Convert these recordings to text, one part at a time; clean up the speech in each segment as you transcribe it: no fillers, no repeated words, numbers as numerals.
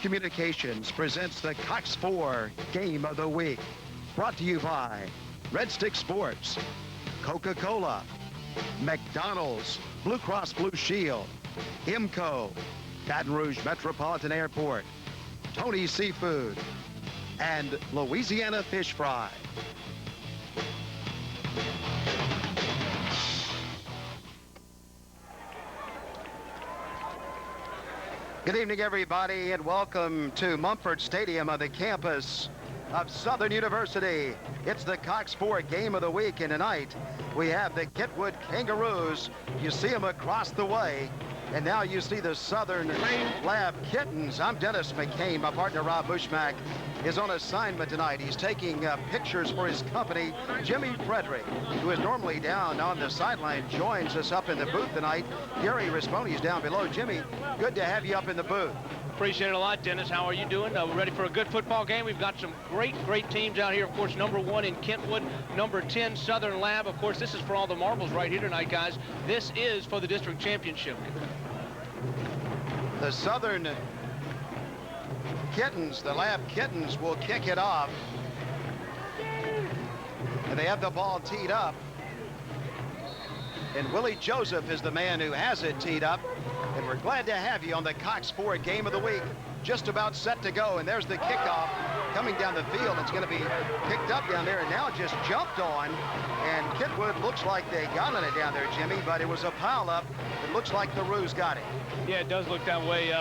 Communications presents the Cox 4 Game of the Week. Brought to you by Red Stick Sports, Coca-Cola, McDonald's, Blue Cross Blue Shield, IMCO, Baton Rouge Metropolitan Airport, Tony's Seafood, and Louisiana Fish Fry. Good evening, everybody, and welcome to Mumford Stadium on the campus of Southern University. It's the Cox 4 Game of the Week, and tonight we have the Kentwood Kangaroos. You see them across the way, and now you see the Southern Lab Kittens. I'm Dennis McCain. My partner, Rob Bushmack, is on assignment tonight. He's taking pictures for his company. Jimmy Frederick, who is normally down on the sideline, joins us up in the booth tonight. Gary Risponi's down below. Jimmy, good to have you up in the booth. Appreciate it a lot, Dennis. How are you doing? We're ready for a good football game. We've got some great teams out here. Of course, number 1 in Kentwood, number 10 Southern Lab. Of course, this is for all the marbles right here tonight, guys. This is for the district championship. The Southern Kittens, the Lab Kittens, will kick it off. And they have the ball teed up. And Willie Joseph is the man who has it teed up. And we're glad to have you on the Cox 4 Game of the Week. Just about set to go, and there's the kickoff coming down the field. It's going to be picked up down there and now just jumped on. And Kentwood looks like they got on it down there, Jimmy, but it was a pile-up. It looks like the Roos got it. Yeah, it does look that way.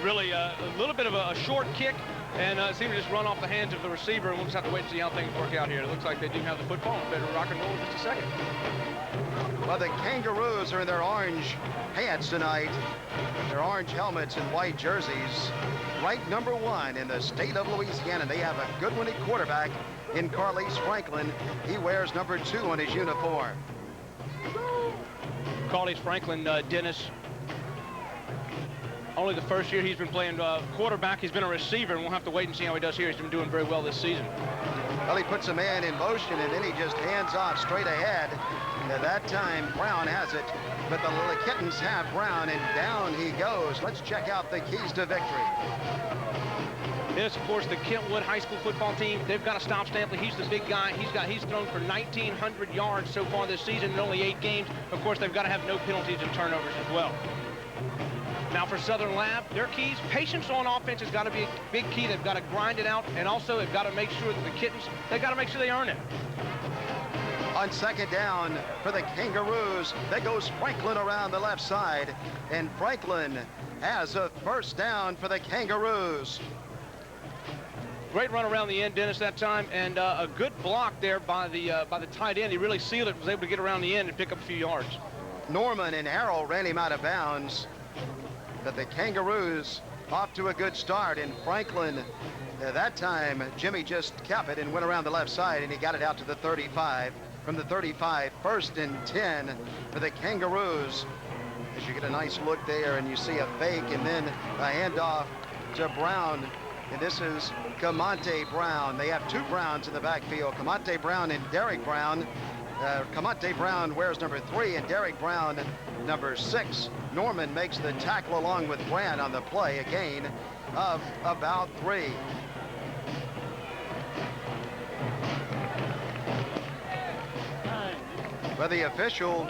Really a little bit of a short kick, and it seemed to just run off the hands of the receiver, and we'll just have to wait and see how things work out here. It looks like they do have the football. Better rock and roll in just a second. Well, the Kangaroos are in their orange pants tonight, their orange helmets and white jerseys. Ranked number 1 in the state of Louisiana. They have a good one at quarterback in Carlise Franklin. He wears number 2 on his uniform. Carlise Franklin, Dennis, only the first year he's been playing quarterback. He's been a receiver, and we'll have to wait and see how he does here. He's been doing very well this season. Well, he puts a man in motion, and then he just hands off straight ahead. At that time, Brown has it, but the little Kittens have Brown, and down he goes. Let's check out the keys to victory. This, of course, the Kentwood High School football team. They've got to stop Stampley. He's the big guy. He's thrown for 1,900 yards so far this season in only 8 games. Of course, they've got to have no penalties and turnovers as well. Now for Southern Lab, their keys, patience on offense has got to be a big key. They've got to grind it out, and also they've got to make sure that the Kittens, they've got to make sure they earn it. On second down for the Kangaroos, that goes Franklin around the left side, and Franklin has a first down for the Kangaroos. Great run around the end, Dennis, that time, and a good block there by the tight end. He really sealed it, was able to get around the end and pick up a few yards. Norman and Harrell ran him out of bounds, but the Kangaroos off to a good start, and Franklin, that time, Jimmy just kept it and went around the left side, and he got it out to the 35. From the 35, 1st and 10 for the Kangaroos. As you get a nice look there, and you see a fake, and then a handoff to Brown. And this is Camonte Brown. They have 2 Browns in the backfield, Camonte Brown and Derek Brown. Camonte Brown wears number 3, and Derek Brown number 6. Norman makes the tackle along with Brand on the play, a gain of about 3. But the official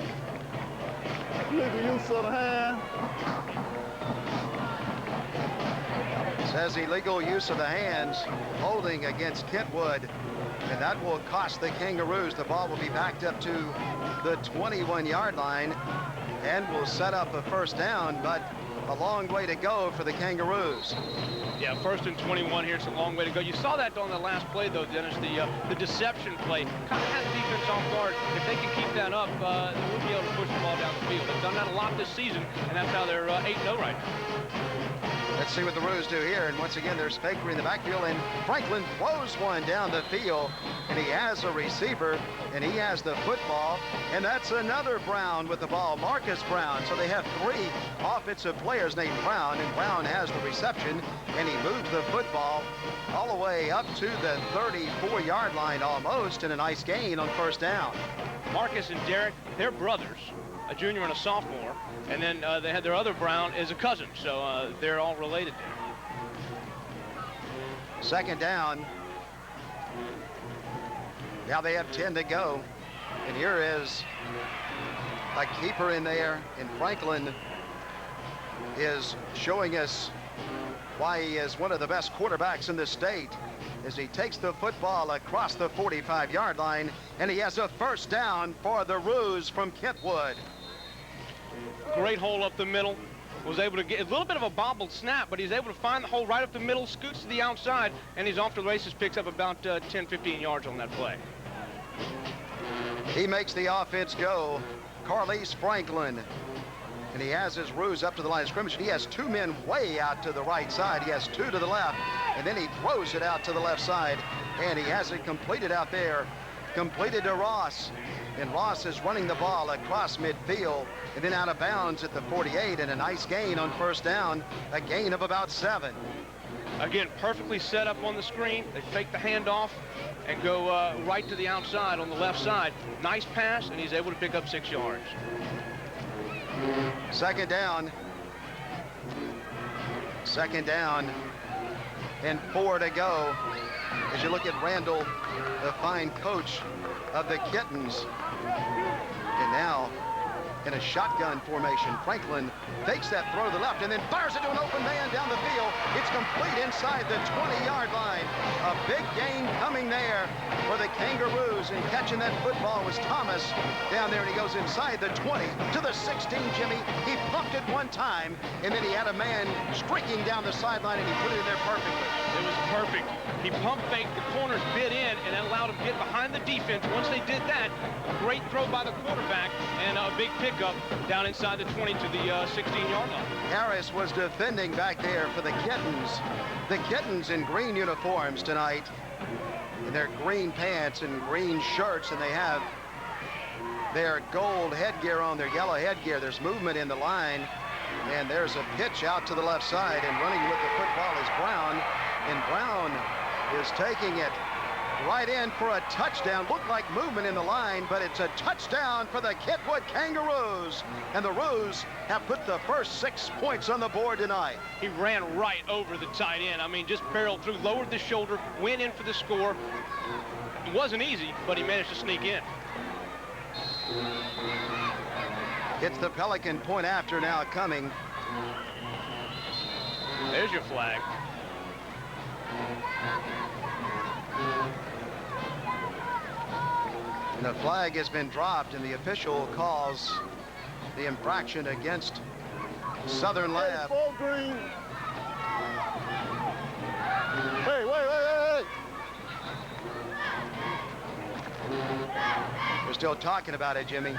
says illegal use of the hands, holding against Kentwood, and that will cost the Kangaroos. The ball will be backed up to the 21-yard line and will set up a first down, but a long way to go for the Kangaroos. Yeah, 1st and 21 here. It's a long way to go. You saw that on the last play, though, Dennis, the deception play. Kind of had the defense off guard. If they can keep that up, they will be able to push the ball down the field. They've done that a lot this season, and that's how they're 8-0 right now. Let's see what the Roos do here. And once again, there's Fakery in the backfield, and Franklin throws one down the field, and he has a receiver, and he has the football, and that's another Brown with the ball, Marcus Brown. So they have 3 offensive players named Brown, and Brown has the reception, and he moves the football all the way up to the 34-yard line almost, and a nice gain on first down. Marcus and Derek, they're brothers, a junior and a sophomore, and then they had their other Brown is a cousin, so they're all related there. Second down. Now they have 10 to go. And here is a keeper in there. And Franklin is showing us why he is one of the best quarterbacks in the state, as he takes the football across the 45-yard line, and he has a first down for the Roos from Kentwood. Great hole up the middle. Was able to get a little bit of a bobbled snap, but he's able to find the hole right up the middle, scoots to the outside, and he's off to the races, picks up about 10-15 yards on that play. He makes the offense go, Carlise Franklin. And he has his Roos up to the line of scrimmage. He has two men way out to the right side. He has two to the left, and then he throws it out to the left side, and he has it completed out there, completed to Ross. And Ross is running the ball across midfield and then out of bounds at the 48, and a nice gain on first down, a gain of about 7. Again, perfectly set up on the screen. They fake the handoff and go right to the outside on the left side. Nice pass, and he's able to pick up 6 yards. Second down. Second down and 4 to go. As you look at Randall, the fine coach of the Kittens. And now in a shotgun formation, Franklin fakes that throw to the left and then fires it to an open man down the field. It's complete inside the 20-yard line. A big gain coming there for the Kangaroos, and catching that football was Thomas down there, and he goes inside the 20 to the 16, Jimmy. He pumped it one time, and then he had a man streaking down the sideline, and he put it in there perfectly. It was perfect. He pump faked, the corners bit in, and that allowed him to get behind the defense. Once they did that, great throw by the quarterback, and a big pickup down inside the 20 to the 16-yard line. Harris was defending back there for the Kittens. The Kittens in green uniforms tonight, in their green pants and green shirts, and they have their gold headgear on, their yellow headgear. There's movement in the line, and there's a pitch out to the left side, and running with the football is Brown, and Brown is taking it right in for a touchdown. Looked like movement in the line, but it's a touchdown for the Kentwood Kangaroos. And the Roos have put the first 6 points on the board tonight. He ran right over the tight end. I mean, just barreled through, lowered the shoulder, went in for the score. It wasn't easy, but he managed to sneak in. It's the Pelican point after now coming. There's your flag. And the flag has been dropped, and the official calls the infraction against Southern Lab. Full green. Hey, wait. We're still talking about it, Jimmy.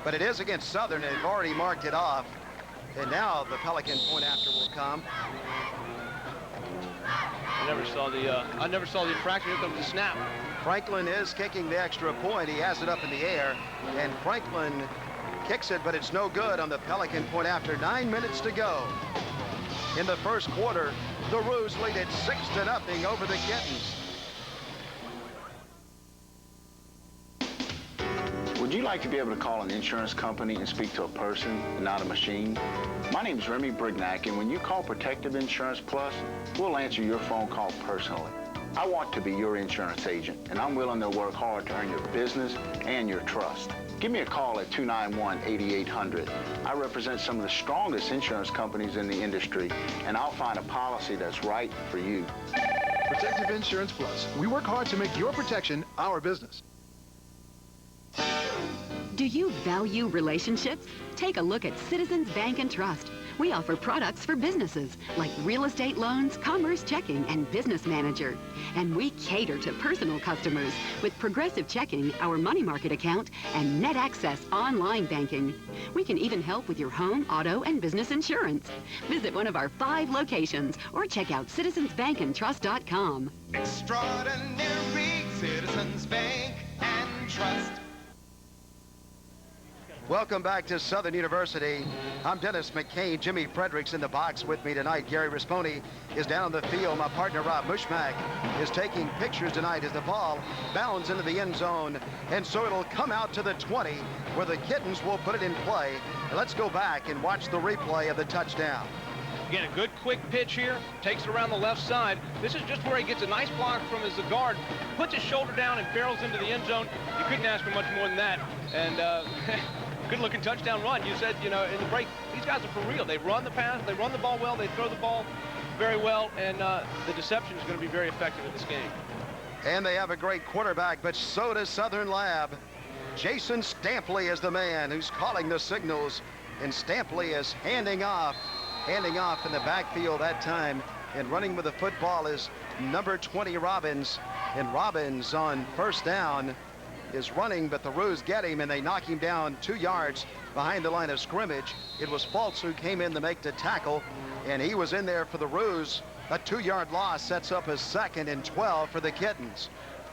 But it is against Southern, and they've already marked it off. And now the Pelican point after will come. I never saw the infraction. Here comes the snap. Franklin is kicking the extra point. He has it up in the air, and Franklin kicks it, but it's no good on the Pelican point after 9 minutes to go. In the first quarter, the Roos lead it 6-0 over the Kittens. Would you like to be able to call an insurance company and speak to a person and not a machine? My name is Remy Brignac, and when you call Protective Insurance Plus, we'll answer your phone call personally. I want to be your insurance agent, and I'm willing to work hard to earn your business and your trust. Give me a call at 291-8800. I represent some of the strongest insurance companies in the industry, and I'll find a policy that's right for you. Protective Insurance Plus. We work hard to make your protection our business. Do you value relationships? Take a look at Citizens Bank and Trust. We offer products for businesses like real estate loans, commerce checking, and business manager. And we cater to personal customers with Progressive Checking, our money market account, and Net Access online banking. We can even help with your home, auto, and business insurance. Visit one of our 5 locations or check out citizensbankandtrust.com. Extraordinary Citizens Bank and Trust. Welcome back to Southern University. I'm Dennis McCain. Jimmy Fredericks in the box with me tonight. Gary Risponi is down on the field. My partner, Rob Mushmak, is taking pictures tonight as the ball bounds into the end zone. And so it'll come out to the 20, where the Kittens will put it in play. And let's go back and watch the replay of the touchdown. Again, a good quick pitch here, takes it around the left side. This is just where he gets a nice block from his guard, puts his shoulder down and barrels into the end zone. You couldn't ask for much more than that. And good-looking touchdown run. You said, you know, in the break, these guys are for real. They run the pass, they run the ball well, they throw the ball very well, and the deception is going to be very effective in this game. And they have a great quarterback, but so does Southern Lab. Jason Stampley is the man who's calling the signals, and Stampley is handing off in the backfield that time. And running with the football is number 20, Robbins. And Robbins on first down is running, but the Roos get him, and they knock him down 2 yards behind the line of scrimmage. It was Fultz who came in to make the tackle, and he was in there for the Roos. A 2-yard loss sets up a 2nd and 12 for the Kittens.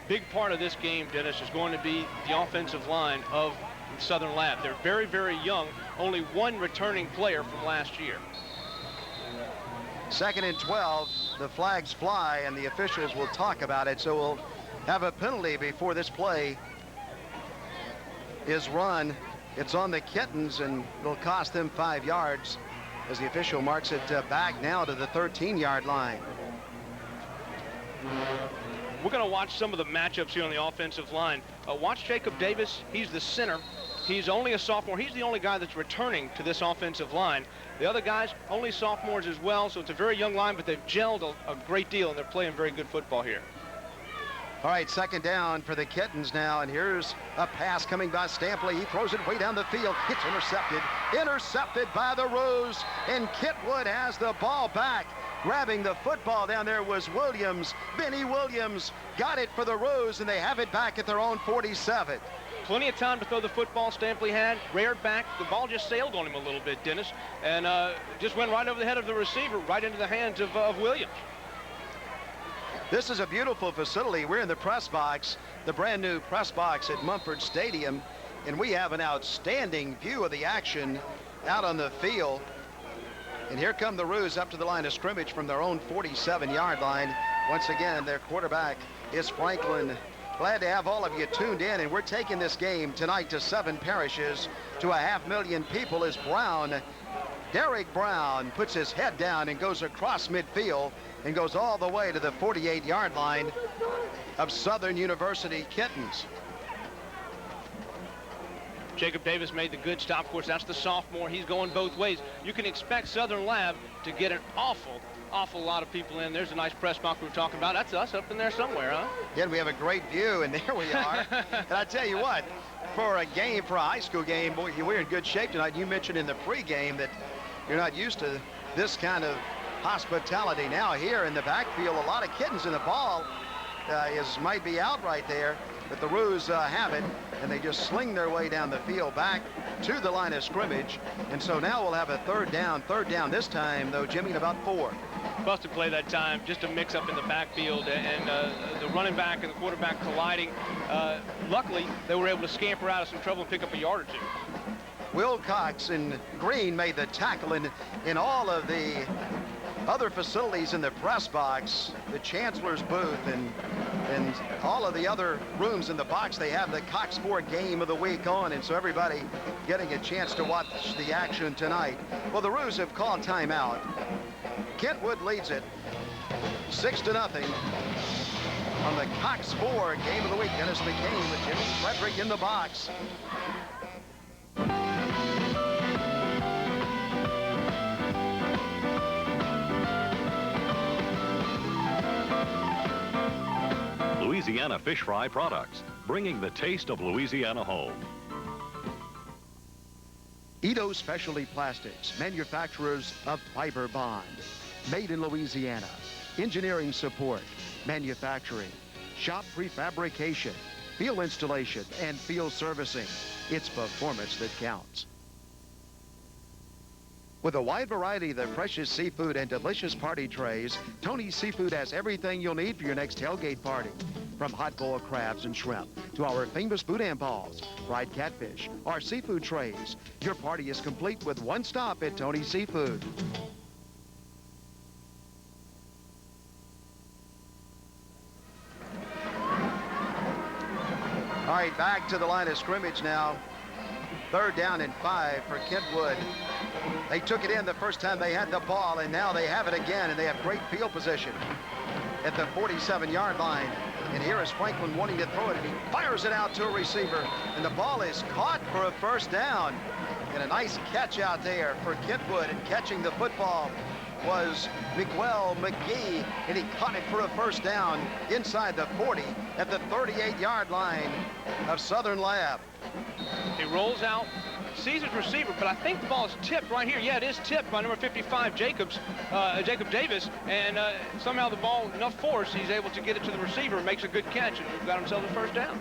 Big part of this game, Dennis, is going to be the offensive line of Southern Lab. They're very, very young. Only one returning player from last year. 2nd and 12. The flags fly, and the officials will talk about it. So we'll have a penalty before this play is run. It's on the Kittens, and it'll cost them 5 yards as the official marks it back now to the 13-yard line. We're going to watch some of the matchups here on the offensive line. Watch Jacob Davis. He's the center. He's only a sophomore. He's the only guy that's returning to this offensive line. The other guys, only sophomores as well, so it's a very young line, but they've gelled a great deal, and they're playing very good football here. All right, 2nd down for the Kittens now, and here's a pass coming by Stampley. He throws it way down the field. It's intercepted. Intercepted by the Roos, and Kentwood has the ball back. Grabbing the football down there was Williams. Benny Williams got it for the Roos, and they have it back at their own 47. Plenty of time to throw the football. Stampley had reared back. The ball just sailed on him a little bit, Dennis, and just went right over the head of the receiver, right into the hands of Williams. This is a beautiful facility. We're in the press box, the brand new press box at Mumford Stadium, and we have an outstanding view of the action out on the field. And here come the Roos up to the line of scrimmage from their own 47-yard line. Once again, their quarterback is Franklin. Glad to have all of you tuned in, and we're taking this game tonight to 7 parishes, to 500,000 people as Brown, Derek Brown, puts his head down and goes across midfield and goes all the way to the 48-yard line of Southern University Kittens. Jacob Davis made the good stop. Of course, that's the sophomore. He's going both ways. You can expect Southern Lab to get an awful lot of people in. There's a nice press box we were talking about. That's us up in there somewhere, huh? Yeah, we have a great view, and there we are. And I tell you what, for a high school game, boy, we're in good shape tonight. You mentioned in the pregame that you're not used to this kind of hospitality. Now here in the backfield, a lot of Kittens in the ball might be out right there, but the Roos have it, and they just sling their way down the field back to the line of scrimmage. And so now we'll have a third down this time, though, Jimmy, in about 4. Busted play that time, just a mix-up in the backfield, and the running back and the quarterback colliding. Luckily, they were able to scamper out of some trouble and pick up a yard or 2. Wilcox and Green made the tackle in all of the other facilities in the press box, the Chancellor's booth, and all of the other rooms in the box. They have the Cox Sport Game of the Week on, and so everybody getting a chance to watch the action tonight. Well, the Roos have called timeout. Kentwood leads it 6-0 on the Cox Sport Game of the Week. Dennis McCain with Jimmy Frederick in the box. Louisiana fish fry products, bringing the taste of Louisiana home. Edo Specialty Plastics, manufacturers of fiber bond. Made in Louisiana. Engineering support, manufacturing, shop prefabrication, field installation, and field servicing. It's performance that counts. With a wide variety of the freshest seafood and delicious party trays, Tony's Seafood has everything you'll need for your next tailgate party. From hot boiled crabs and shrimp to our famous boudin balls, fried catfish, our seafood trays. Your party is complete with one stop at Tony's Seafood. All right, back to the line of scrimmage now. 3rd down and 5 for Kentwood. They took it in the first time they had the ball, and now they have it again, and they have great field position at the 47-yard line. And here is Franklin wanting to throw it, and he fires it out to a receiver, and the ball is caught for a first down. And a nice catch out there for Kentwood, and catching the football was Miguel McGee, and he caught it for a first down inside the 40 at the 38-yard line of Southern Lab. He rolls out, sees his receiver, but I think the ball is tipped right here. Yeah, it is tipped by number 55, Jacob Davis, and somehow the ball, enough force, he's able to get it to the receiver, makes a good catch, and got himself a first down.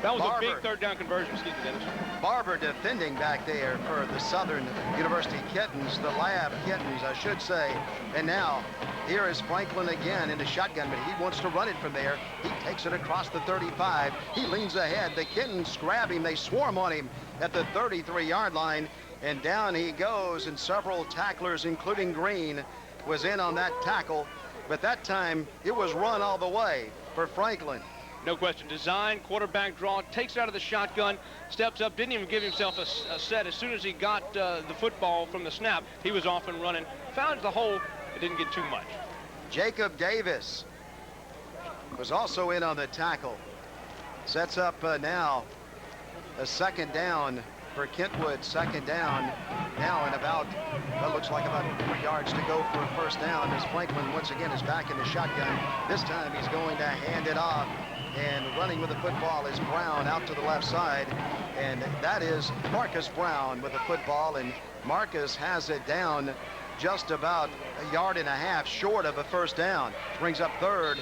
That was Barber. A big third down conversion. Excuse me, Dennis. Barber defending back there for the Southern University Kittens, the Lab Kittens, I should say. And now, here is Franklin again in the shotgun, but he wants to run it from there. He takes it across the 35. He leans ahead. The Kittens grab him. They swarm on him at the 33-yard line, and down he goes, and several tacklers, including Green, was in on that tackle. But that time, it was run all the way for Franklin. No question. Design, quarterback draw, takes it out of the shotgun, steps up, didn't even give himself a set. As soon as he got the football from the snap, he was off and running. Found the hole, it didn't get too much. Jacob Davis was also in on the tackle. Sets up now a second down for Kentwood. Second down now, and about, well, looks like about 4 yards to go for a first down, as Franklin once again is back in the shotgun. This time he's going to hand it off. And running with the football is Brown out to the left side. And that is Marcus Brown with the football. And Marcus has it down just about 1.5 yards short of a first down. Brings up 3rd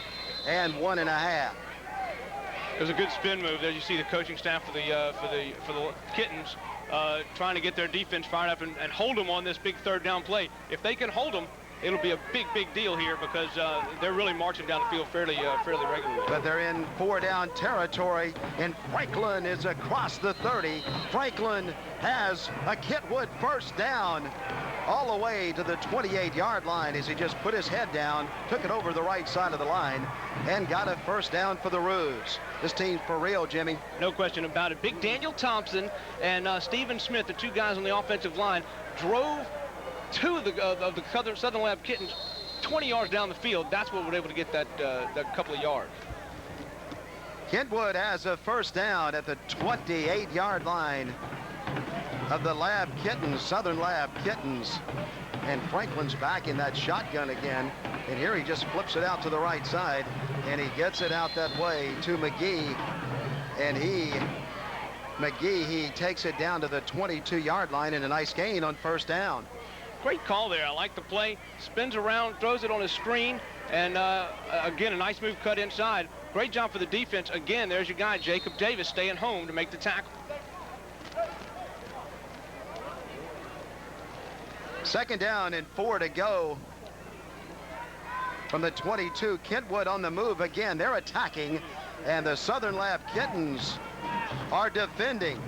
and 1.5. It was a good spin move there. You see the coaching staff for the Kittens trying to get their defense fired up and hold them on this big third down play. If they can hold them, it'll be a big deal here, because they're really marching down the field fairly regularly. But they're in 4-down territory, and Franklin is across the 30. Franklin has a Kentwood first down all the way to the 28-yard line as he just put his head down, took it over the right side of the line, and got a first down for the Roos. This team's for real, Jimmy. No question about it. Big Daniel Thompson and Stephen Smith, the two guys on the offensive line, drove two of the Southern Lab Kittens 20 yards down the field. That's what we're able to get that couple of yards. Kentwood has a first down at the 28-yard line of the Lab Kittens, Southern Lab Kittens. And Franklin's back in that shotgun again. And here he just flips it out to the right side, and he gets it out that way to McGee. And McGee, he takes it down to the 22-yard line, and a nice gain on first down. Great call there. I like the play. Spins around, throws it on his screen, and again, a nice move cut inside. Great job for the defense. Again, there's your guy, Jacob Davis, staying home to make the tackle. Second down and 4 to go from the 22. Kentwood on the move again. They're attacking, and the Southern Lab Kittens are defending.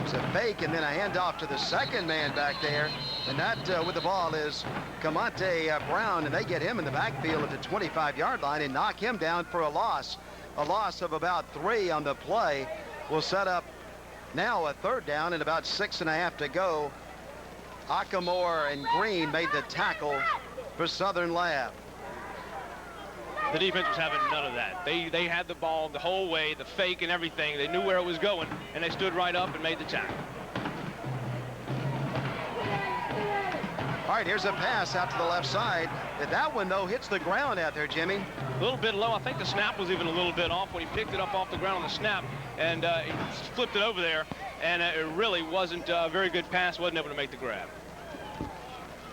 It's a fake and then a handoff to the second man back there. And that with the ball is Camonte Brown, and they get him in the backfield at the 25-yard line and knock him down for a loss. A loss of about 3 on the play will set up now a third down and about 6.5 to go. Acamore and Green made the tackle for Southern Lab. The defense was having none of that. They had the ball the whole way, the fake and everything. They knew where it was going, and they stood right up and made the tackle. All right, here's a pass out to the left side. That one, though, hits the ground out there, Jimmy. A little bit low. I think the snap was even a little bit off when he picked it up off the ground on the snap, and he flipped it over there, and it really wasn't a very good pass. Wasn't able to make the grab.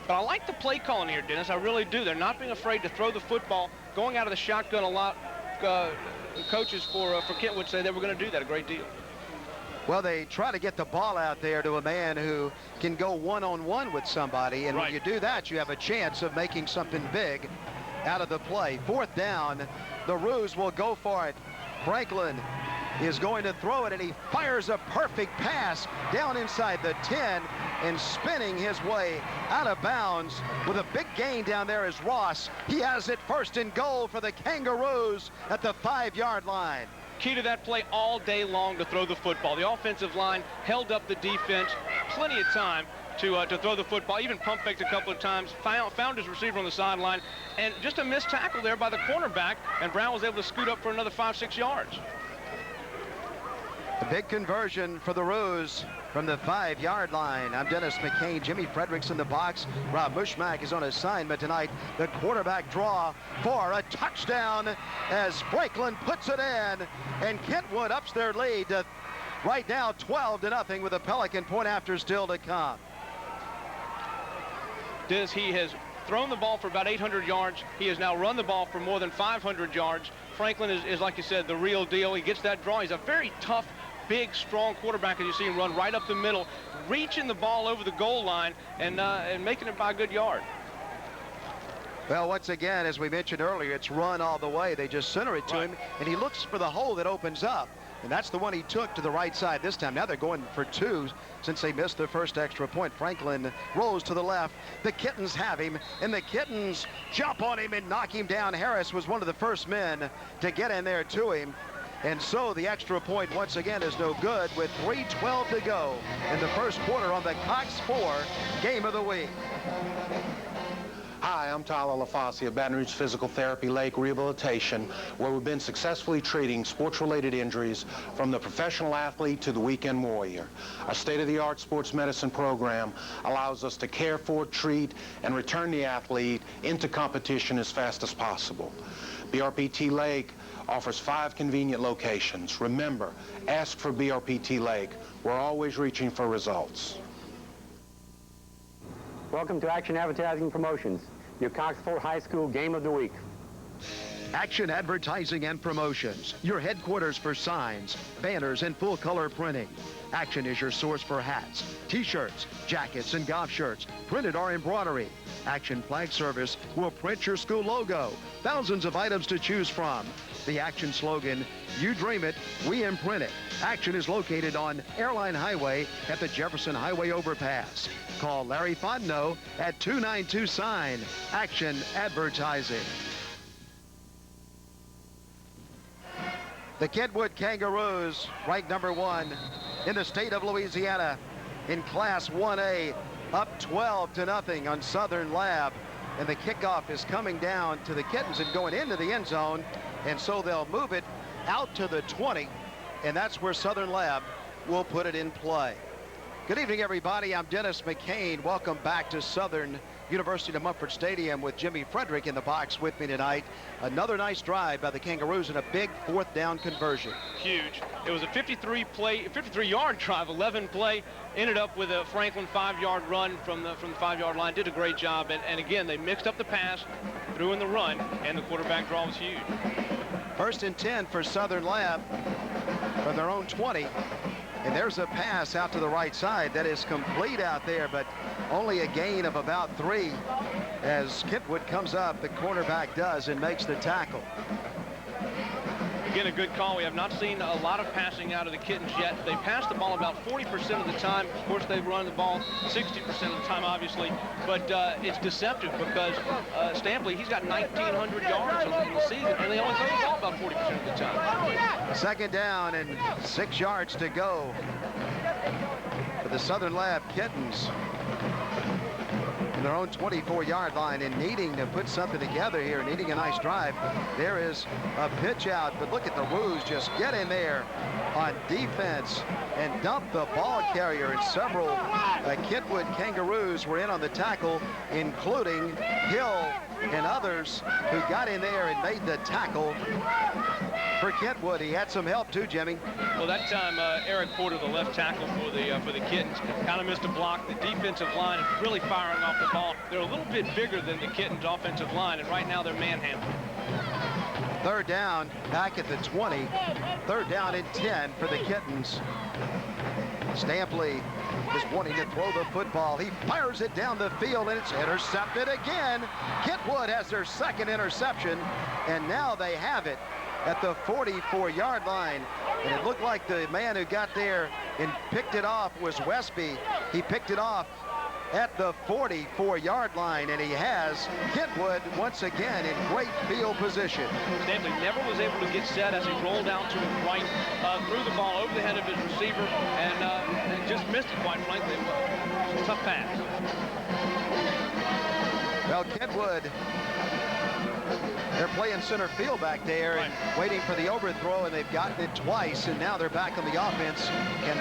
But I like the play calling here, Dennis. I really do. They're not being afraid to throw the football, going out of the shotgun a lot. Coaches for Kentwood say they were going to do that a great deal. Well, they try to get the ball out there to a man who can go one-on-one with somebody, and when you do that, you have a chance of making something big out of the play. Fourth down, the Roos will go for it. Franklin is going to throw it, and he fires a perfect pass down inside the 10 and spinning his way out of bounds with a big gain down there is Ross. He has it first and goal for the Kangaroos at the 5-yard line. key to that play all day long to throw the football. The offensive line held up the defense plenty of time to throw the football, even pump faked a couple of times, found his receiver on the sideline, and just a missed tackle there by the cornerback, and Brown was able to scoot up for another 5-6 yards. A big conversion for the Roos from the 5-yard line. I'm Dennis McCain. Jimmy Fredericks in the box. Rob Mushmack is on assignment tonight. The quarterback draw for a touchdown as Franklin puts it in, and Kentwood ups their lead to right now 12-0 with a Pelican point after still to come. He has thrown the ball for about 800 yards. He has now run the ball for more than 500 yards. Franklin is, like you said, the real deal. He gets that draw. He's a very tough, big, strong quarterback, as you see him run right up the middle, reaching the ball over the goal line and making it by a good yard. Well, once again, as we mentioned earlier, it's run all the way. They just center it to him, and he looks for the hole that opens up. And that's the one he took to the right side this time. Now they're going for 2 since they missed their first extra point. Franklin rolls to the left. The Kittens have him, and the Kittens jump on him and knock him down. Harris was one of the first men to get in there to him. And so the extra point once again is no good with 3:12 to go in the first quarter on the Cox 4 Game of the Week. Hi, I'm Tyler LaFosse of Baton Rouge Physical Therapy Lake Rehabilitation, where we've been successfully treating sports-related injuries from the professional athlete to the weekend warrior. Our state-of-the-art sports medicine program allows us to care for, treat, and return the athlete into competition as fast as possible. BRPT Lake offers 5 convenient locations. Remember, ask for BRPT Lake. We're always reaching for results. Welcome to Action Advertising Promotions, your Cox Ford High School Game of the Week. Action Advertising and Promotions, your headquarters for signs, banners, and full-color printing. Action is your source for hats, T-shirts, jackets, and golf shirts, printed or embroidery. Action Flag Service will print your school logo. Thousands of items to choose from. The Action slogan, you dream it, we imprint it. Action is located on Airline Highway at the Jefferson Highway overpass. Call Larry Fontenot at 292-SIGN. Action Advertising. The Kentwood Kangaroos, ranked number 1 in the state of Louisiana in Class 1A, up 12-0 on Southern Lab. And the kickoff is coming down to the Kittens and going into the end zone. And so they'll move it out to the 20. And that's where Southern Lab will put it in play. Good evening, everybody. I'm Dennis McCain. Welcome back to Southern University of Mumford Stadium with Jimmy Frederick in the box with me tonight. Another nice drive by the Kangaroos and a big 4th down conversion. Huge. It was a 53-yard drive, 11 play. Ended up with a Franklin 5-yard run from the 5-yard line. Did a great job. And again, they mixed up the pass, threw in the run, and the quarterback draw was huge. 1st and 10 for Southern Lab from their own 20. And there's a pass out to the right side that is complete out there, but only a gain of about 3 as Kentwood comes up. The cornerback does and makes the tackle. Again, a good call. We have not seen a lot of passing out of the Kittens yet. They pass the ball about 40% of the time. Of course, they run the ball 60% of the time, obviously. But it's deceptive because Stampley, he's got 1,900 yards in the season, and they only throw the ball about 40% of the time. 2nd down and 6 yards to go for the Southern Lab Kittens. In their own 24-yard line and needing to put something together here, needing a nice drive. There is a pitch out, but look at the Roos just get in there on defense and dump the ball carrier. And several Kentwood Kangaroos were in on the tackle, including Hill and others who got in there and made the tackle for Kentwood. He had some help too, Jimmy. Well, that time Eric Porter, the left tackle for the Kittens, kind of missed a block. The defensive line is really firing off the ball. They're a little bit bigger than the Kittens offensive line, and right now they're manhandling. 3rd down back at the 20. 3rd down and 10 for the Kittens. Stampley is wanting to throw the football. He fires it down the field, and it's intercepted again. Kentwood has their 2nd interception, and now they have it at the 44-yard line. And it looked like the man who got there and picked it off was Westby. He picked it off at the 44-yard line, and he has Kentwood once again in great field position. Stanley never was able to get set as he rolled out to his right, threw the ball over the head of his receiver, and just missed it, quite frankly. It was a tough pass. Well, Kentwood, they're playing center field back there and waiting for the overthrow, and they've gotten it twice, and now they're back on the offense. Can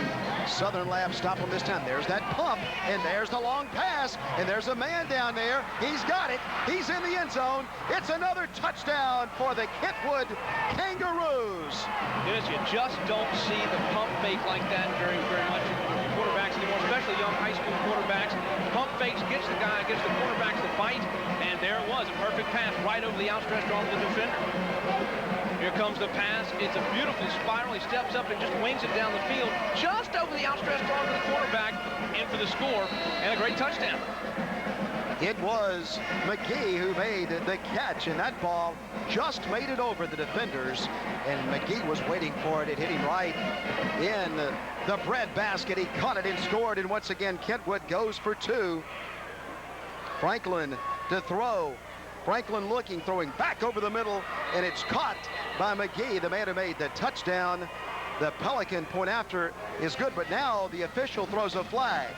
Southern Lab stop them this time? There's that pump, and there's the long pass, and there's a man down there. He's got it. He's in the end zone. It's another touchdown for the Kentwood Kangaroos. Dennis, you just don't see the pump fake like that very much in quarterbacks anymore, especially young high school quarterbacks. Pump fakes gets the quarterbacks to fight, and there it was, a perfect pass right over the outstretched arm of the defender. Here comes the pass. It's a beautiful spiral. He steps up and just wings it down the field, just over the outstretched arm of the quarterback, in for the score, and a great touchdown. It was McGee who made the catch, and that ball just made it over the defenders, and McGee was waiting for it. It hit him right in the bread basket. He caught it and scored, and once again, Kentwood goes for two. Franklin to throw. Franklin looking, throwing back over the middle, and it's caught by McGee, the man who made the touchdown. The Pelican point after is good, but now the official throws a flag.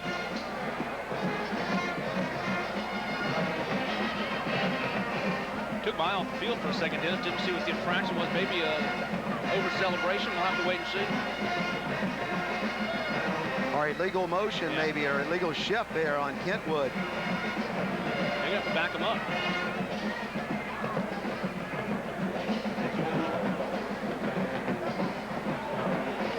Took my eye off the field for a second, Dennis. Didn't see what the infraction was. Maybe a over celebration. We'll have to wait and see. Or illegal motion, maybe, or illegal shift there on Kentwood. They have to back him up.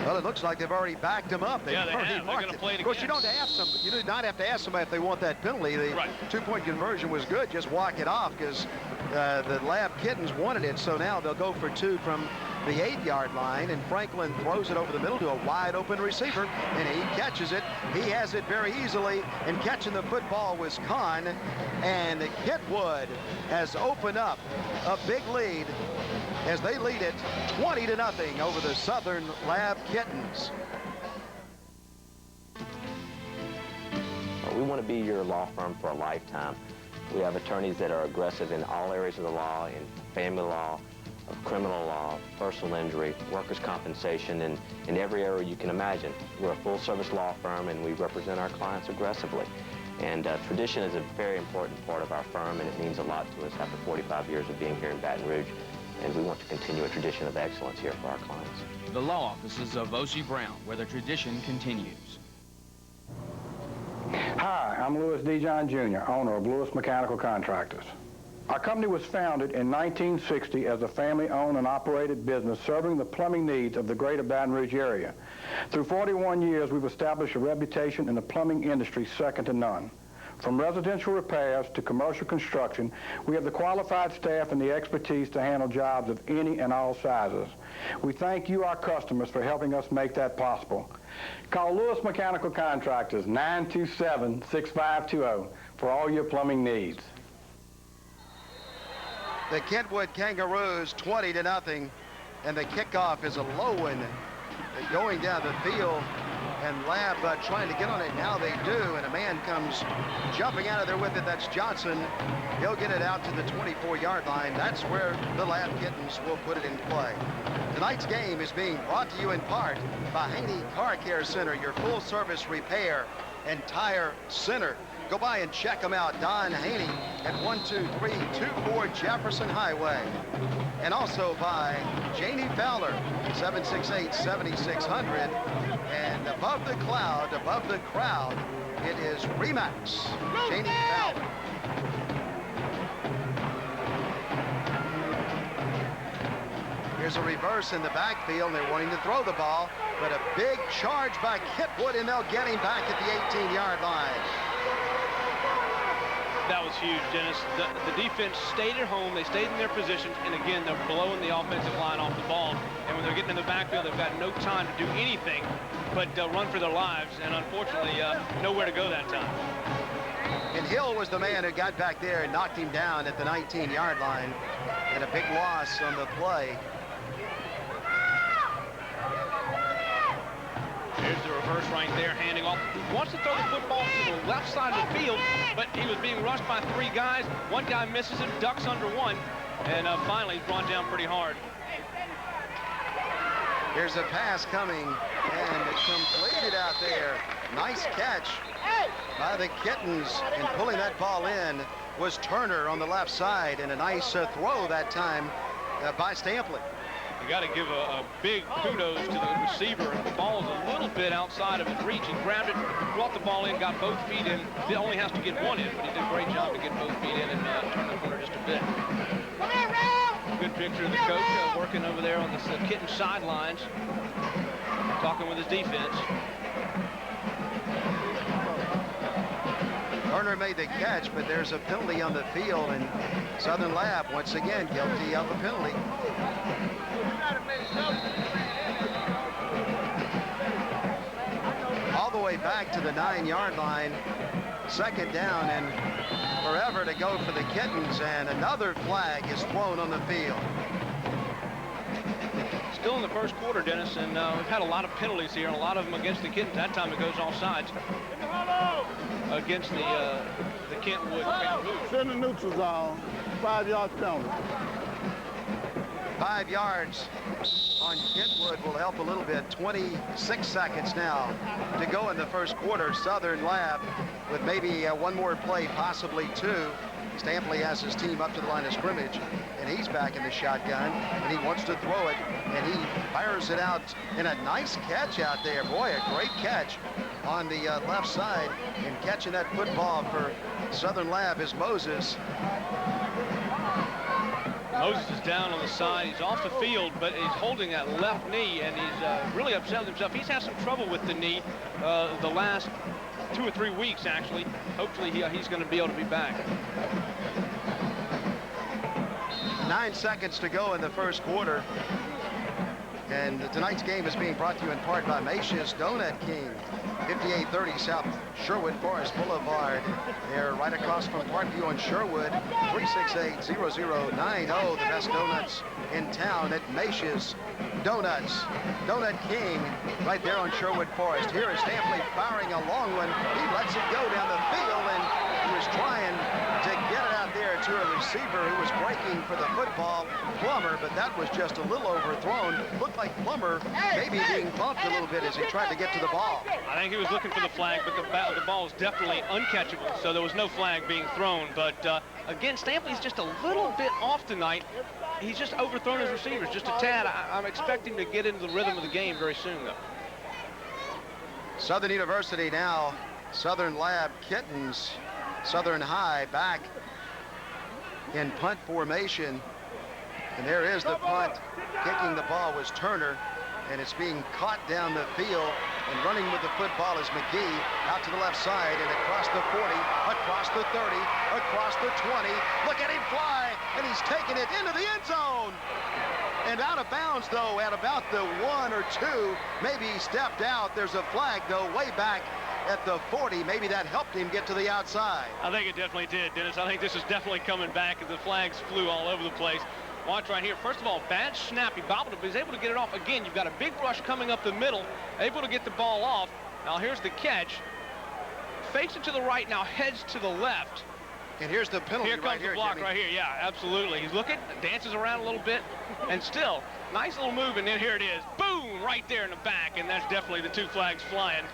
Well, it looks like they've already backed him up. Yeah, they have. They're going to play it again. Of course, you don't ask them. You do not have to ask somebody if they want that penalty. The two-point conversion was good. Just walk it off, because the Lab Kittens wanted it. So now they'll go for two from the 8-yard line, and Franklin throws it over the middle to a wide-open receiver, and he catches it. He has it very easily, and catching the football was Kahn, and Kentwood has opened up a big lead as they lead it 20-0 over the Southern Lab Kittens. We want to be your law firm for a lifetime. We have attorneys that are aggressive in all areas of the law, in family law, of criminal law, personal injury, workers' compensation, and in every area you can imagine. We're a full-service law firm, and we represent our clients aggressively. And tradition is a very important part of our firm, and it means a lot to us after 45 years of being here in Baton Rouge. And we want to continue a tradition of excellence here for our clients. The law offices of O.C. Brown, where the tradition continues. Hi, I'm Louis D. John Jr., owner of Lewis Mechanical Contractors. Our company was founded in 1960 as a family-owned and operated business serving the plumbing needs of the greater Baton Rouge area. Through 41 years, we've established a reputation in the plumbing industry second to none. From residential repairs to commercial construction, we have the qualified staff and the expertise to handle jobs of any and all sizes. We thank you, our customers, for helping us make that possible. Call Lewis Mechanical Contractors, 927-6520, for all your plumbing needs. The Kentwood Kangaroos 20-0, and the kickoff is a low one going down the field, and Lab trying to get on it. Now they do, and a man comes jumping out of there with it. That's Johnson. He'll get it out to the 24-yard line. That's where the Lab Kittens will put it in play. Tonight's game is being brought to you in part by Haney Car Care Center, your full-service repair and tire center. Go by and check them out. Don Haney at 12324 Jefferson Highway. And also by Janie Fowler, 768-7600. And above the cloud, above the crowd, it is Remax, Janie Fowler. Here's a reverse in the backfield, and they're wanting to throw the ball, but a big charge by Kentwood, and they'll get him back at the 18-yard line. That was huge, Dennis. The defense stayed at home. They stayed in their positions, and again, they're blowing the offensive line off the ball. And when they're getting in the backfield, they've got no time to do anything but run for their lives, and unfortunately, nowhere to go that time. And Hill was the man who got back there and knocked him down at the 19-yard line, and a big loss on the play. Here's the reverse right there, handing off. He wants to throw the football to the left side of the field, but he was being rushed by 3 guys. One guy misses him, ducks under one, and finally he's brought down pretty hard. Here's a pass coming, and it's completed out there. Nice catch by the Kittens, and pulling that ball in was Turner on the left side, and a nice throw that time by Stampley. You got to give a big kudos to the receiver. The ball is a little bit outside of his reach. He grabbed it, brought the ball in, got both feet in. He only has to get one in, but he did a great job to get both feet in and turn the corner just a bit. Good picture of the coach working over there on the Kittens sidelines, talking with his defense. Turner made the catch, but there's a penalty on the field, and Southern Lab once again guilty of a penalty. All the way back to the 9-yard line. Second down, and forever to go for the Kittens, and another flag is thrown on the field. Still in the first quarter, Dennis, and we've had a lot of penalties here, and a lot of them against the Kittens. That time it goes all sides against the Kentwood Kangaroos. In the neutral zone, 5-yard penalty. 5 yards on Kentwood will help a little bit. 26 seconds now to go in the first quarter. Southern Lab with maybe one more play, possibly 2. Stampley has his team up to the line of scrimmage, and he's back in the shotgun, and he wants to throw it, and he fires it out in a nice catch out there. Boy, a great catch on the left side, and catching that football for Southern Lab is Moses. Moses is down on the side. He's off the field, but he's holding that left knee, and he's really upset with himself. He's had some trouble with the knee the last 2 or 3 weeks, actually. Hopefully he's going to be able to be back. 9 seconds to go in the first quarter. And tonight's game is being brought to you in part by Macia's Donut King, 5830 South Sherwood Forest Boulevard. They're right across from Parkview on Sherwood, 368-0090. The best donuts in town at Macia's Donuts. Donut King right there on Sherwood Forest. Here is Stampley firing a long one. He lets it go down the field, and he was trying to get it out there to a receiver who was breaking for the football, Plummer, but that was just a little overthrown. Looked like Plummer maybe being bumped a little bit as he tried to get to the ball. I think he was looking for the flag, but the ball is definitely uncatchable, so there was no flag being thrown. But again, Stampley's just a little bit off tonight. He's just overthrown his receivers just a tad. I'm expecting to get into the rhythm of the game very soon, though. Southern University now, Southern Lab, Kittens, Southern High back in punt formation. And there is the punt. Kicking the ball was Turner, and it's being caught down the field. And running with the football is McGee out to the left side and across the 40, across the 30, across the 20. Look at him fly, and he's taking it into the end zone. And out of bounds, though, at about the 1 or 2. Maybe he stepped out. There's a flag, though, way back at the 40. Maybe that helped him get to the outside. I think it definitely did, Dennis. I think this is definitely coming back as the flags flew all over the place. Watch right here. First of all, bad snap. He bobbled it, but he's able to get it off. Again, you've got a big rush coming up the middle, able to get the ball off. Now here's the catch. Fakes it to the right, now heads to the left. And here's the penalty right here. Here comes the block, Jimmy. Right here. Yeah, absolutely. He's looking, dances around a little bit, and still, nice little move, and then here it is. Boom, right there in the back, and that's definitely the 2 flags flying,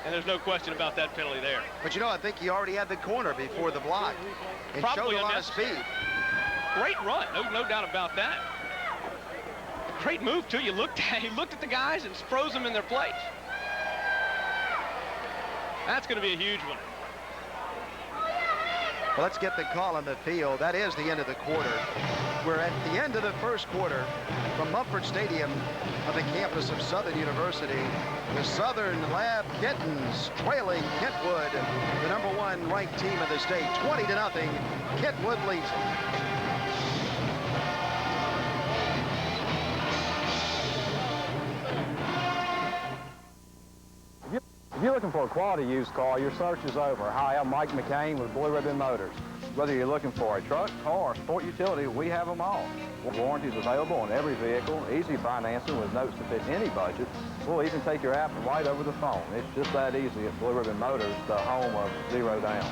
and there's no question about that penalty there. But, you know, I think he already had the corner before the block and probably showed a lot of speed. Great run, no doubt about that. Great move, too. He looked at the guys and froze them in their place. That's going to be a huge one. Well, let's get the call on the field. That is the end of the quarter. We're at the end of the first quarter from Mumford Stadium on the campus of Southern University. The Southern Lab Kittens trailing Kentwood, the #1 ranked team in the state, 20-0. Kentwood leads it. If you're looking for a quality used car, your search is over. Hi, I'm Mike McCain with Blue Ribbon Motors. Whether you're looking for a truck, car, or sport utility, we have them all. Warranties available on every vehicle, easy financing with notes to fit any budget. We'll even take your app right over the phone. It's just that easy at Blue Ribbon Motors, the home of zero down.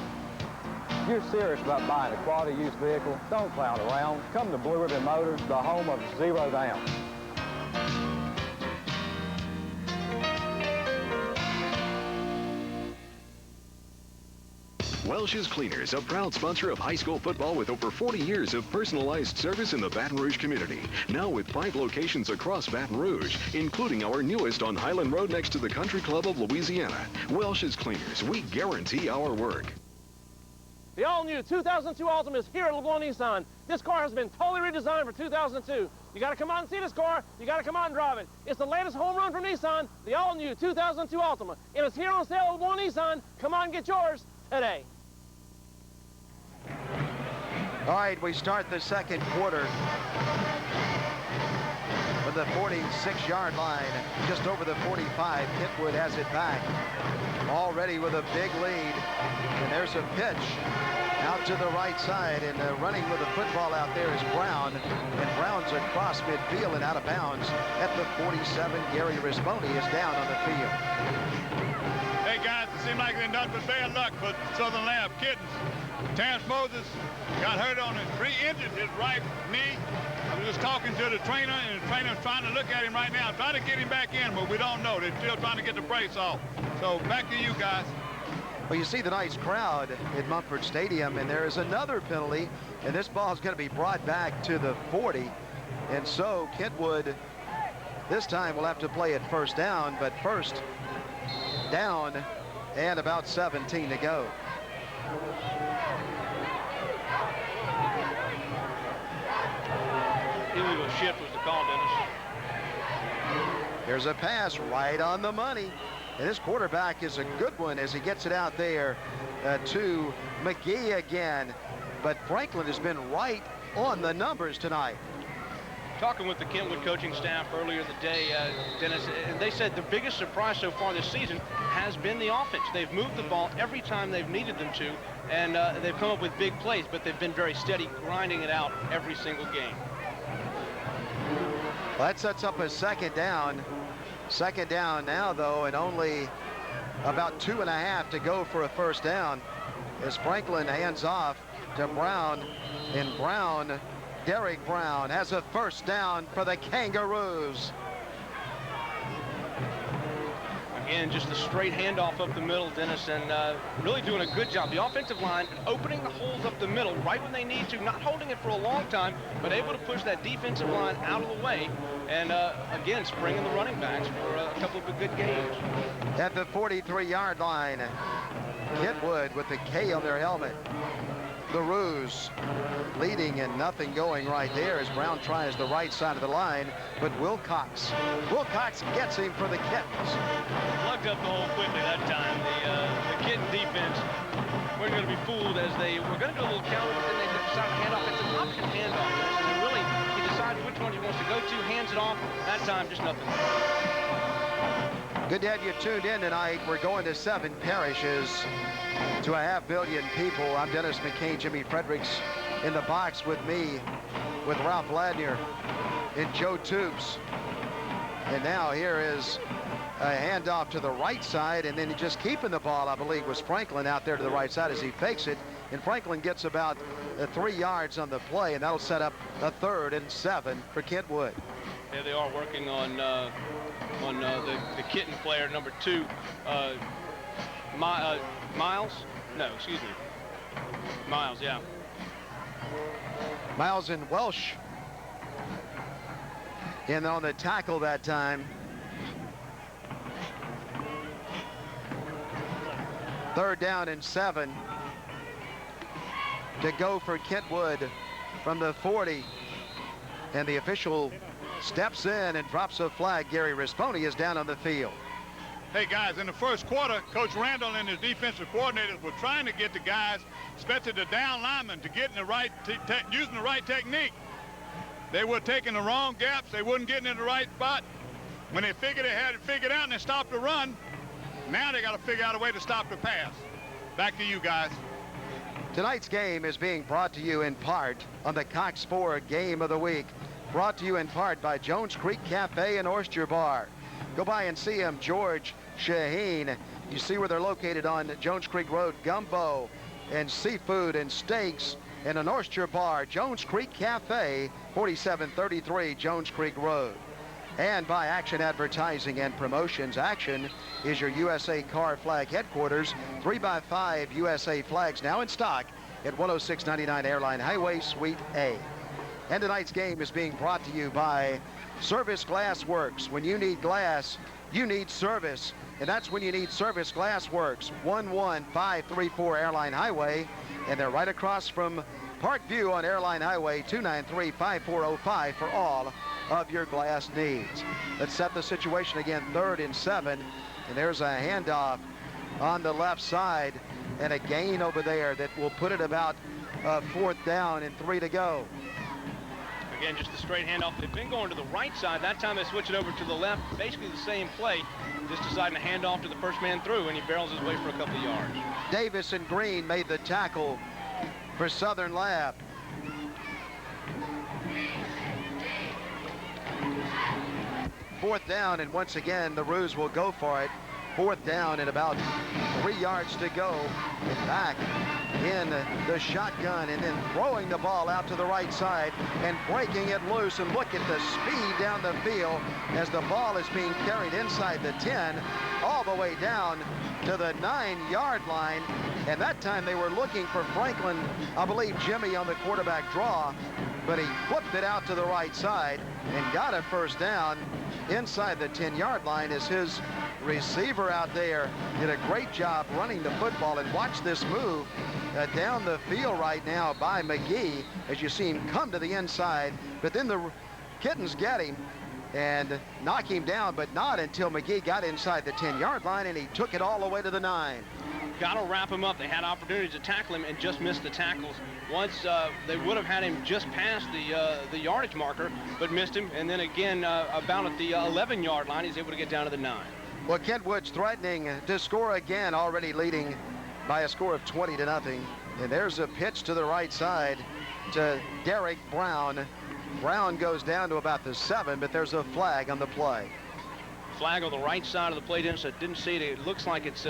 If you're serious about buying a quality used vehicle, don't clown around. Come to Blue Ribbon Motors, the home of zero down. Welch's Cleaners, a proud sponsor of high school football with over 40 years of personalized service in the Baton Rouge community. Now with 5 locations across Baton Rouge, including our newest on Highland Road next to the Country Club of Louisiana. Welch's Cleaners, we guarantee our work. The all-new 2002 Altima is here at LeBlanc Nissan. This car has been totally redesigned for 2002. You got to come out and see this car. You got to come out and drive it. It's the latest home run from Nissan, the all-new 2002 Altima. And it's here on sale at LeBlanc Nissan. Come on and get yours today. All right, we start the second quarter with the 46-yard line, just over the 45. Kentwood has it back, already with a big lead. And there's a pitch out to the right side, and running with the football out there is Brown. And Brown's across midfield and out of bounds at the 47. Gary Risponi is down on the field. Hey guys, it seems like they're nothing but bad luck for Southern Lab Kittens. Terrence Moses got hurt on it, re-injured his right knee. I was just talking to the trainer, and the trainer's trying to look at him right now, trying to get him back in, but we don't know. They're still trying to get the brace off. So back to you guys. Well, you see the nice crowd at Mumford Stadium, and there is another penalty, and this ball is going to be brought back to the 40. And so Kentwood this time will have to play it first down, but first down and about 17 to go. Illegal shift was the call, Dennis. There's a pass right on the money. And this quarterback is a good one as he gets it out there to McGee again. But Franklin has been right on the numbers tonight. Talking with the Kentwood coaching staff earlier in the day, Dennis, and they said the biggest surprise so far this season has been the offense. They've moved the ball every time they've needed them to, and they've come up with big plays, but they've been very steady, grinding it out every single game. Well, that sets up a second down. Second down now, though, and only about 2.5 to go for a first down as Franklin hands off to Brown, and Brown, Derek Brown, has a first down for the Kangaroos. Again, just a straight handoff up the middle, Dennis, and really doing a good job. The offensive line opening the holes up the middle right when they need to, not holding it for a long time, but able to push that defensive line out of the way. And again, springing the running backs for a couple of good games. At the 43-yard line, Kentwood with the K on their helmet. The Roos leading and nothing going right there as Brown tries the right side of the line, but Wilcox gets him for the Kittens. Plugged up the hole quickly that time. The Kitten defense, we're going to be fooled as they were going to do a little counter, but then they decided to hand off. It's an option handoff. And really, he decides which one he wants to go to, hands it off. That time, just nothing. Good to have you tuned in tonight. We're going to 7 parishes to 500 million people. I'm Dennis McCain, Jimmy Fredericks in the box with me, with Ralph Ladner and Joe Tubes. And now here is a handoff to the right side, and then just keeping the ball, I believe, was Franklin out there to the right side as he fakes it. And Franklin gets about 3 yards on the play, and that'll set up a 3rd and 7 for Kentwood. There they are working on the Kitten player, number 2, Miles? No, excuse me. Miles, yeah. Miles and Welsh in on the tackle that time. 3rd down and 7 to go for Kentwood from the 40. And the official steps in and drops a flag. Gary Risponi is down on the field. Hey guys, in the first quarter, Coach Randall and his defensive coordinators were trying to get the guys, especially the down linemen, to get in the right, using the right technique. They were taking the wrong gaps. They weren't getting in the right spot. When they figured they had it figured out and they stopped the run, now they got to figure out a way to stop the pass. Back to you guys. Tonight's game is being brought to you in part on the Cox Sport Game of the Week. Brought to you in part by Jones Creek Cafe and Oyster Bar. Go by and see him, George Shaheen. You see where they're located on Jones Creek Road. Gumbo and seafood and steaks and an oyster bar. Jones Creek Cafe, 4733 Jones Creek Road. And by Action Advertising and Promotions. Action is your USA Car Flag headquarters. 3x5 USA flags now in stock at 10699 Airline Highway, Suite A. And tonight's game is being brought to you by Service Glass Works. When you need glass, you need service. And that's when you need Service Glass Works, 11534 Airline Highway. And they're right across from Parkview on Airline Highway, 293-5405 for all of your glass needs. Let's set the situation again, 3rd and 7. And there's a handoff on the left side and a gain over there that will put it about 4th down and 3 to go. Again, just a straight handoff. They've been going to the right side. That time they switch it over to the left. Basically the same play. Just deciding to hand off to the first man through, and he barrels his way for a couple of yards. Davis and Green made the tackle for Southern Lab. Fourth down, and once again, the Roos will go for it. 4th down and about 3 yards to go. And back in the shotgun and then throwing the ball out to the right side and breaking it loose. And look at the speed down the field as the ball is being carried inside the 10 all the way down to the 9-yard line. And that time they were looking for Franklin, I believe Jimmy on the quarterback draw, but he flipped it out to the right side and got a first down inside the 10-yard line as his receiver out there did a great job running the football. And watch this move down the field right now by McGee as you see him come to the inside, but then the Kittens get him and knock him down, but not until McGee got inside the 10-yard line, and he took it all the way to the 9. Got to wrap him up. They had opportunities to tackle him and just missed the tackles. Once they would have had him just past the yardage marker, but missed him. And then again, about at the 11-yard line, he's able to get down to the 9. Well, Kentwood's threatening to score again, already leading by a score of 20-0. And there's a pitch to the right side to Derek Brown. Brown goes down to about the 7, but there's a flag on the play. Flag on the right side of the play. Didn't see it. It looks like it's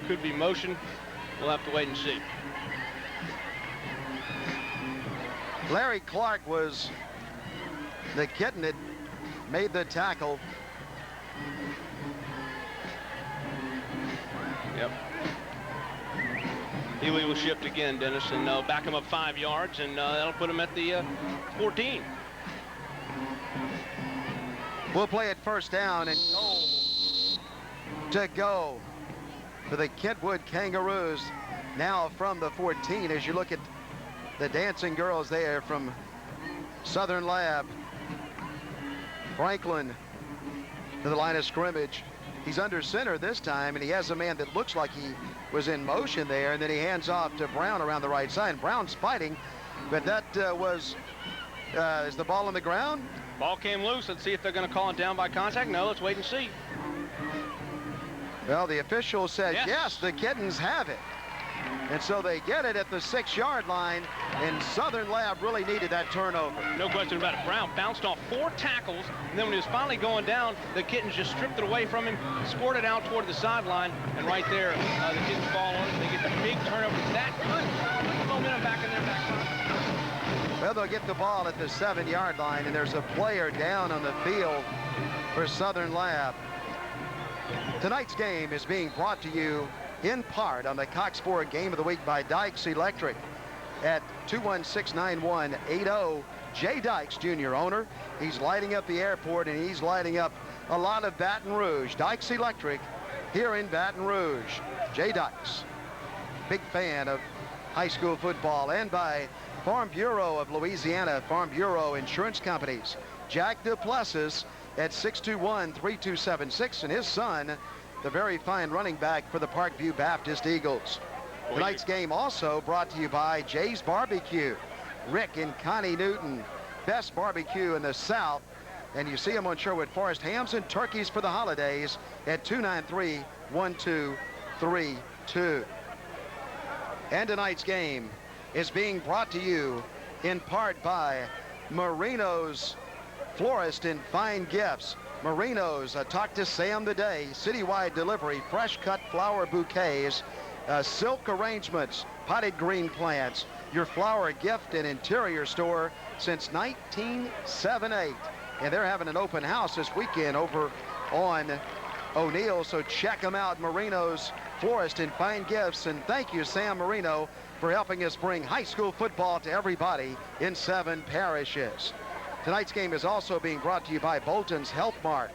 could be motion. We'll have to wait and see. Larry Clark was the kitten that made the tackle. Yep. Healy will shift again, Dennis, and back him up 5 yards, and that'll put him at the 14. We'll play it first down and goal to go for the Kentwood Kangaroos now from the 14 as you look at the dancing girls there from Southern Lab. Franklin to the line of scrimmage. He's under center this time, and he has a man that looks like he was in motion there, and then he hands off to Brown around the right side. Brown's fighting, but that is the ball on the ground? Ball came loose. Let's see if they're going to call it down by contact. No, let's wait and see. Well, the official says yes, the Kittens have it. And so they get it at the 6-yard line, and Southern Lab really needed that turnover. No question about it. Brown bounced off 4 tackles, and then when he was finally going down, the Kittens just stripped it away from him, scored it out toward the sideline, and right there, the Kittens fall on it. They get the big turnover. That good momentum back in their back line. Well, they'll get the ball at the 7-yard line, and there's a player down on the field for Southern Lab. Tonight's game is being brought to you in part on the Cox Sport Game of the Week by Dykes Electric at 216-9180. Jay Dykes, Jr., owner. He's lighting up the airport, and he's lighting up a lot of Baton Rouge. Dykes Electric here in Baton Rouge. Jay Dykes, big fan of high school football. And by Farm Bureau of Louisiana, Farm Bureau Insurance Companies. Jack Duplessis at 621-3276, and his son, the very fine running back for the Parkview Baptist Eagles. Tonight's game also brought to you by Jay's Barbecue. Rick and Connie Newton, best barbecue in the South. And you see them on Sherwood Forest. Hams and turkeys for the holidays at 293-1232. And tonight's game is being brought to you in part by Marino's Florist and Fine Gifts. Marino's, talk to Sam today. Citywide delivery, fresh cut flower bouquets, silk arrangements, potted green plants. Your flower gift and interior store since 1978. And they're having an open house this weekend over on O'Neill, so check them out, Marino's Florist and Fine Gifts. And thank you, Sam Marino, for helping us bring high school football to everybody in 7 parishes. Tonight's game is also being brought to you by Bolton's Health Mart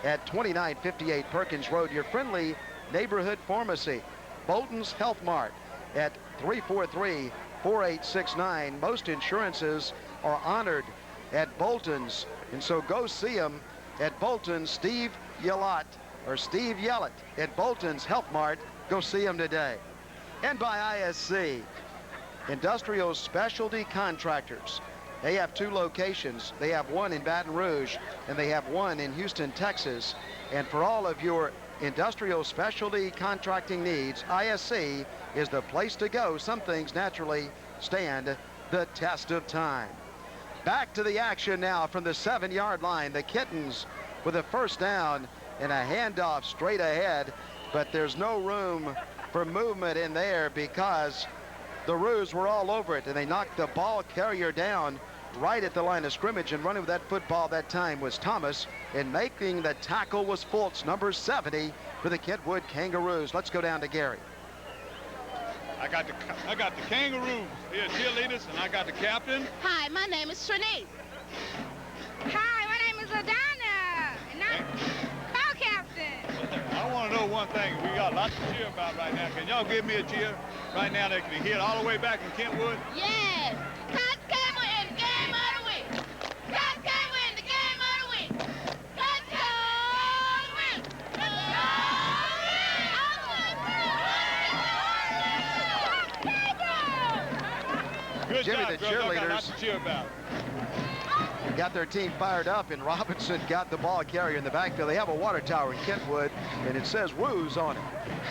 at 2958 Perkins Road, your friendly neighborhood pharmacy. Bolton's Health Mart at 343-4869. Most insurances are honored at Bolton's, and so go see them at Bolton's. Steve Yellett at Bolton's Health Mart. Go see him today. And by ISC, Industrial Specialty Contractors. They have 2 locations. They have one in Baton Rouge, and they have one in Houston, Texas. And for all of your industrial specialty contracting needs, ISC is the place to go. Some things naturally stand the test of time. Back to the action now from the 7-yard line. The Kittens with a first down and a handoff straight ahead, but there's no room for movement in there because the Roos were all over it, and they knocked the ball carrier down right at the line of scrimmage. And running with that football that time was Thomas, and making the tackle was Fultz, number 70 for the Kentwood Kangaroos. Let's go down to Gary. I got the Kangaroos here, cheerleaders, and I got the captain. Hi, my name is Trinice. Hi, my name is Adana, and I'm co-captain. I want to know one thing. We got lots to cheer about right now. Can y'all give me a cheer right now that can hear it all the way back in Kentwood? Yes. Cats can win the game of the week. Cats can win the game of the week. Cats can win. Good Jimmy, job, the girls. I got cheerleaders lots to cheer about. Got their team fired up, and Robinson got the ball carrier in the backfield. They have a water tower in Kentwood, and it says Woos on it.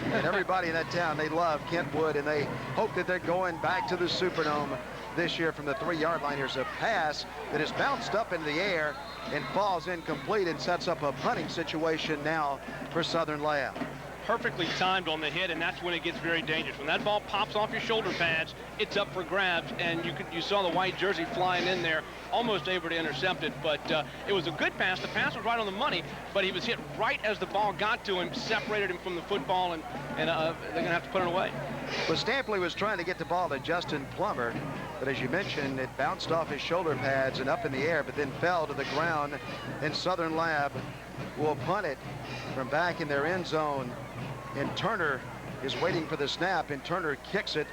And everybody in that town, they love Kentwood, and they hope that they're going back to the Superdome this year from the 3-yard line. Here's a pass that is bounced up into the air and falls incomplete and sets up a punting situation now for Southern Lab. Perfectly timed on the hit, and that's when it gets very dangerous. When that ball pops off your shoulder pads, it's up for grabs, and you saw the white jersey flying in there, almost able to intercept it, but it was a good pass. The pass was right on the money, but he was hit right as the ball got to him, separated him from the football, and they're going to have to put it away. Well, Stampley was trying to get the ball to Justin Plummer, but as you mentioned, it bounced off his shoulder pads and up in the air, but then fell to the ground, and Southern Lab will punt it from back in their end zone. And Turner is waiting for the snap, and Turner kicks it.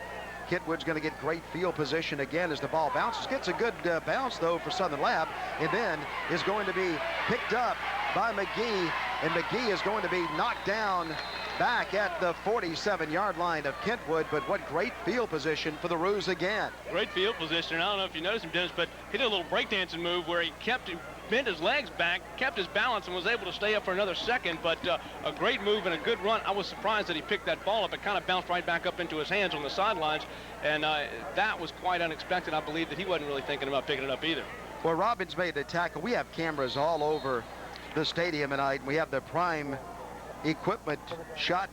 Kentwood's going to get great field position again as the ball bounces. Gets a good bounce, though, for Southern Lab, and then is going to be picked up by McGee, and McGee is going to be knocked down back at the 47-yard line of Kentwood. But what great field position for the Roos again. Great field position. I don't know if you noticed him, Dennis, but he did a little breakdancing move where he bent his legs back, kept his balance, and was able to stay up for another second. But a great move and a good run. I was surprised that he picked that ball up. It kind of bounced right back up into his hands on the sidelines, and that was quite unexpected. I believe that he wasn't really thinking about picking it up either. Well, Robbins made the tackle. We have cameras all over the stadium tonight. We have the prime equipment shot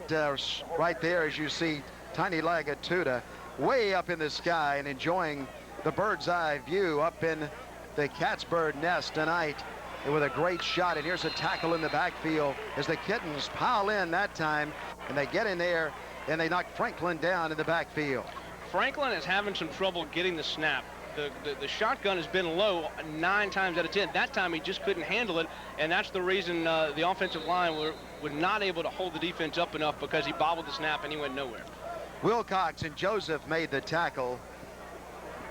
right there, as you see Tiny Lagatuda way up in the sky and enjoying the bird's eye view up in the cat's bird nest tonight with a great shot. And here's a tackle in the backfield as the Kittens pile in that time, and they get in there and they knock Franklin down in the backfield. Franklin is having some trouble getting the snap. The shotgun has been low 9 times out of 10. That time he just couldn't handle it, and that's the reason the offensive line were not able to hold the defense up enough, because he bobbled the snap and he went nowhere. Wilcox and Joseph made the tackle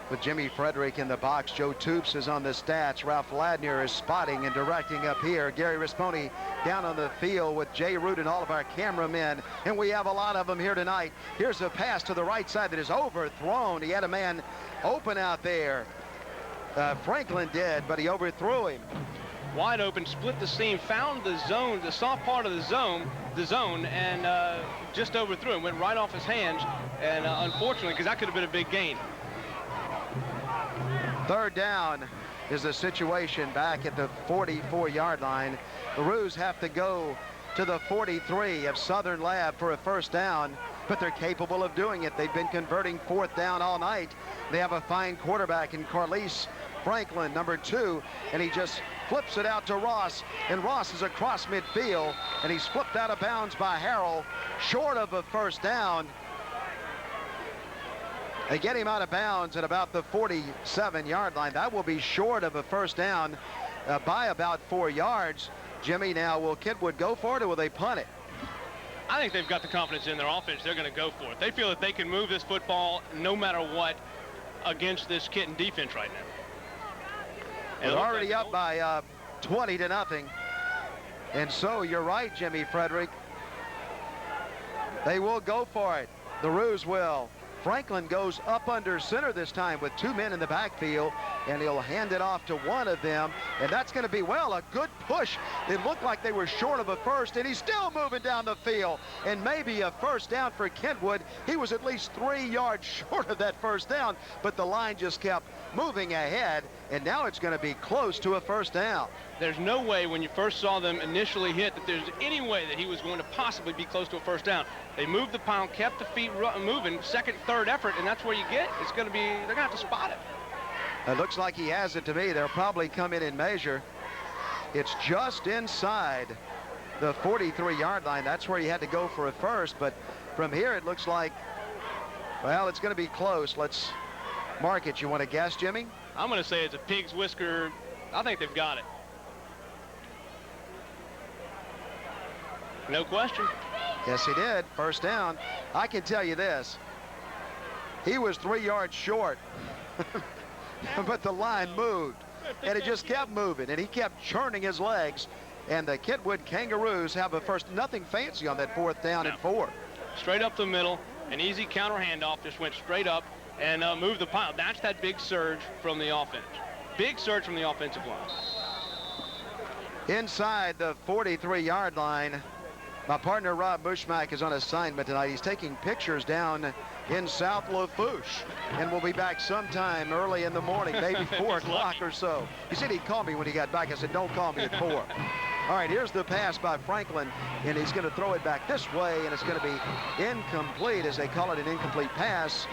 with Jimmy Frederick in the box. Joe Toops is on the stats. Ralph Ladner is spotting and directing up here. Gary Risponi down on the field with Jay Root and all of our cameramen, and we have a lot of them here tonight. Here's a pass to the right side that is overthrown. He had a man open out there. Franklin did, but he overthrew him. Wide open, split the seam, found the zone, the soft part of the zone, and just overthrew him. Went right off his hands, and unfortunately, because that could have been a big gain. Third down is the situation back at the 44-yard line. The Roos have to go to the 43 of Southern Lab for a first down, but they're capable of doing it. They've been converting fourth down all night. They have a fine quarterback in Carlise Franklin, number 2, and he just flips it out to Ross, and Ross is across midfield, and he's flipped out of bounds by Harrell, short of a first down. They get him out of bounds at about the 47-yard line. That will be short of a first down by about 4 yards. Jimmy, now will Kentwood go for it, or will they punt it? I think they've got the confidence in their offense. They're going to go for it. They feel that they can move this football no matter what against this Kitten defense right now. They're already up by 20-0. And so you're right, Jimmy Frederick. They will go for it. The Roos will. Franklin goes up under center this time with 2 men in the backfield, and he'll hand it off to one of them, and that's going to be, well, a good push. It looked like they were short of a first, and he's still moving down the field, and maybe a first down for Kentwood. He was at least 3 yards short of that first down, but the line just kept moving ahead, and now it's going to be close to a first down. There's no way when you first saw them initially hit that there's any way that he was going to possibly be close to a first down. They moved the pound, kept the feet moving, second, third effort, and that's where you get. It's going to be, they're going to have to spot it. It looks like he has it to me. They'll probably come in and measure. It's just inside the 43-yard line. That's where he had to go for a first, but from here it looks like, well, it's going to be close. Let's mark it. You want to guess, Jimmy? I'm going to say it's a pig's whisker. I think they've got it. No question. Yes, he did. First down. I can tell you this. He was 3 yards short, but the line moved, and it just kept moving, and he kept churning his legs. And the Kentwood Kangaroos have a first, nothing fancy on that fourth down and 4. Straight up the middle, an easy counter handoff, just went straight up and moved the pile. That's that big surge from the offense. Big surge from the offensive line. Inside the 43-yard line, my partner Rob Bushmack is on assignment tonight. He's taking pictures down in South Lafourche, and we'll be back sometime early in the morning, maybe 4 o'clock or so. He said he'd call me when he got back. I said, don't call me at 4. All right, here's the pass by Franklin, and he's going to throw it back this way, and it's going to be incomplete, as they call it, an incomplete pass,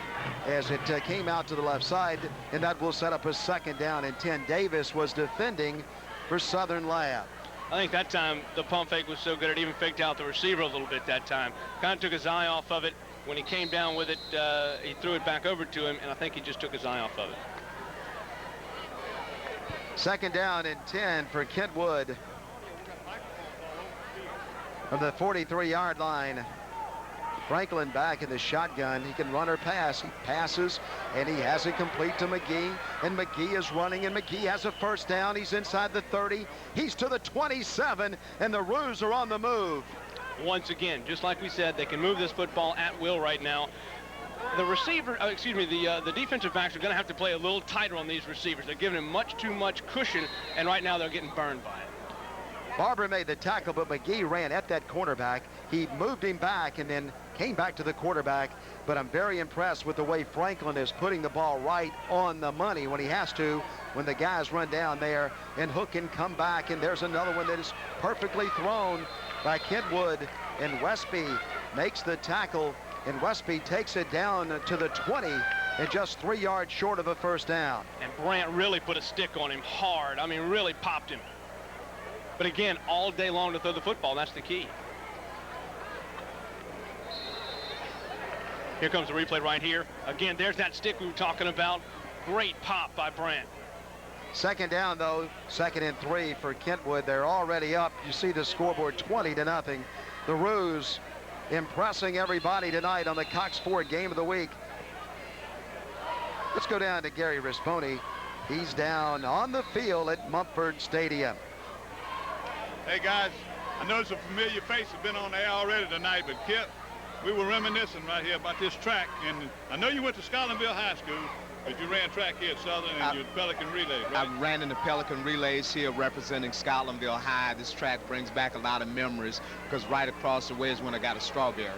as it came out to the left side, and that will set up a second down and 10. Davis was defending for Southern Lab. I think that time the pump fake was so good it even faked out the receiver a little bit that time. Kind of took his eye off of it. When he came down with it, he threw it back over to him, and I think he just took his eye off of it. Second down and 10 for Kentwood from the 43-yard line. Franklin back in the shotgun. He can run or pass. He passes, and he has it complete to McGee. And McGee is running, and McGee has a first down. He's inside the 30. He's to the 27, and the Roos are on the move. Once again, just like we said, they can move this football at will right now. The receiver, the defensive backs are going to have to play a little tighter on these receivers. They're giving them much too much cushion, and right now they're getting burned by it. Barber made the tackle, but McGee ran at that cornerback. He moved him back and then came back to the quarterback. But I'm very impressed with the way Franklin is putting the ball right on the money when he has to, when the guys run down there and hook and come back. And there's another one that is perfectly thrown by Kentwood, and Westby makes the tackle, and Westby takes it down to the 20 and just 3 yards short of a first down. And Brandt really put a stick on him hard. I mean, really popped him. But again, all day long to throw the football, that's the key. Here comes the replay right here. Again, there's that stick we were talking about. Great pop by Brandt. Second down, though, 2nd and 3 for Kentwood. They're already up. You see the scoreboard, 20-0. The Roos impressing everybody tonight on the Cox Ford Game of the Week. Let's go down to Gary Risponi. He's down on the field at Mumford Stadium. Hey, guys, I noticed a familiar face has been on the air already tonight, but Kip, we were reminiscing right here about this track, and I know you went to Scotlandville High School, but you ran track here at Southern and you're Pelican Relays, right? I ran in the Pelican Relays here representing Scotlandville High. This track brings back a lot of memories because right across the way is when I got a strawberry.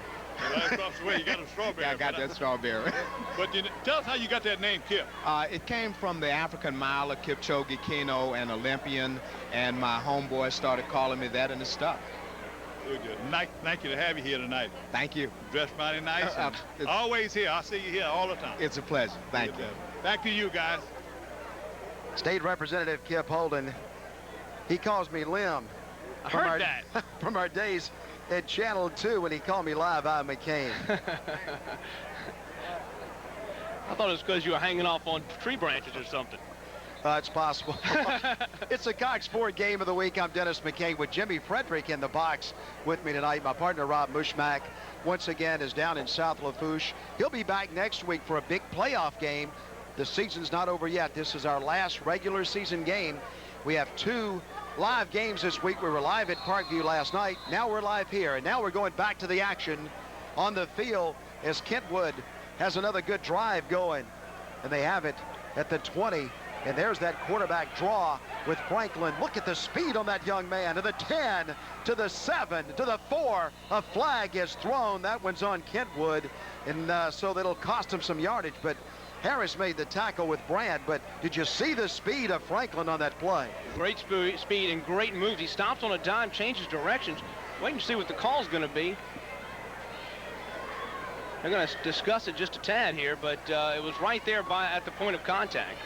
That's off the way. You got a strawberry. I got that strawberry. But tell us how you got that name, Kip. It came from the African miler, Kipchoge Kino, an Olympian, and my homeboy started calling me that, and it stuck. Good. Thank you to have you here tonight. Thank you. Dressed mighty nice. Always here. I see you here all the time. It's a pleasure. Thank you. Back to you, guys. State Representative Kip Holden. He calls me Lim. I heard that. From our days at Channel 2 when he called me live out of McCain. I thought it was because you were hanging off on tree branches or something. It's possible. It's a Cox Sport Game of the Week. I'm Dennis McCain with Jimmy Frederick in the box with me tonight. My partner, Rob Mushmack, once again is down in South Lafourche. He'll be back next week for a big playoff game. The season's not over yet. This is our last regular season game. We have 2 live games this week. We were live at Parkview last night. Now we're live here, and now we're going back to the action on the field as Kentwood has another good drive going, and they have it at the 20. And there's that quarterback draw with Franklin. Look at the speed on that young man. To the 10, to the 7, to the 4. A flag is thrown. That one's on Kentwood, and so that'll cost him some yardage. But Harris made the tackle with Brand. But did you see the speed of Franklin on that play? Great speed and great moves. He stops on a dime, changes directions. Waiting to see what the call's going to be. They're going to discuss it just a tad here, but it was right there at the point of contact.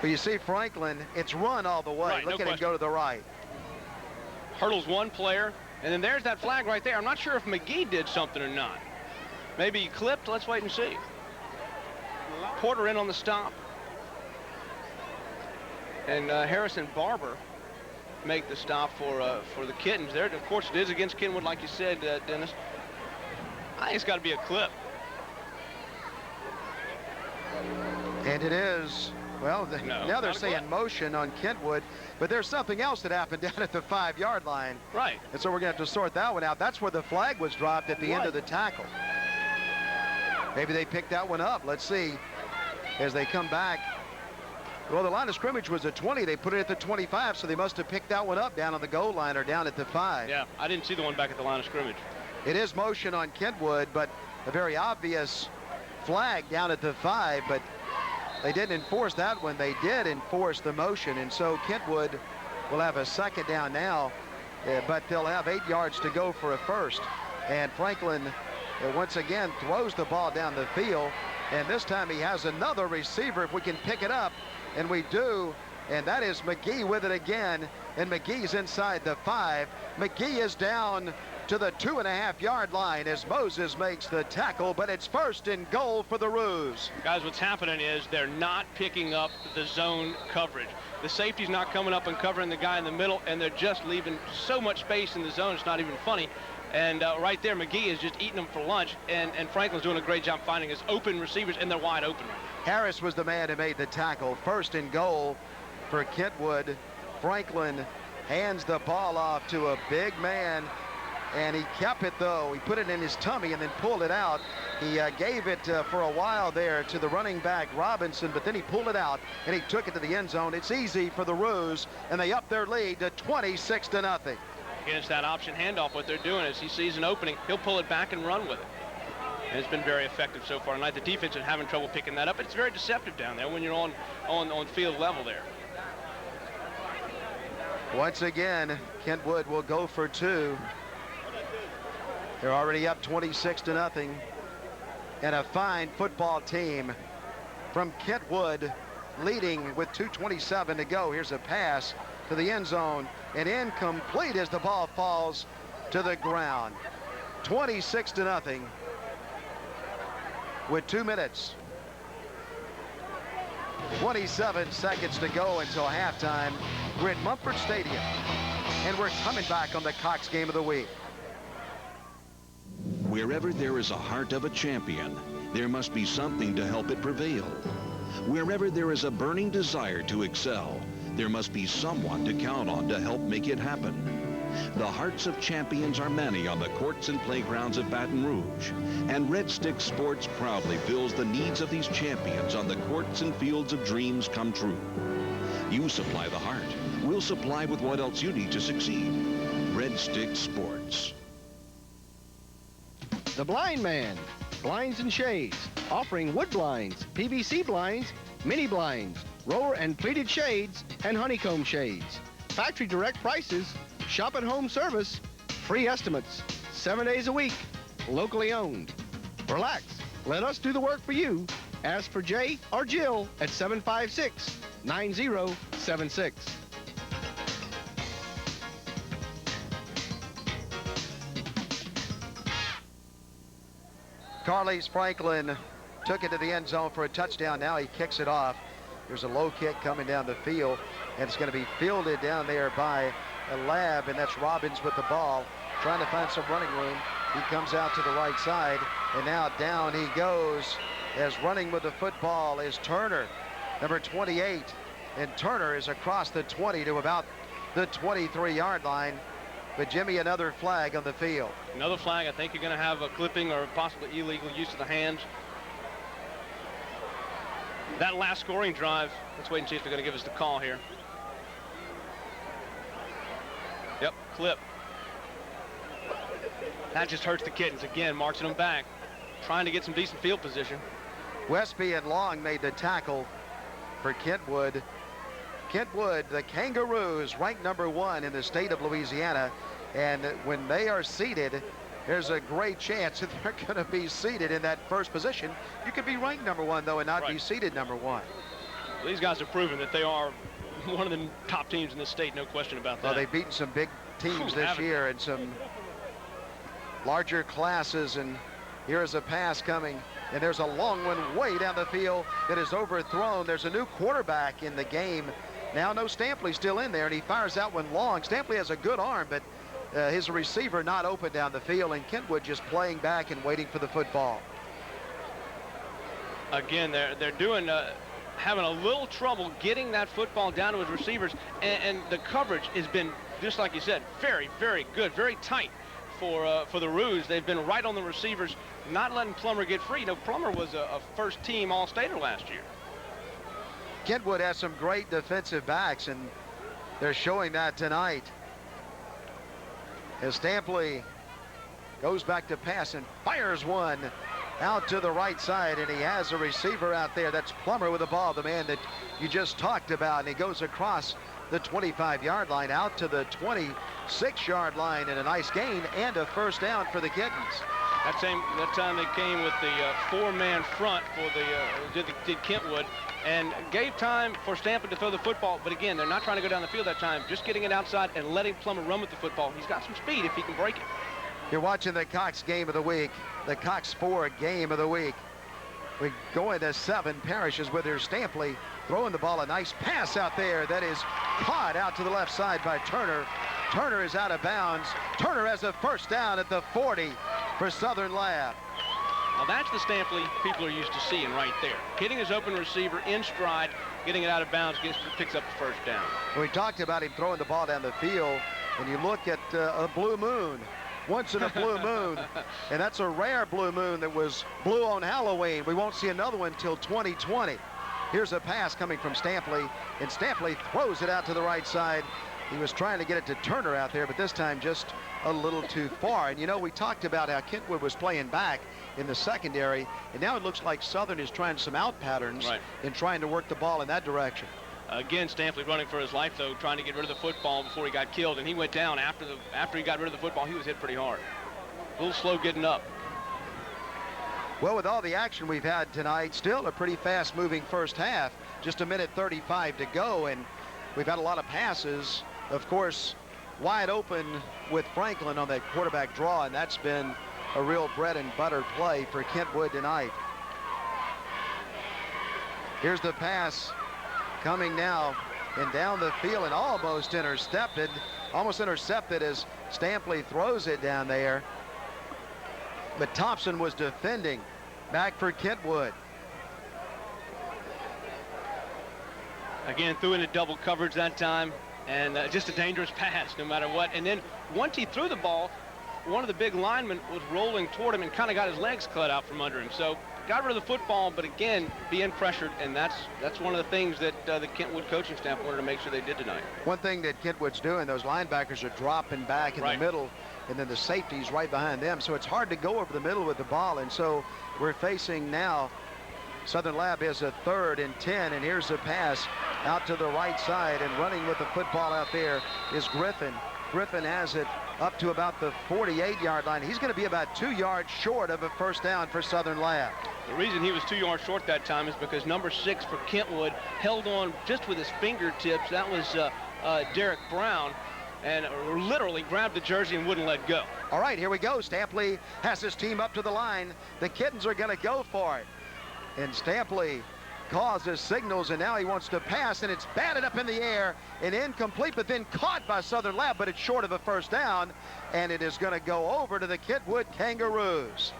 But you see Franklin, it's run all the way. Right, Look no at him go to the right. Hurdles one player, and then there's that flag right there. I'm not sure if McGee did something or not. Maybe he clipped. Let's wait and see. Porter in on the stop. And Harrison Barber make the stop for the Kittens there. Of course, it is against Kentwood, like you said, Dennis. I think it's got to be a clip. And it is. Well, now they're saying motion on Kentwood, but there's something else that happened down at the 5-yard line. Right. And so we're going to have to sort that one out. That's where the flag was dropped at the end of the tackle. Maybe they picked that one up. Let's see as they come back. Well, the line of scrimmage was at 20. They put it at the 25, so they must have picked that one up down on the goal line or down at the 5. Yeah, I didn't see the one back at the line of scrimmage. It is motion on Kentwood, but a very obvious flag down at the 5, but they didn't enforce that one. They did enforce the motion, and so Kentwood will have a second down now, but they'll have 8 yards to go for a first. And Franklin once again throws the ball down the field, and this time he has another receiver if we can pick it up, and we do, and that is McGee with it again, and McGee's inside the 5. McGee is down to the 2.5-yard line as Moses makes the tackle, but it's first and goal for the Roos. Guys, what's happening is they're not picking up the zone coverage. The safety's not coming up and covering the guy in the middle, and they're just leaving so much space in the zone, it's not even funny. And right there, McGee is just eating them for lunch, and Franklin's doing a great job finding his open receivers, and they're wide open right now. Harris was the man who made the tackle. First and goal for Kentwood. Franklin hands the ball off to a big man, and he kept it, though. He put it in his tummy and then pulled it out. He gave it for a while there to the running back, Robinson, but then he pulled it out, and he took it to the end zone. It's easy for the Roos, and they up their lead to 26-0. Against that option handoff, what they're doing is he sees an opening, he'll pull it back and run with it. And it's been very effective so far tonight. The defense is having trouble picking that up. It's very deceptive down there when you're on field level there. Once again, Kentwood will go for 2. They're already up 26-0. And a fine football team from Kentwood leading with 2:27 to go. Here's a pass to the end zone and incomplete as the ball falls to the ground. 26-0 with 2 minutes. 27 seconds to go until halftime. We're at Mumford Stadium, and we're coming back on the Cox Game of the Week. Wherever there is a heart of a champion, there must be something to help it prevail. Wherever there is a burning desire to excel, there must be someone to count on to help make it happen. The hearts of champions are many on the courts and playgrounds of Baton Rouge, and Red Stick Sports proudly fills the needs of these champions on the courts and fields of dreams come true. You supply the heart. We'll supply with what else you need to succeed. Red Red Stick Sports. The Blind Man, blinds and shades, offering wood blinds, PVC blinds, mini blinds, roller and pleated shades, and honeycomb shades. Factory direct prices, shop at home service, free estimates, 7 days a week, locally owned. Relax, let us do the work for you. Ask for Jay or Jill at 756-9076. Carles Franklin took it to the end zone for a touchdown. Now he kicks it off. There's a low kick coming down the field, and it's going to be fielded down there by a Lab, and that's Robbins with the ball, trying to find some running room. He comes out to the right side, and now down he goes. As running with the football is Turner, number 28, and Turner is across the 20 to about the 23-yard line. But Jimmy, another flag on the field. Another flag. I think you're going to have a clipping or possibly illegal use of the hands. That last scoring drive, let's wait and see if they're going to give us the call here. Yep, clip. That just hurts the Kittens. Again, marching them back, trying to get some decent field position. Westby and Long made the tackle for Kentwood. Kentwood, the Kangaroos, ranked number 1 in the state of Louisiana. And when they are seated, there's a great chance that they're going to be seated in that first position. You could be ranked number 1, though, and not be seated number 1. Well, these guys have proven that they are one of the top teams in the state, no question about that. Well, they've beaten some big teams this year and some larger classes. And here's a pass coming. And there's a long one way down the field that is overthrown. There's a new quarterback in the game. Now, no, Stampley's still in there, and he fires out one long. Stampley has a good arm, but his receiver not open down the field, and Kentwood just playing back and waiting for the football. Again, they're doing having a little trouble getting that football down to his receivers, and the coverage has been, just like you said, very, very good, very tight for the Roos. They've been right on the receivers, not letting Plummer get free. You know, Plummer was a first-team All-Stater last year. Kentwood has some great defensive backs, and they're showing that tonight. As Stampley goes back to pass and fires one out to the right side, and he has a receiver out there. That's Plummer with the ball, the man that you just talked about, and he goes across the 25-yard line out to the 26-yard line, and a nice gain and a first down for the Kittens. That time they came with the 4-man front for did Kentwood, and gave time for Stampley to throw the football. But again, they're not trying to go down the field that time, just getting it outside and letting Plummer run with the football. He's got some speed if he can break it. You're watching the Cox Game of the Week, the Cox Sport Game of the Week. We go into 7 parishes with their Stampley throwing the ball. A nice pass out there that is caught out to the left side by Turner. Turner is out of bounds. Turner has a first down at the 40 for Southern Lab. Now that's the Stampley people are used to seeing right there. Hitting his open receiver in stride, getting it out of bounds, picks up the first down. We talked about him throwing the ball down the field, and you look at a blue moon, once in a blue moon, and that's a rare blue moon that was blue on Halloween. We won't see another one until 2020. Here's a pass coming from Stampley, and Stampley throws it out to the right side. He was trying to get it to Turner out there, but this time just a little too far. And, you know, we talked about how Kentwood was playing back in the secondary, and now it looks like Southern is trying some out patterns and trying to work the ball in that direction. Again, Stampley running for his life, though, trying to get rid of the football before he got killed, and he went down after he got rid of the football. He was hit pretty hard. A little slow getting up. Well, with all the action we've had tonight, still a pretty fast-moving first half. Just a minute 35 to go, and we've had a lot of passes. Of course, wide open with Franklin on that quarterback draw, and that's been a real bread and butter play for Kentwood tonight. Here's the pass coming now and down the field and almost intercepted as Stampley throws it down there. But Thompson was defending back for Kentwood. Again, threw into double coverage that time, and just a dangerous pass no matter what. And then once he threw the ball, one of the big linemen was rolling toward him and kind of got his legs cut out from under him. So got rid of the football, but again, being pressured, and that's one of the things that the Kentwood coaching staff wanted to make sure they did tonight. One thing that Kentwood's doing, those linebackers are dropping back in the middle, and then the safety's right behind them, so it's hard to go over the middle with the ball, and so we're facing now Southern Lab is a 3rd and 10, and here's a pass out to the right side, and running with the football out there is Griffin. Griffin has it up to about the 48-yard line. He's going to be about 2 yards short of a first down for Southern Lab. The reason he was 2 yards short that time is because number 6 for Kentwood held on just with his fingertips. That was Derek Brown, and literally grabbed the jersey and wouldn't let go. All right, here we go. Stampley has his team up to the line. The Kittens are going to go for it. And Stampley calls his signals, and now he wants to pass, and it's batted up in the air and incomplete, but then caught by Southern Lab, but it's short of a first down, and it is going to go over to the Kentwood Kangaroos.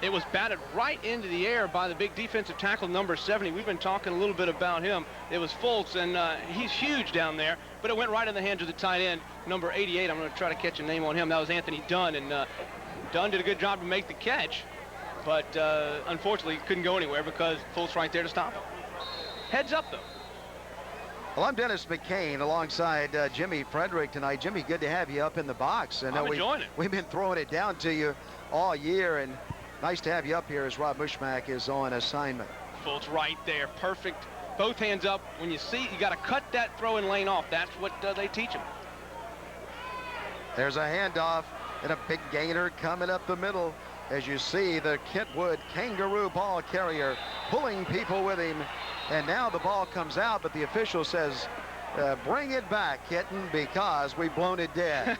It was batted right into the air by the big defensive tackle, number 70. We've been talking a little bit about him. It was Fultz, and he's huge down there, but it went right in the hands of the tight end, number 88. I'm going to try to catch a name on him. That was Anthony Dunn, and Dunn did a good job to make the catch, but unfortunately couldn't go anywhere because Fultz right there to stop him. Heads up, though. Well, I'm Dennis McCain alongside Jimmy Frederick tonight. Jimmy, good to have you up in the box. I'm enjoying it. We've been throwing it down to you all year, and nice to have you up here as Rob Mushmack is on assignment. Fultz right there, perfect. Both hands up. When you see, you got to cut that throwing lane off. That's what they teach him. There's a handoff and a big gainer coming up the middle. As you see, the Kentwood Kangaroo ball carrier pulling people with him. And now the ball comes out, but the official says, bring it back, Kitten, because we've blown it dead.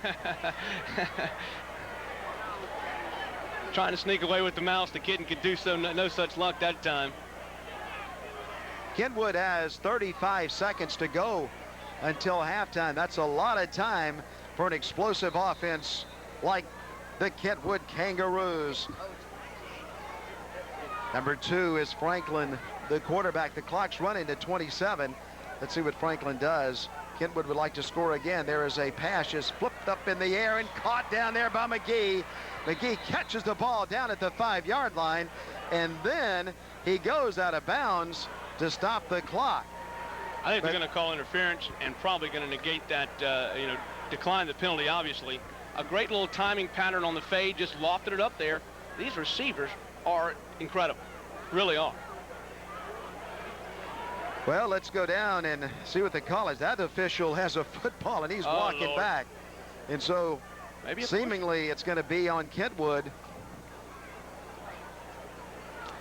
Trying to sneak away with the mouse. The Kitten could do so. No such luck that time. Kentwood has 35 seconds to go until halftime. That's a lot of time for an explosive offense like the Kentwood Kangaroos. Number 2 is Franklin, the quarterback. The clock's running to 27. Let's see what Franklin does. Kentwood would like to score again. There is a pass just flipped up in the air and caught down there by McGee. McGee catches the ball down at the 5-yard line, and then he goes out of bounds to stop the clock. I think they're going to call interference and probably going to negate that, decline the penalty, obviously. A great little timing pattern on the fade, just lofted it up there. These receivers are incredible, really are. Well, let's go down and see what the call is. That official has a football, and he's walking Lord. back. And so maybe seemingly it's going to be on Kentwood.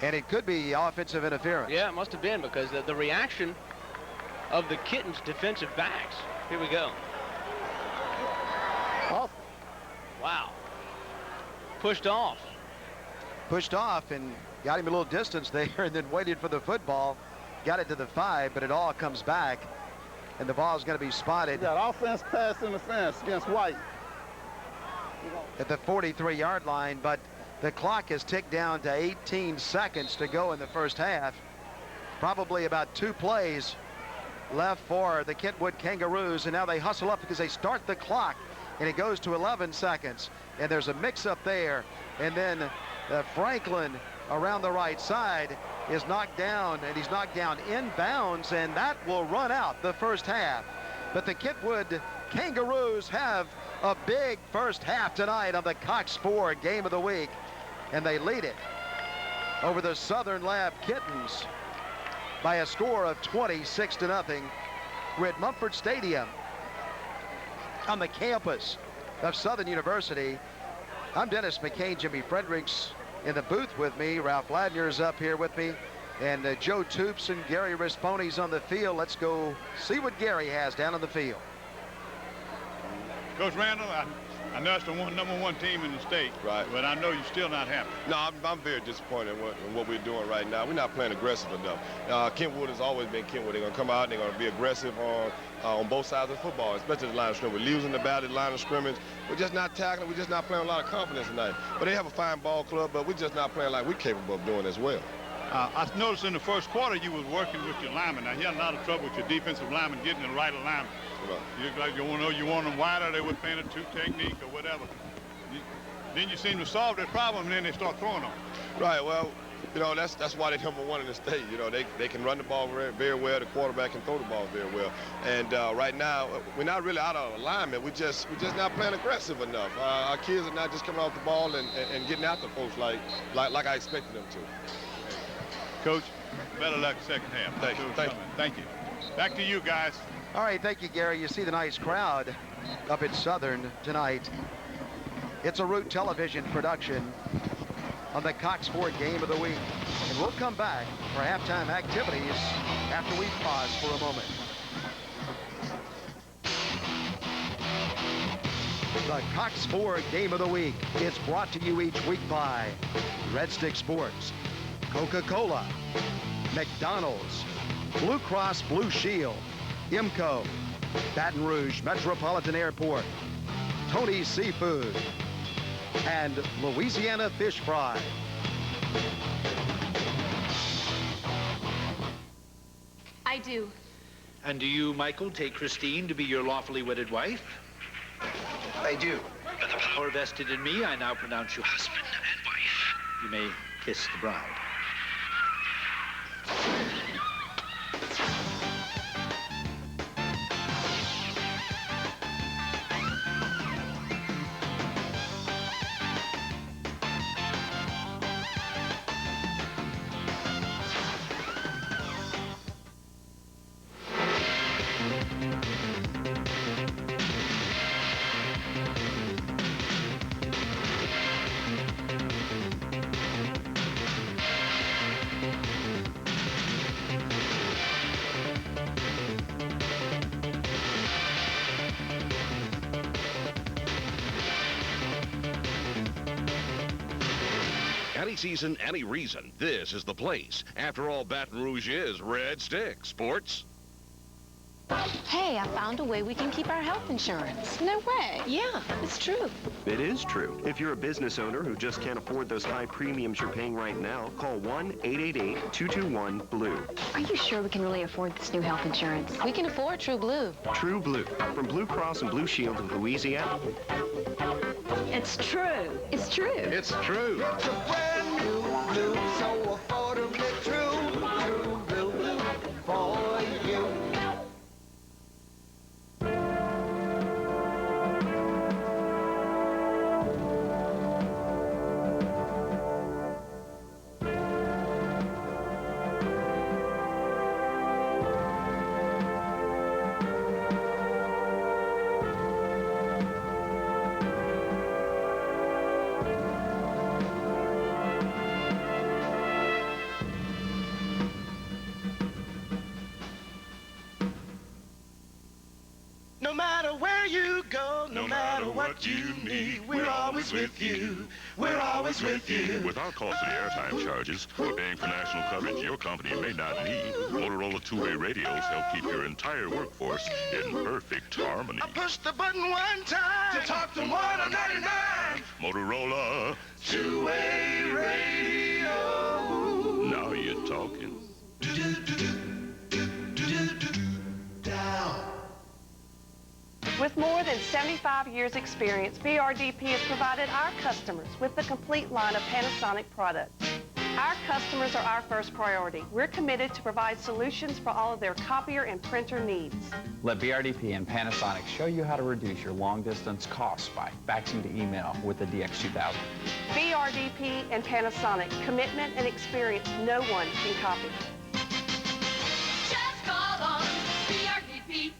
And it could be offensive interference. Yeah, it must have been, because the reaction of the Kittens defensive backs. Here we go. Off. Wow. Pushed off. Pushed off and got him a little distance there and then waited for the football. Got it to the 5, but it all comes back. And the ball is going to be spotted. You got offense pass interference against White. At the 43-yard line, but the clock has ticked down to 18 seconds to go in the first half. Probably about 2 plays left for the Kentwood Kangaroos, and now they hustle up because they start the clock, and it goes to 11 seconds. And there's a mix-up there, and then Franklin around the right side is knocked down, and he's knocked down inbounds, and that will run out the first half. But the Kentwood Kangaroos have a big first half tonight on the Cox 4 Game of the Week, and they lead it over the Southern Lab Kittens by a score of 26-0. We're at Mumford Stadium on the campus of Southern University. I'm Dennis McCain. Jimmy Fredericks in the booth with me. Ralph Ladner's up here with me, and Joe Toops and Gary Risponi's on the field. Let's go see what Gary has down on the field. Coach Randall, I know it's the number one team in the state, right? But I know you're still not happy. No, I'm very disappointed in what we're doing right now. We're not playing aggressive enough. Kentwood has always been Kentwood. They're going to come out and they're going to be aggressive on both sides of the football, especially the line of scrimmage. We're losing the battle, line of scrimmage. We're just not tackling. We're just not playing a lot of confidence tonight. But they have a fine ball club, but we're just not playing like we're capable of doing as well. I noticed in the first quarter you was working with your linemen. Now, you had a lot of trouble with your defensive linemen getting the right alignment. Right. You look like you want them wider, they were playing a 2 technique or whatever. Then you seem to solve that problem, and then they start throwing them. Right, well, You know, that's why they're #1 in the state. You know, they can run the ball very, very well. The quarterback can throw the ball very well. And right now, we're not really out of alignment. We're just not playing aggressive enough. Our kids are not just coming off the ball and getting after folks like I expected them to. Coach, better luck second half. Thank you. Back to you guys. All right, thank you, Gary. You see the nice crowd up at Southern tonight. It's a Root Television production on the Cox Ford Game of the Week. And we'll come back for halftime activities after we pause for a moment. The Cox Ford Game of the Week is brought to you each week by Red Stick Sports, Coca-Cola, McDonald's, Blue Cross Blue Shield, IMCO, Baton Rouge Metropolitan Airport, Tony's Seafood, and Louisiana Fish Fry. I do. And do you, Michael, take Christine to be your lawfully wedded wife? I do. By the power vested in me, I now pronounce you husband and wife. You may kiss the bride. Any season, any reason, this is the place. After all, Baton Rouge is Red Stick Sports. Hey, I found a way we can keep our health insurance. No way. Yeah, it's true. It is true. If you're a business owner who just can't afford those high premiums you're paying right now, call 1-888-221-BLUE. Are you sure we can really afford this new health insurance? We can afford True Blue. True Blue, from Blue Cross and Blue Shield of Louisiana. It's true. It's true. It's true. It's a brand new blue, so affordably true. True blue for you. No matter where you go, no matter what you need, we're always with you. We're always with you. Without costly airtime charges or paying for national coverage your company may not need, Motorola two-way radios help keep your entire workforce in perfect harmony. I push the button one time to talk to 199. Motorola Two-way radio. Now you're talking. Down. With more than 75 years' experience, BRDP has provided our customers with the complete line of Panasonic products. Our customers are our first priority. We're committed to provide solutions for all of their copier and printer needs. Let BRDP and Panasonic show you how to reduce your long-distance costs by faxing to email with the DX2000. BRDP and Panasonic, commitment and experience no one can copy. Just call on BRDP.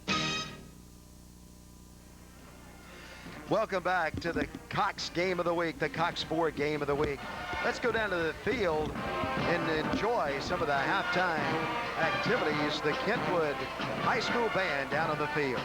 Welcome back to the Cox Game of the Week, the Cox Ford Game of the Week. Let's go down to the field and enjoy some of the halftime activities. The Kentwood High School Band down on the field.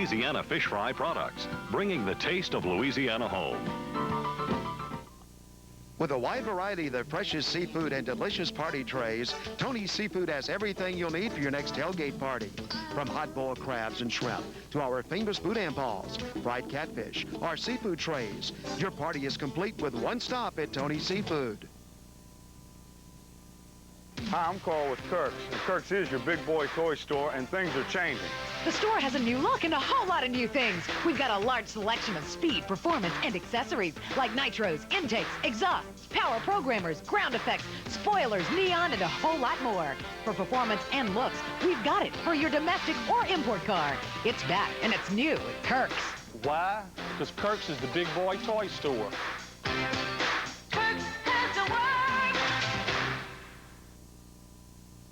Louisiana fish fry products, bringing the taste of Louisiana home. With a wide variety of the freshest seafood and delicious party trays, Tony's Seafood has everything you'll need for your next tailgate party. From hot-boiled crabs and shrimp to our famous boudin balls, fried catfish, our seafood trays, your party is complete with one stop at Tony's Seafood. Hi, I'm Carl with Kirk's. And Kirk's is your big boy toy store, and things are changing. The store has a new look and a whole lot of new things. We've got a large selection of speed, performance, and accessories like nitros, intakes, exhausts, power programmers, ground effects, spoilers, neon, and a whole lot more. For performance and looks, we've got it for your domestic or import car. It's back, and it's new at Kirk's. Why? Because Kirk's is the big boy toy store.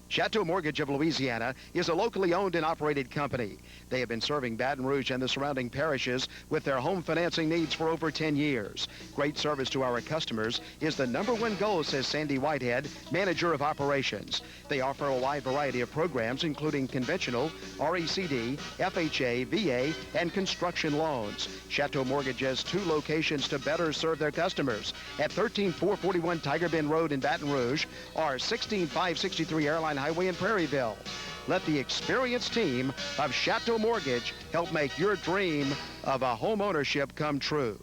Chateau Mortgage of Louisiana is a locally owned and operated company. They have been serving Baton Rouge and the surrounding parishes with their home financing needs for over 10 years. Great service to our customers is the #1 goal, says Sandy Whitehead, manager of operations. They offer a wide variety of programs, including conventional, RECD, FHA, VA, and construction loans. Chateau Mortgage has 2 locations to better serve their customers at 13441 Tiger Bend Road in Baton Rouge or 16563 Airline Highway in Prairieville. Let the experienced team of Chateau Mortgage help make your dream of a home ownership come true.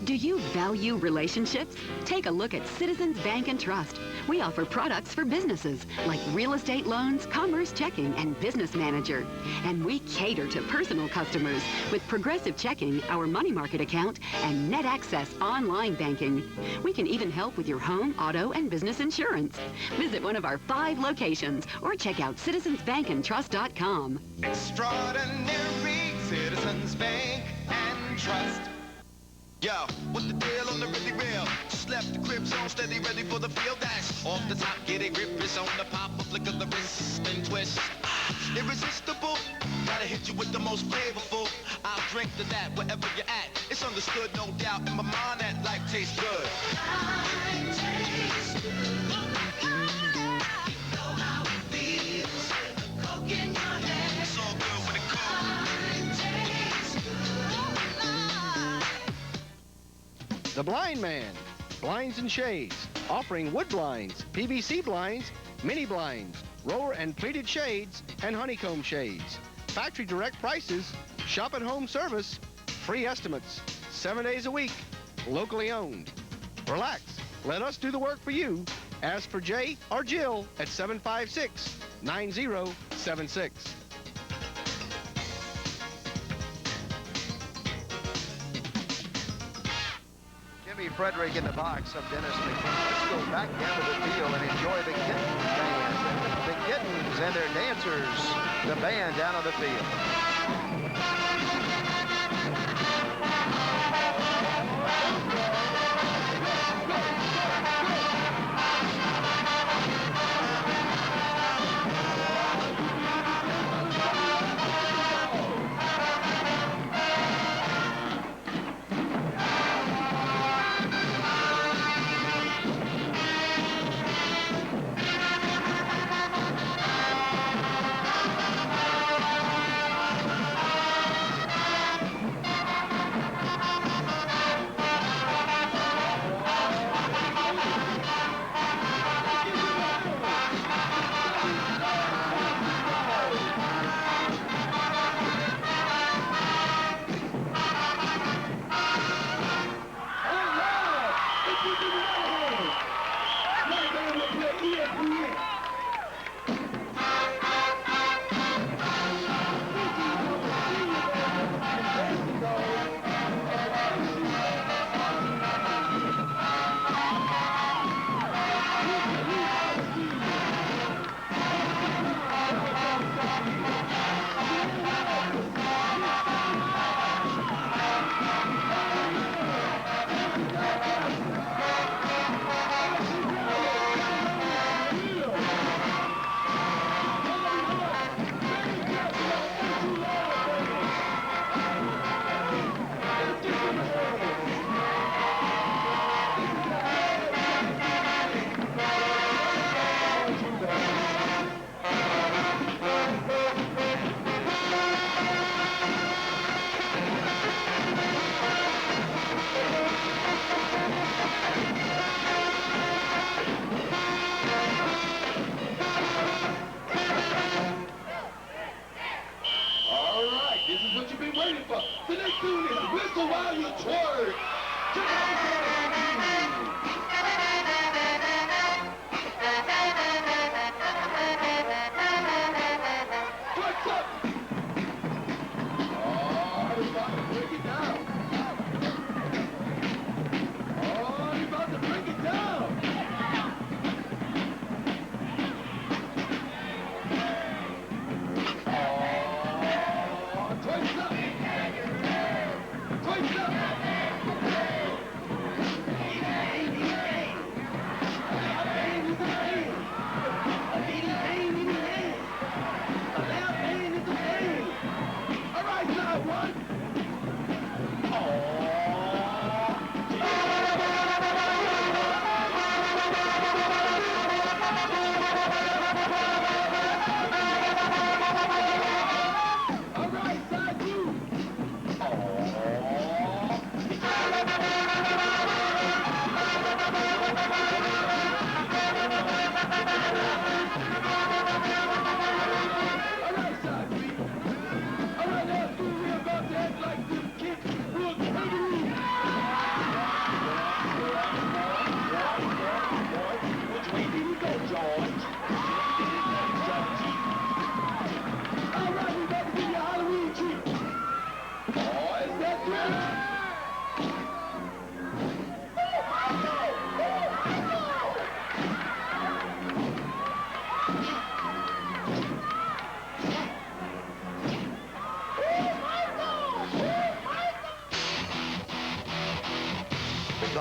Do you value relationships? Take a look at Citizens Bank and Trust. We offer products for businesses like real estate loans, commerce checking, and business manager. And we cater to personal customers with Progressive Checking, our money market account, and Net Access online banking. We can even help with your home, auto, and business insurance. Visit one of our 5 locations or check out citizensbankandtrust.com. Extraordinary Citizens Bank and Trust. Yo, what the deal on the really real? Just left the crib zone, steady, ready for the field dash. Off the top, get a grip, it's on the pop, a flick of the wrist and twist. Irresistible, gotta hit you with the most flavorful. I'll drink to that wherever you're at. It's understood, no doubt, in my mind that life tastes good. Life tastes good. You know how it feels. Coke in your hand. It's all good when it comes. Life tastes good. The Blind Man, blinds and shades, offering wood blinds, PVC blinds, mini blinds, roller and pleated shades, and honeycomb shades. Factory direct prices, shop at home service, free estimates, 7 days a week, locally owned. Relax, let us do the work for you. Ask for Jay or Jill at 756-9076. Frederick in the box of Dennis McKinney. Let's go back down to the field and enjoy the Kittens band. The Kittens and their dancers, the band down on the field.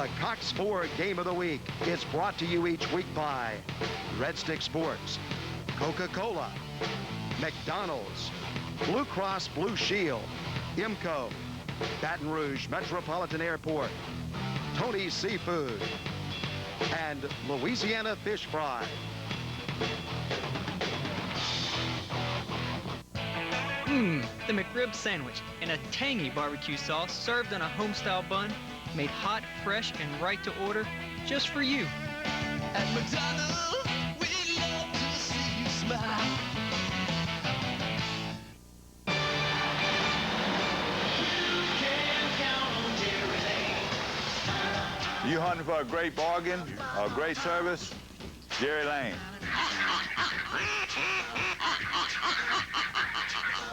The Cox 4 Game of the Week is brought to you each week by Red Stick Sports, Coca-Cola, McDonald's, Blue Cross Blue Shield, IMCO, Baton Rouge Metropolitan Airport, Tony's Seafood, and Louisiana Fish Fry. The McRib sandwich in a tangy barbecue sauce served on a home-style bun, made hot, fresh, and right to order just for you. At McDonald's, we love to see you smile. You hunting for a great bargain, a great service? Jerry Lane.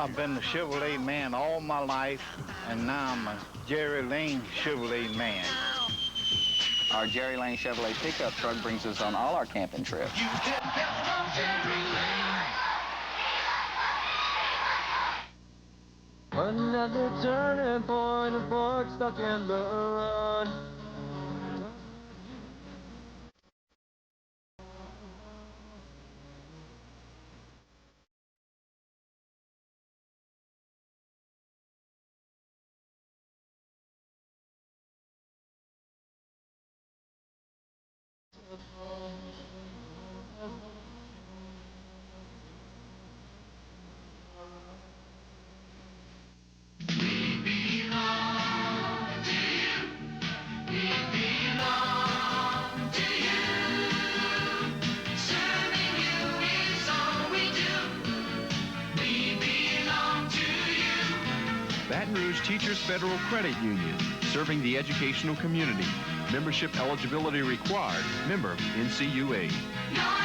I've been the Chevrolet man all my life, and now I'm a Jerry Lane Chevrolet man. Our Jerry Lane Chevrolet pickup truck brings us on all our camping trips. Another turning point, a fork stuck in the run. Baton Rouge Teachers Federal Credit Union, serving the educational community. Membership eligibility required. Member NCUA. Your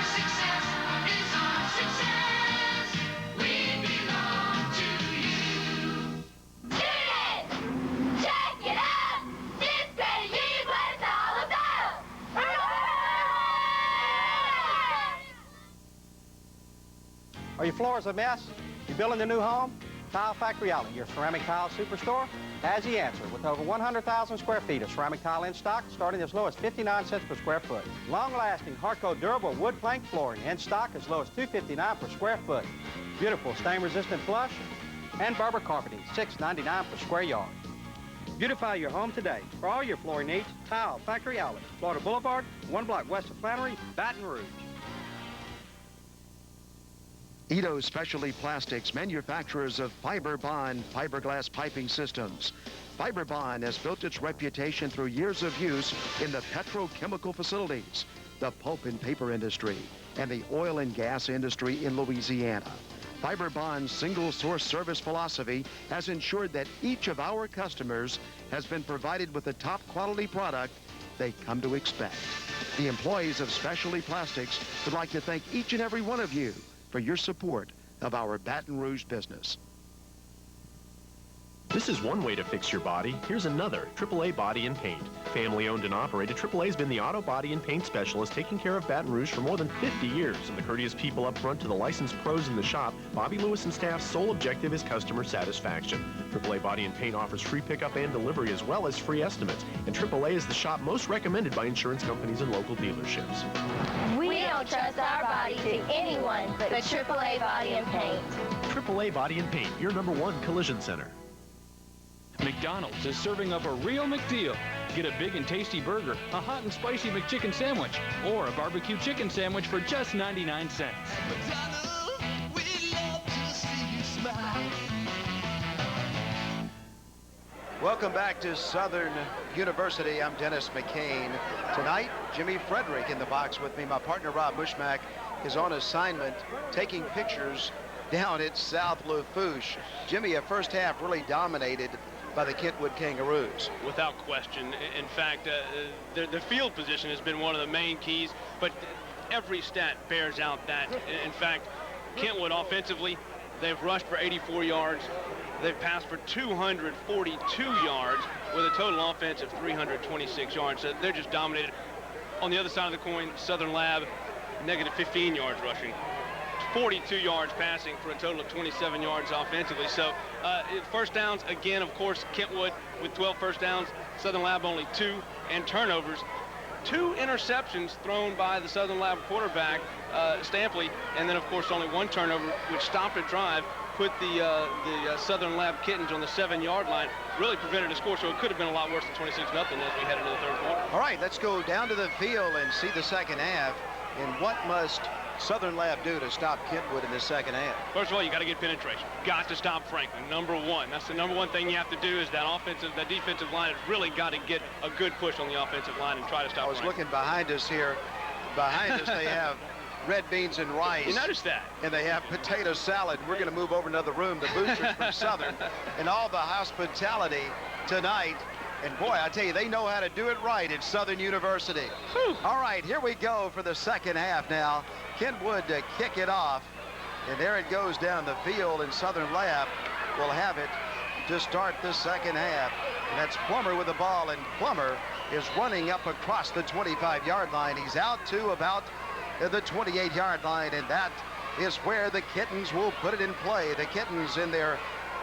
success is our success. We belong to you. Students, check it out. This credit union what it's all about. Are your floors a mess? You building a new home? Tile Factory Outlet, your ceramic tile superstore, has the answer with over 100,000 square feet of ceramic tile in stock, starting as low as 59 cents per square foot. Long-lasting, hardcore, durable wood plank flooring in stock as low as $2.59 per square foot. Beautiful stain-resistant flush and Barber carpeting, $6.99 per square yard. Beautify your home today. For all your flooring needs, Tile Factory Outlet, Florida Boulevard, 1 block west of Flannery, Baton Rouge. Ito Specialty Plastics, manufacturers of fiber bond fiberglass piping systems. Fiber Bond has built its reputation through years of use in the petrochemical facilities, the pulp and paper industry, and the oil and gas industry in Louisiana. Fiber Bond's single source service philosophy has ensured that each of our customers has been provided with the top quality product they come to expect. The employees of Specialty Plastics would like to thank each and every one of you for your support of our Baton Rouge business. This is one way to fix your body. Here's another, AAA Body and Paint. Family owned and operated, AAA's been the auto body and paint specialist taking care of Baton Rouge for more than 50 years. And the courteous people up front to the licensed pros in the shop, Bobby Lewis and staff's sole objective is customer satisfaction. AAA Body and Paint offers free pickup and delivery as well as free estimates. And AAA is the shop most recommended by insurance companies and local dealerships. We don't trust our body to anyone but AAA Body and Paint. AAA Body and Paint, your #1 collision center. McDonald's is serving up a real McDeal. Get a big and tasty burger, a hot and spicy McChicken sandwich, or a barbecue chicken sandwich for just 99 cents. McDonald's, we love to see you smile. Welcome back to Southern University. I'm Dennis McCain. Tonight, Jimmy Frederick in the box with me. My partner, Rob Bushmack, is on assignment taking pictures down at South Lafourche. Jimmy, a first half really dominated by the Kentwood Kangaroos. Without question. In fact, the field position has been one of the main keys, but every stat bears out that. In fact, Kentwood offensively, they've rushed for 84 yards. They've passed for 242 yards with a total offense of 326 yards. So they're just dominated. On the other side of the coin, Southern Lab, negative 15 yards rushing. 42 yards passing for a total of 27 yards offensively. So first downs, again, of course, Kentwood with 12 first downs, Southern Lab only 2, and turnovers. 2 interceptions thrown by the Southern Lab quarterback, Stampley, and then, of course, only 1 turnover, which stopped a drive, put the Southern Lab Kittens on the 7-yard line, really prevented a score, so it could have been a lot worse than 26-0 as we head into the third quarter. All right, let's go down to the field and see the second half. And what must Southern Lab do to stop Kentwood in the second half? First of all, you got to get penetration. Got to stop Franklin, number 1. That's the number 1 thing you have to do, is that defensive line has really got to get a good push on the offensive line and try to stop Franklin. Looking behind us here. Behind us, they have red beans and rice. You noticed that? And they have potato salad. We're going to move over another room, the boosters from Southern, and all the hospitality tonight. And boy, I tell you, they know how to do it right at Southern University. Whew. All right, here we go for the second half now. Kentwood to kick it off. And there it goes down the field, and Southern Lab will have it to start the second half. And that's Plummer with the ball, and Plummer is running up across the 25-yard line. He's out to about the 28-yard line, and that is where the Kittens will put it in play. The Kittens in their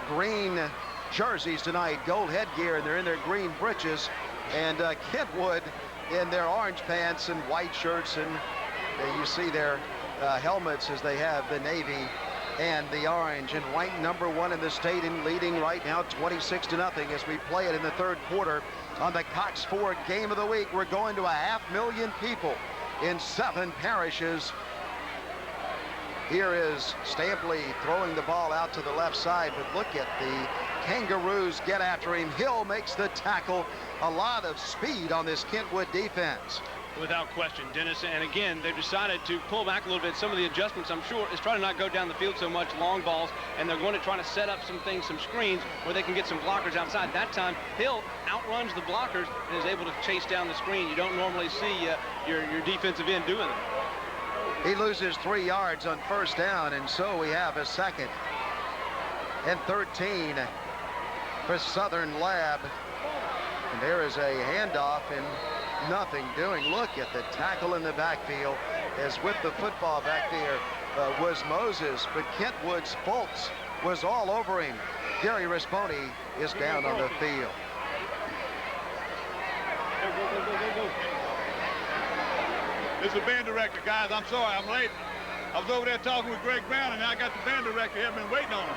green jerseys tonight, gold headgear, and they're in their green breeches, and Kentwood in their orange pants and white shirts, and you see their helmets as they have the navy and the orange, and white number 1 in the state and leading right now 26-0 as we play it in the third quarter on the Cox 4 Game of the Week. We're going to 500,000 people in 7 parishes. Here is Stampley throwing the ball out to the left side, but look at the Kangaroos get after him. Hill makes the tackle. A lot of speed on this Kentwood defense. Without question, Dennis. And again, they've decided to pull back a little bit. Some of the adjustments, I'm sure, is try to not go down the field so much, long balls, and they're going to try to set up some things, some screens, where they can get some blockers outside. That time, Hill outruns the blockers and is able to chase down the screen. You don't normally see your defensive end doing that. He loses 3 yards on first down, and so we have a 2nd and 13 for Southern Lab. And there is a handoff and nothing doing. Look at the tackle in the backfield, as with the football back there was Moses, but Kentwood's Fultz was all over him. Gary Risponi is down on the field. This is the band director, guys. I'm sorry, I'm late. I was over there talking with Greg Brown, and now I got the band director here. I've been waiting on him.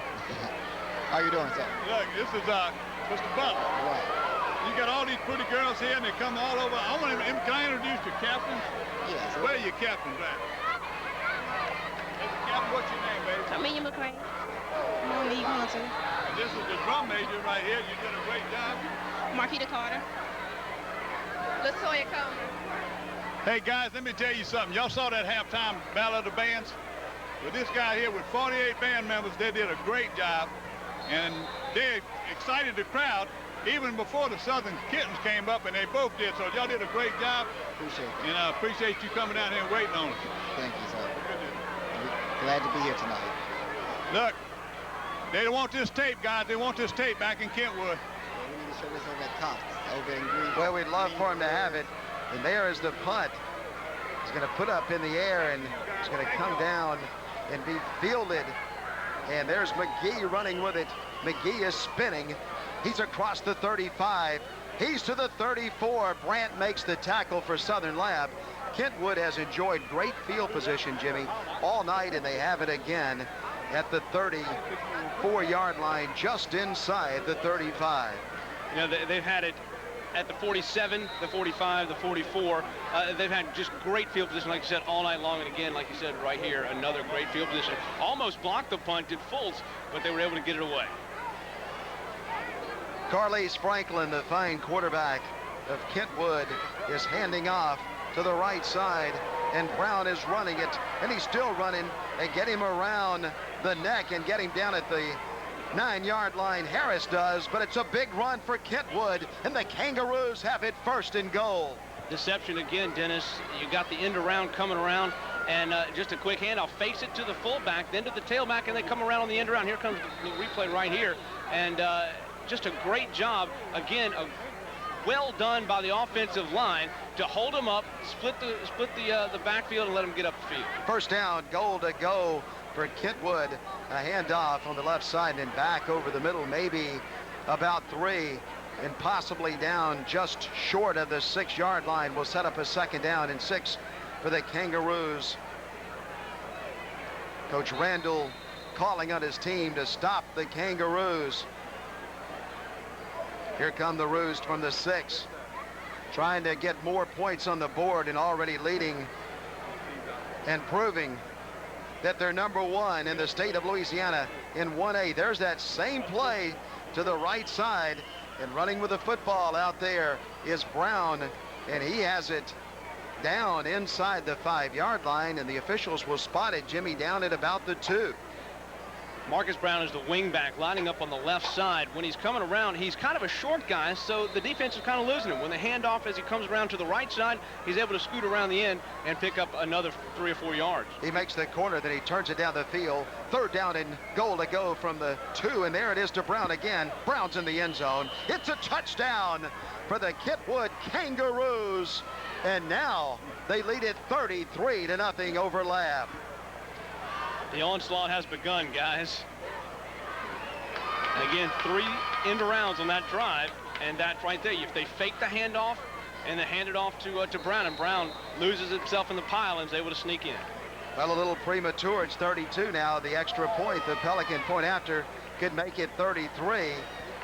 How you doing, sir? Look, this is Mr. Butler. Right. You got all these pretty girls here, and they come all over. I want him. Can I introduce your captains? Yes. Where are your captains at? Captain, what's your name, baby? Amelia McCray. I'm on lead Hunter. And this is the drum major right here. You did a great job. Marquita Carter. LaToya Coleman. Hey, guys, let me tell you something. Y'all saw that halftime battle of the bands? With this guy here with 48 band members, they did a great job. And they excited the crowd even before the Southern Kittens came up, and they both did. So y'all did a great job. Appreciate it. And I appreciate you coming down here and waiting on us. Thank you, sir. We're glad to be here tonight. Look, they don't want this tape, guys. They want this tape back in Kentwood. Yeah, we need to show this over at Cox, over in Green. Well, we'd love for him to have it. And there is the punt. He's going to put up in the air, and it's going to come down and be fielded. And there's McGee running with it. McGee is spinning. He's across the 35. He's to the 34. Brandt makes the tackle for Southern Lab. Kentwood has enjoyed great field position, Jimmy, all night, and they have it again at the 34-yard line, just inside the 35. You know, they've had it at the 47, the 45, the 44. They've had just great field position, like you said, all night long. And again, like you said, right here, another great field position. Almost blocked the punt, did Fultz, but they were able to get it away. Carlise Franklin, the fine quarterback of Kentwood, is handing off to the right side, and Brown is running it, and he's still running, and get him around the neck and get him down at the 9-yard line. Harris does, but it's a big run for Kentwood, and the Kangaroos have it 1st and goal. Deception again, Dennis. You got the end around coming around, and just a quick handoff. Face it to the fullback, then to the tailback, and they come around on the end around. Here comes the replay right here, and just a great job. Again, well done by the offensive line to hold them up, split the backfield, and let them get up the field. First down, goal to go for Kentwood. A handoff on the left side and back over the middle, maybe about 3, and possibly down just short of the 6-yard line. Will set up a 2nd down and 6 for the Kangaroos. Coach Randall calling on his team to stop the Kangaroos. Here come the Roos from the 6, trying to get more points on the board and already leading and proving that they're #1 in the state of Louisiana in 1A. There's that same play to the right side, and running with the football out there is Brown, and he has it down inside the 5-yard line, and the officials will spot it, Jimmy, down at about the 2. Marcus Brown is the wingback lining up on the left side. When he's coming around, he's kind of a short guy, so the defense is kind of losing him. When the handoff as he comes around to the right side, he's able to scoot around the end and pick up another 3 or 4 yards. He makes the corner, then he turns it down the field. 3rd down and goal to go from the 2, and there it is to Brown again. Brown's in the end zone. It's a touchdown for the Kentwood Kangaroos, and now they lead it 33-0 over Lab. The onslaught has begun, guys. And again, 3 end arounds on that drive, and that right there, if they fake the handoff and then hand it off to Brown, and Brown loses himself in the pile and is able to sneak in. Well, a little premature. It's 32 now. The extra point, the Pelican point after, could make it 33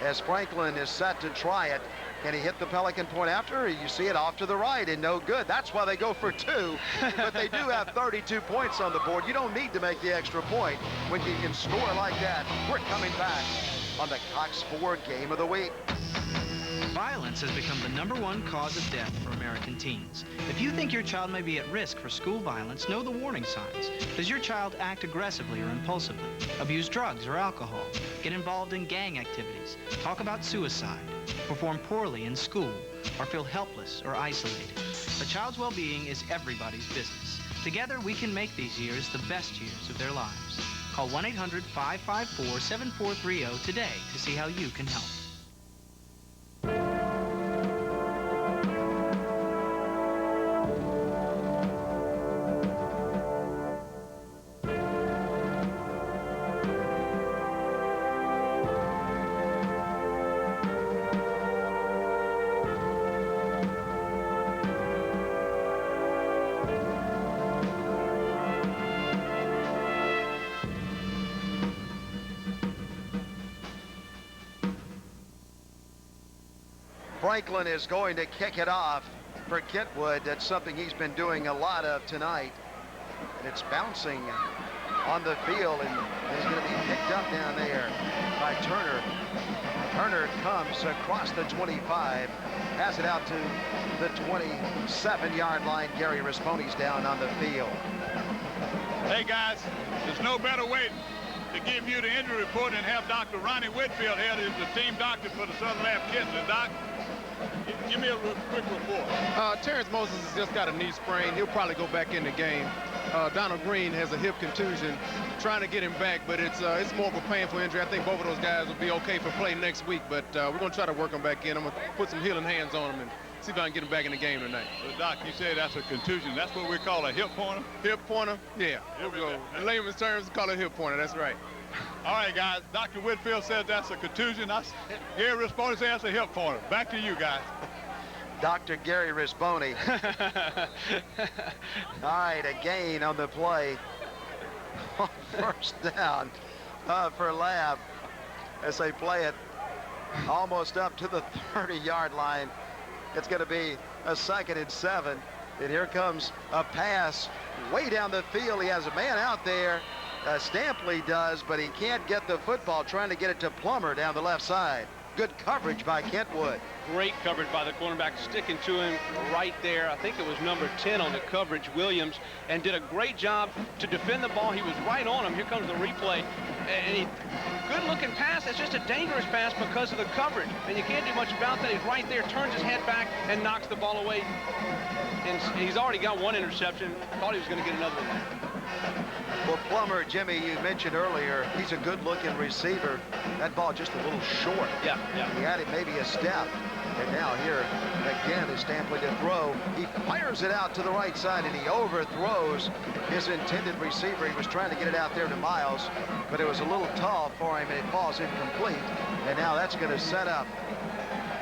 as Franklin is set to try it. Can he hit the Pelican point after? You see it off to the right and no good. That's why they go for 2. But they do have 32 points on the board. You don't need to make the extra point when you can score like that. We're coming back on the Cox Ford Game of the Week. Violence has become the #1 cause of death for American teens. If you think your child may be at risk for school violence, know the warning signs. Does your child act aggressively or impulsively? Abuse drugs or alcohol? Get involved in gang activities? Talk about suicide? Perform poorly in school? Or feel helpless or isolated? A child's well-being is everybody's business. Together, we can make these years the best years of their lives. Call 1-800-554-7430 today to see how you can help. Franklin is going to kick it off for Kentwood. That's something he's been doing a lot of tonight. And it's bouncing on the field, and it's going to be picked up down there by Turner. Turner comes across the 25, has it out to the 27-yard line. Gary Rispone's down on the field. Hey, guys, there's no better way to give you the injury report and have Dr. Ronnie Whitfield here, who's the team doctor for the Southern Lab Kittens. Doc, give me a quick report. Terrence Moses has just got a knee sprain. He'll probably go back in the game. Donald Green has a hip contusion, trying to get him back, but it's more of a painful injury. I think both of those guys will be okay for play next week, but we're going to try to work them back in. I'm going to put some healing hands on them and see if I can get them back in the game tonight. Well, Doc, you said that's a contusion. That's what we call a hip pointer? Hip pointer? Yeah. In layman's terms, we call it a hip pointer. That's right. All right, guys. Dr. Whitfield says that's a contusion. Gary Rispone says that's a hip pointer. Back to you, guys. Dr. Gary Rispone. All right, a gain on the play. First down for Lab as they play it almost up to the 30-yard line. It's going to be a 2nd and 7. And here comes a pass way down the field. He has a man out there. Stampley does, but he can't get the football, trying to get it to Plummer down the left side. Good coverage by Kentwood. Great coverage by the cornerback, sticking to him right there. I think it was number 10 on the coverage, Williams, and did a great job to defend the ball. He was right on him. Here comes the replay. And good-looking pass. It's just a dangerous pass because of the coverage. And you can't do much about that. He's right there, turns his head back, and knocks the ball away. And he's already got one interception. Thought he was going to get another one. Well, Plummer, Jimmy, you mentioned earlier, he's a good-looking receiver. That ball just a little short. Yeah. He had it maybe a step. And now here Again, is Stampley to throw. He fires it out to the right side, and he overthrows his intended receiver. He was trying to get it out there to Miles, but it was a little tall for him, and it falls incomplete. And now that's going to set up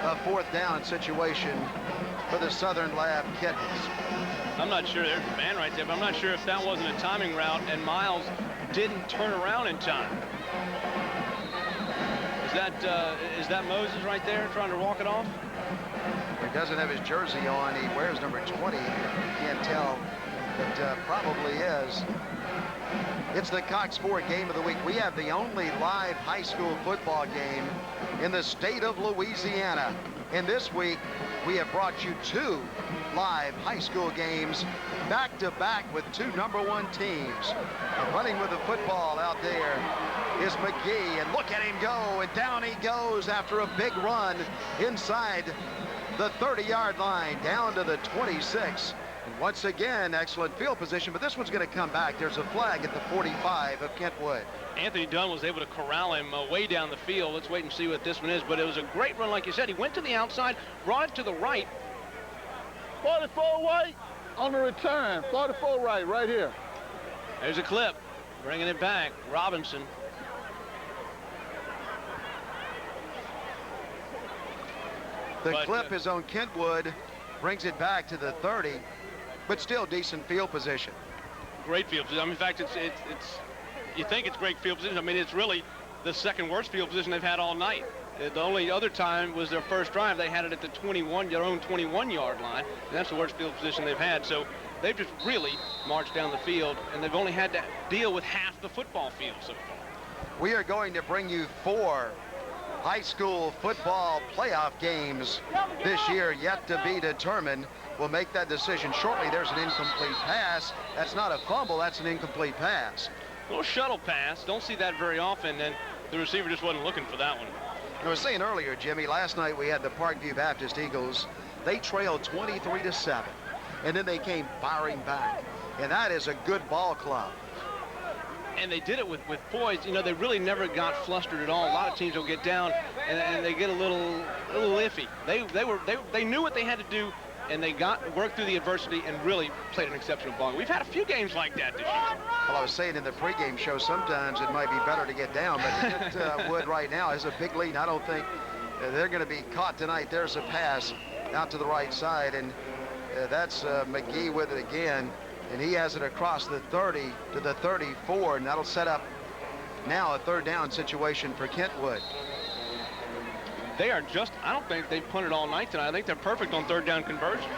a 4th down situation for the Southern Lab Kittens. I'm not sure. There's a man right there, but I'm not sure if that wasn't a timing route and Miles didn't turn around in time. Is that Moses right there trying to walk it off? He doesn't have his jersey on. He wears number 20. Can't tell, but probably is. It's the Cox Sport Game of the Week. We have the only live high school football game in the state of Louisiana. And this week, we have brought you 2 live high school games back-to-back with 2 #1 teams. Running with the football out there is McGee, and look at him go, and down he goes after a big run inside the 30-yard line, down to the 26. And once again, excellent field position, but this one's going to come back. There's a flag at the 45 of Kentwood. Anthony Dunn was able to corral him way down the field. Let's wait and see what this one is, but it was a great run, like you said. He went to the outside, brought it to the right. 44 right on the return. 44 right here. There's a clip, bringing it back. Robinson. The clip is on Kentwood, brings it back to the 30, but still decent field position. Great field position. I mean, in fact, it's you think it's great field position. I mean, it's really the second worst field position they've had all night. The only other time was their first drive. They had it at the their own 21-yard line, and that's the worst field position they've had. So they've just really marched down the field, and they've only had to deal with half the football field so far. We are going to bring you 4 high school football playoff games this year, yet to be determined. We'll make that decision shortly. There's an incomplete pass. That's not a fumble, that's an incomplete pass. A little shuttle pass. Don't see that very often, and the receiver just wasn't looking for that one. I was saying earlier, Jimmy, last night we had the Parkview Baptist Eagles. They trailed 23-7, and then they came firing back, and that is a good ball club. And they did it with poise. You know, they really never got flustered at all. A lot of teams will get down and they get a little iffy. They knew what they had to do, and they worked through the adversity and really played an exceptional ball. We've had a few games like that this year. Well, I was saying in the pregame show, sometimes it might be better to get down, but Kentwood right now has a big lead. I don't think they're going to be caught tonight. There's a pass out to the right side, and that's McGee with it again. And he has it across the 30 to the 34, and that'll set up now a 3rd down situation for Kentwood. They are just, I don't think they've punted all night tonight. I think they're perfect on 3rd down conversion.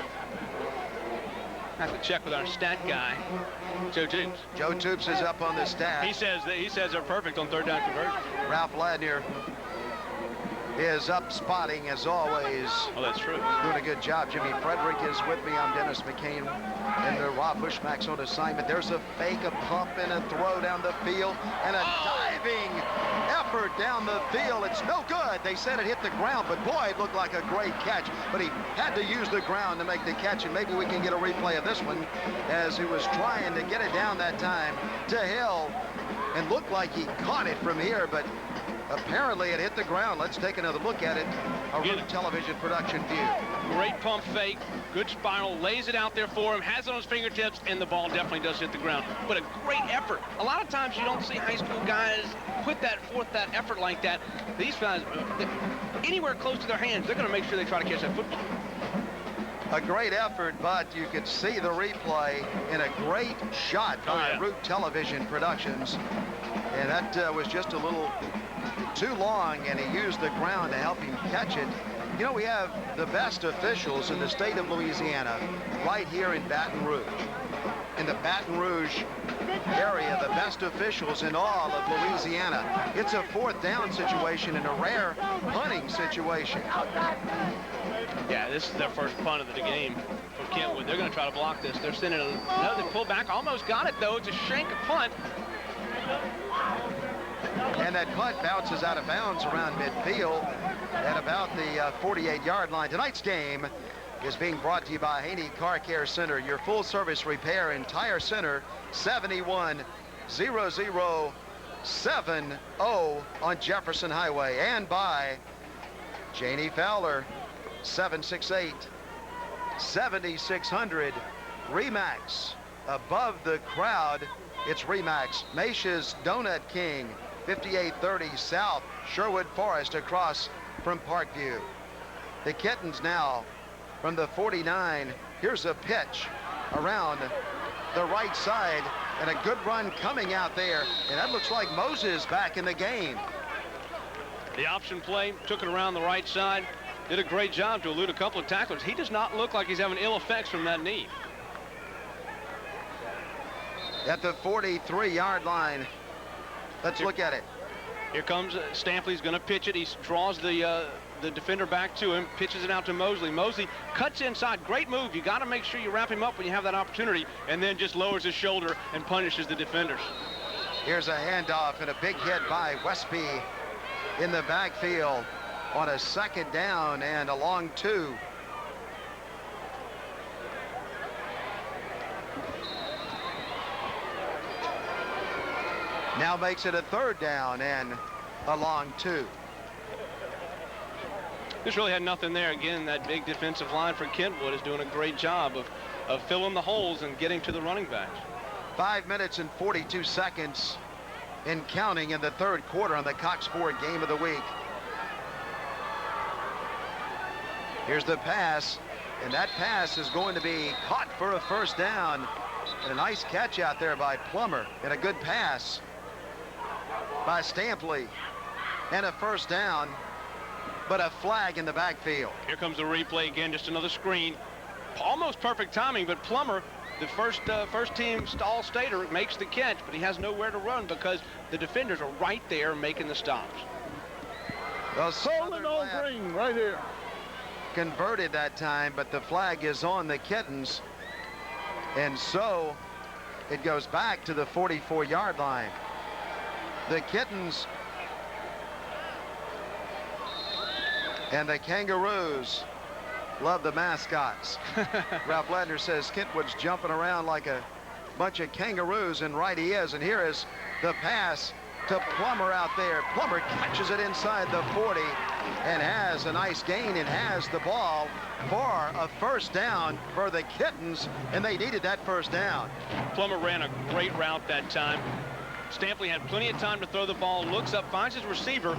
I have to check with our stat guy, Joe Toops. Joe Toops is up on the stat. He says they're perfect on 3rd down conversion. Ralph Ladner is up spotting as always. Oh, that's true. Doing a good job. Jimmy Frederick is with me. I'm Dennis McCain. And Rob Bushmack's on assignment. There's a fake, a pump, and a throw down the field, and a diving effort down the field. It's no good. They said it hit the ground, but boy, it looked like a great catch. But he had to use the ground to make the catch, and maybe we can get a replay of this one as he was trying to get it down that time to Hill, and looked like he caught it from here, but apparently it hit the ground. Let's take another look at it. A Root Television production view. Great pump fake, good spiral, lays it out there for him, has it on his fingertips, and the ball definitely does hit the ground. But a great effort. A lot of times you don't see high school guys put forth that effort like that. These guys, anywhere close to their hands, they're going to make sure they try to catch that football. A great effort, but you could see the replay in a great shot by Root Television Productions. And that was just a little too long, and he used the ground to help him catch it. You know, we have the best officials in the state of Louisiana right here in Baton Rouge. In the Baton Rouge area, the best officials in all of Louisiana. It's a 4th down situation and a rare punting situation. Yeah, this is their first punt of the game for Kentwood. They're going to try to block this. They're sending another pull back. Almost got it, though. It's a shank punt. And that punt bounces out of bounds around midfield at about the 48-yard line. Tonight's game is being brought to you by Haney Car Care Center, your full-service repair and tire center, 710070 on Jefferson Highway, and by Janie Fowler, 768 7600. Remax above the crowd. It's Remax. Mesha's Donut King, 5830 South Sherwood Forest across from Parkview. The Kittens now from the 49. Here's a pitch around the right side and a good run coming out there. And that looks like Moses back in the game. The option play, took it around the right side, did a great job to elude a couple of tacklers. He does not look like he's having ill effects from that knee. At the 43-yard line, let's look at it. Here comes Stampley's going to pitch it. He draws the defender back to him, pitches it out to Mosley. Mosley cuts inside. Great move. You got to make sure you wrap him up when you have that opportunity, and then just lowers his shoulder and punishes the defenders. Here's a handoff and a big hit by Westby in the backfield on a second down and a long two. Now makes it a third down and a long two. This really had nothing there. Again, that big defensive line for Kentwood is doing a great job of filling the holes and getting to the running backs. 5 minutes and 42 seconds and counting in the third quarter on the Cox Ford Game of the Week. Here's the pass, and that pass is going to be caught for a first down. And a nice catch out there by Plummer, and a good pass by Stampley, and a first down, but a flag in the backfield. Here comes the replay again, just another screen. Almost perfect timing, but Plummer, the first team All-Stater, makes the catch, but he has nowhere to run because the defenders are right there making the stops. Southern Old Green right here. Converted that time, but the flag is on the Kittens, and so it goes back to the 44-yard line. The Kittens and the Kangaroos love the mascots. Ralph Ladner says Kentwood's jumping around like a bunch of kangaroos, and right he is. And here is the pass to Plummer out there. Plummer catches it inside the 40 and has a nice gain and has the ball for a first down for the Kittens, and they needed that first down. Plummer ran a great route that time. Stampley had plenty of time to throw the ball, looks up, finds his receiver.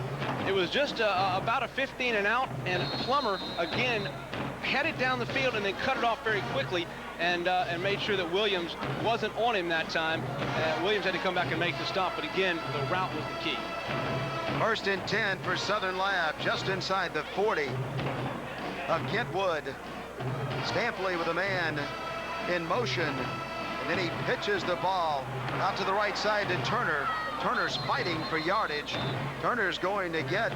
It was just about a 15 and out, and Plummer, again, headed down the field and then cut it off very quickly and made sure that Williams wasn't on him that time. Williams had to come back and make the stop, but again, the route was the key. First and 10 for Southern Lab, just inside the 40 of Kentwood. Stampley with a man in motion, and then he pitches the ball out to the right side to Turner. Turner's fighting for yardage. Turner's going to get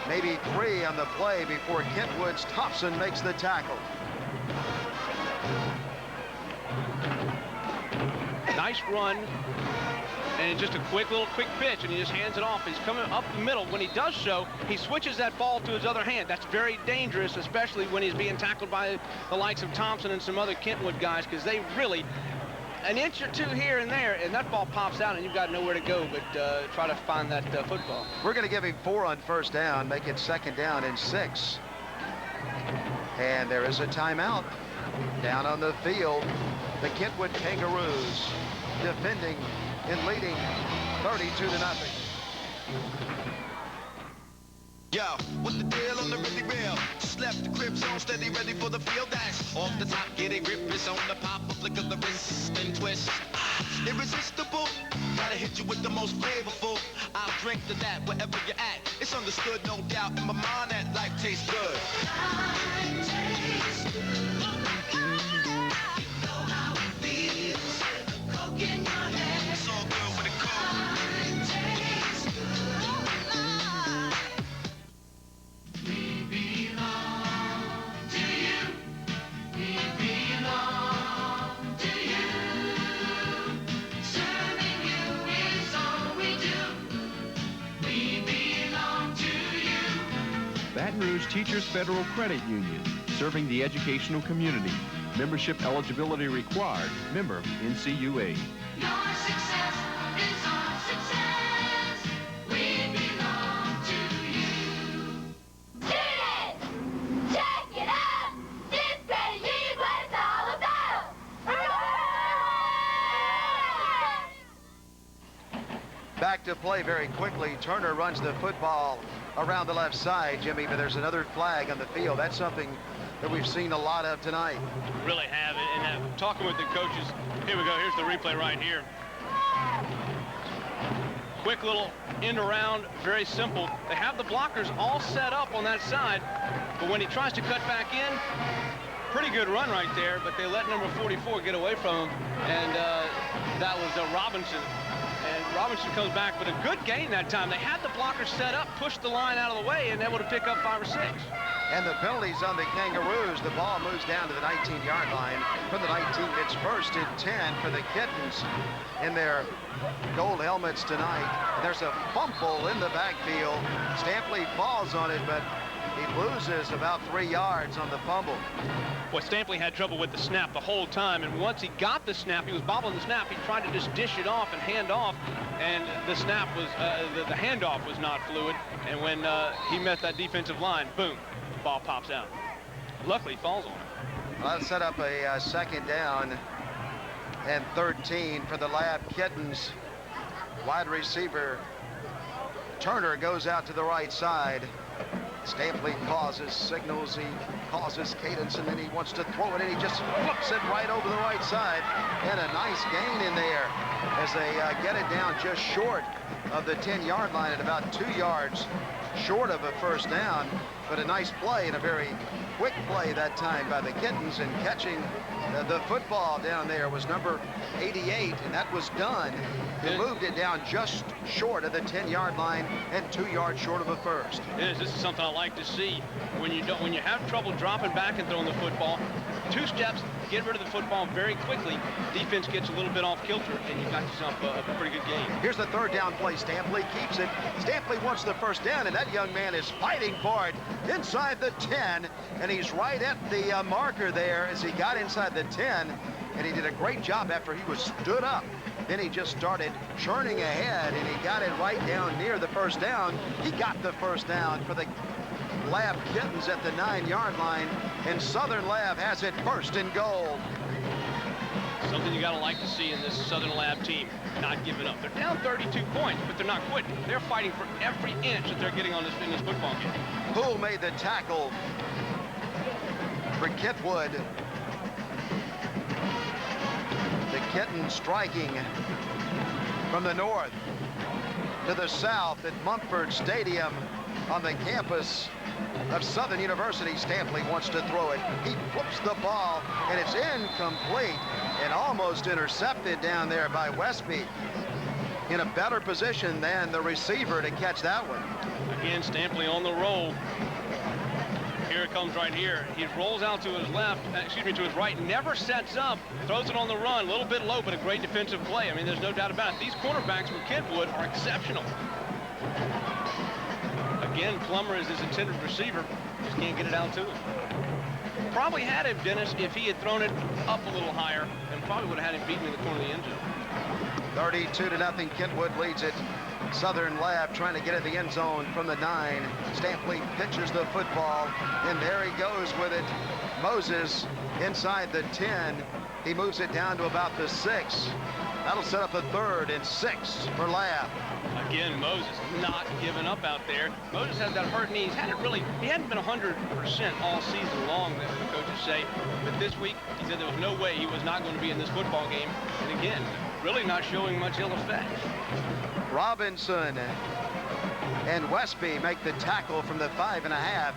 maybe 3 on the play before Kentwood's Thompson makes the tackle. Nice run, and just a quick pitch, and he just hands it off. He's coming up the middle. When he does so, he switches that ball to his other hand. That's very dangerous, especially when he's being tackled by the likes of Thompson and some other Kentwood guys, because they really, an inch or two here and there, and that ball pops out, and you've got nowhere to go but try to find that football. We're going to give him 4 on first down, make it second down and 6. And there is a timeout down on the field. The Kentwood Kangaroos defending and leading 32-0. Yo, what the deal on the really real? Just left the crib zone, steady, ready for the field dash. Off the top, get a grip, it's on the pop, a flick of the wrist and twist. Irresistible, gotta hit you with the most flavorful. I'll drink to that wherever you're at. It's understood, no doubt, in my mind that life tastes good. Life tastes good. You know how it feels. Coke in your hand. It's all good with a Coke. Life tastes good. We belong to you. We belong to you. Serving you is all we do. We belong to you. Baton Rouge Teachers Federal Credit Union, serving the educational community. Membership eligibility required. Member NCUA. Your success is our success. We belong to you. Students, check it out. back to play very quickly. Turner runs the football around the left side, Jimmy, but there's another flag on the field. That's something that we've seen a lot of tonight. Really have it. And talking with the coaches, here we go. Here's the replay right here. Quick little end around, very simple. They have the blockers all set up on that side, but when he tries to cut back in, pretty good run right there, but they let number 44 get away from him, and that was Robinson. And Robinson comes back with a good gain that time. They had the blockers set up, pushed the line out of the way, and able to pick up 5 or 6. And the penalties on the Kangaroos. The ball moves down to the 19-yard line. From the 19, it's 1st and 10 for the Kittens in their gold helmets tonight. And there's a fumble in the backfield. Stampley falls on it, but he loses about 3 yards on the fumble. Boy, Stampley had trouble with the snap the whole time, and once he got the snap, he was bobbling the snap. He tried to just dish it off and hand off, and the snap was, the handoff was not fluid. And when he met that defensive line, boom, the ball pops out. Luckily, he falls on it. Well, set up a 2nd down and 13 for the Lab Kittens. Wide receiver Turner goes out to the right side. Stampley pauses, signals, he causes cadence, and then he wants to throw it, and he just flips it right over the right side. And a nice gain in there as they get it down just short of the 10-yard line at about 2 yards short of a 1st down. But a nice play and a very quick play that time by the Kittens, and catching the football down there was number 88, and that was Dunn, who moved it down just short of the 10-yard line and 2 yards short of a 1st. This is something I like to see. When you have trouble dropping back and throwing the football, 2 steps, get rid of the football very quickly. Defense gets a little bit off kilter, and you've got yourself a pretty good game. Here's the 3rd down play. Stampley keeps it. Stampley wants the 1st down, and that young man is fighting for it inside the 10, and he's right at the marker there as he got inside the 10, and he did a great job after he was stood up. Then he just started churning ahead, and he got it right down near the 1st down. He got the 1st down for the Lab Kittens at the 9-yard line, and Southern Lab has it 1st and goal. Something you got to like to see in this Southern Lab team, not giving up. They're down 32 points, but they're not quitting. They're fighting for every inch that they're getting in this football game. Poole made the tackle for Kentwood. The Kittens striking from the north to the south at Mumford Stadium on the campus of Southern University. Stampley wants to throw it. He flips the ball, and it's incomplete and almost intercepted down there by Westby. In a better position than the receiver to catch that one. Again, Stampley on the roll. Here it comes right here. He rolls out to his left, to his right, never sets up, throws it on the run, a little bit low, but a great defensive play. I mean, there's no doubt about it. These cornerbacks from Kentwood are exceptional. Again, Plummer is his intended receiver, just can't get it out to him. Probably had him, Dennis, if he had thrown it up a little higher, and probably would have had him beaten in the corner of the end zone. 32-0, Kentwood leads it. Southern Lab trying to get in the end zone from the 9. Stampley pitches the football, and there he goes with it. Moses inside the 10. He moves it down to about the 6. That'll set up a 3rd and 6 for Lab. Again, Moses not giving up out there. Moses has that hurt knee. He hadn't been 100% all season long, the coaches say. But this week, he said there was no way he was not going to be in this football game. And again, really not showing much ill effect. Robinson and Westby make the tackle from the 5.5.